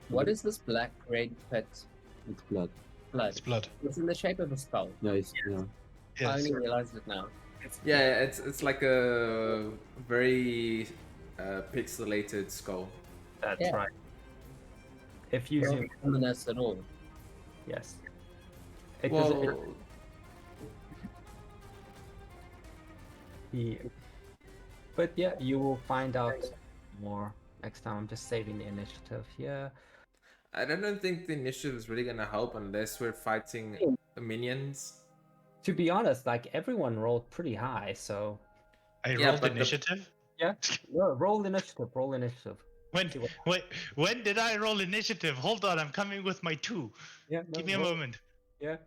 What is this black red pit?
It's blood.
Blood.
It's blood.
It's in the shape of a skull.
Nice. Yeah.
I
Yes.
only realized it now.
Yeah, it's like a very pixelated skull.
That's
Yeah.
right. If you
Not
zoom,
ominous at all.
yes. It does-
Well,
Yeah. But yeah, you will find out more next time. I'm just saving the initiative here.
I don't think the initiative is really gonna help unless we're fighting minions.
To be honest, like everyone rolled pretty high, so
I
Yeah,
rolled
but the-
initiative.
yeah. Roll initiative. Roll initiative.
When
See what-
wait, when did I roll initiative? Hold on, I'm coming with my 2.
Yeah.
Give me a
roll-
moment.
Yeah.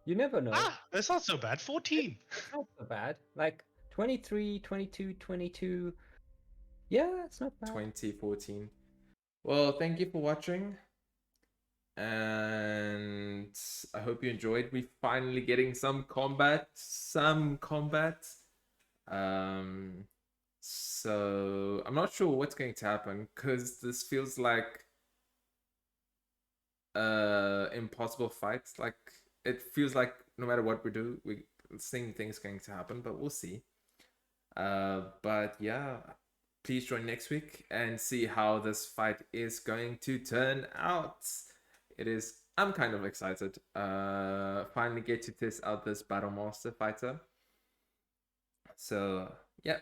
You never know.
Ah, that's not so bad. 14.
It's not so bad. Like 23, 22, 22. Yeah, it's not bad.
2014. Well, thank you for watching. And I hope you enjoyed. We finally getting some combat. So I'm not sure what's going to happen because this feels like impossible fights. Like it feels like no matter what we do, we same thing's going to happen, but we'll see. But yeah, please join next week and see how this fight is going to turn out. I'm kind of excited. Finally get to test out this Battle Master fighter. So yeah,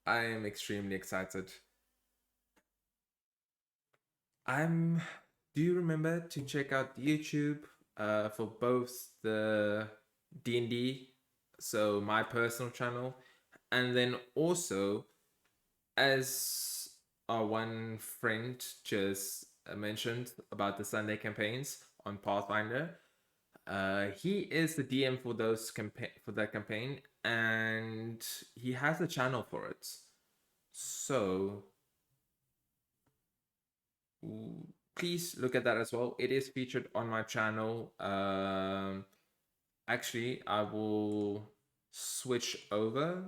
I am extremely excited. Do you remember to check out YouTube for both the D&D, so my personal channel, and then also, as our one friend just mentioned about the Sunday campaigns on Pathfinder, he is the DM for that campaign, and he has a channel for it. So please look at that as well. It is featured on my channel. Actually, I will switch over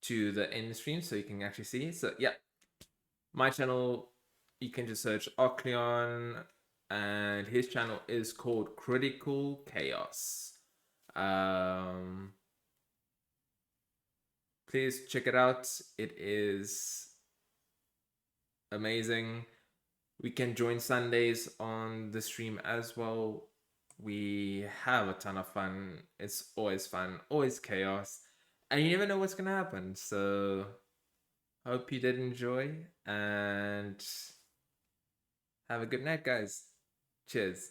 to the end stream so you can actually see. So yeah, my channel, you can just search Ocleon, and his channel is called Critical Chaos. Please check it out. It is amazing. We can join Sundays on the stream as well. We have a ton of fun. It's always fun, always chaos, and you never know what's gonna happen. So hope you did enjoy, and have a good night, guys. Cheers.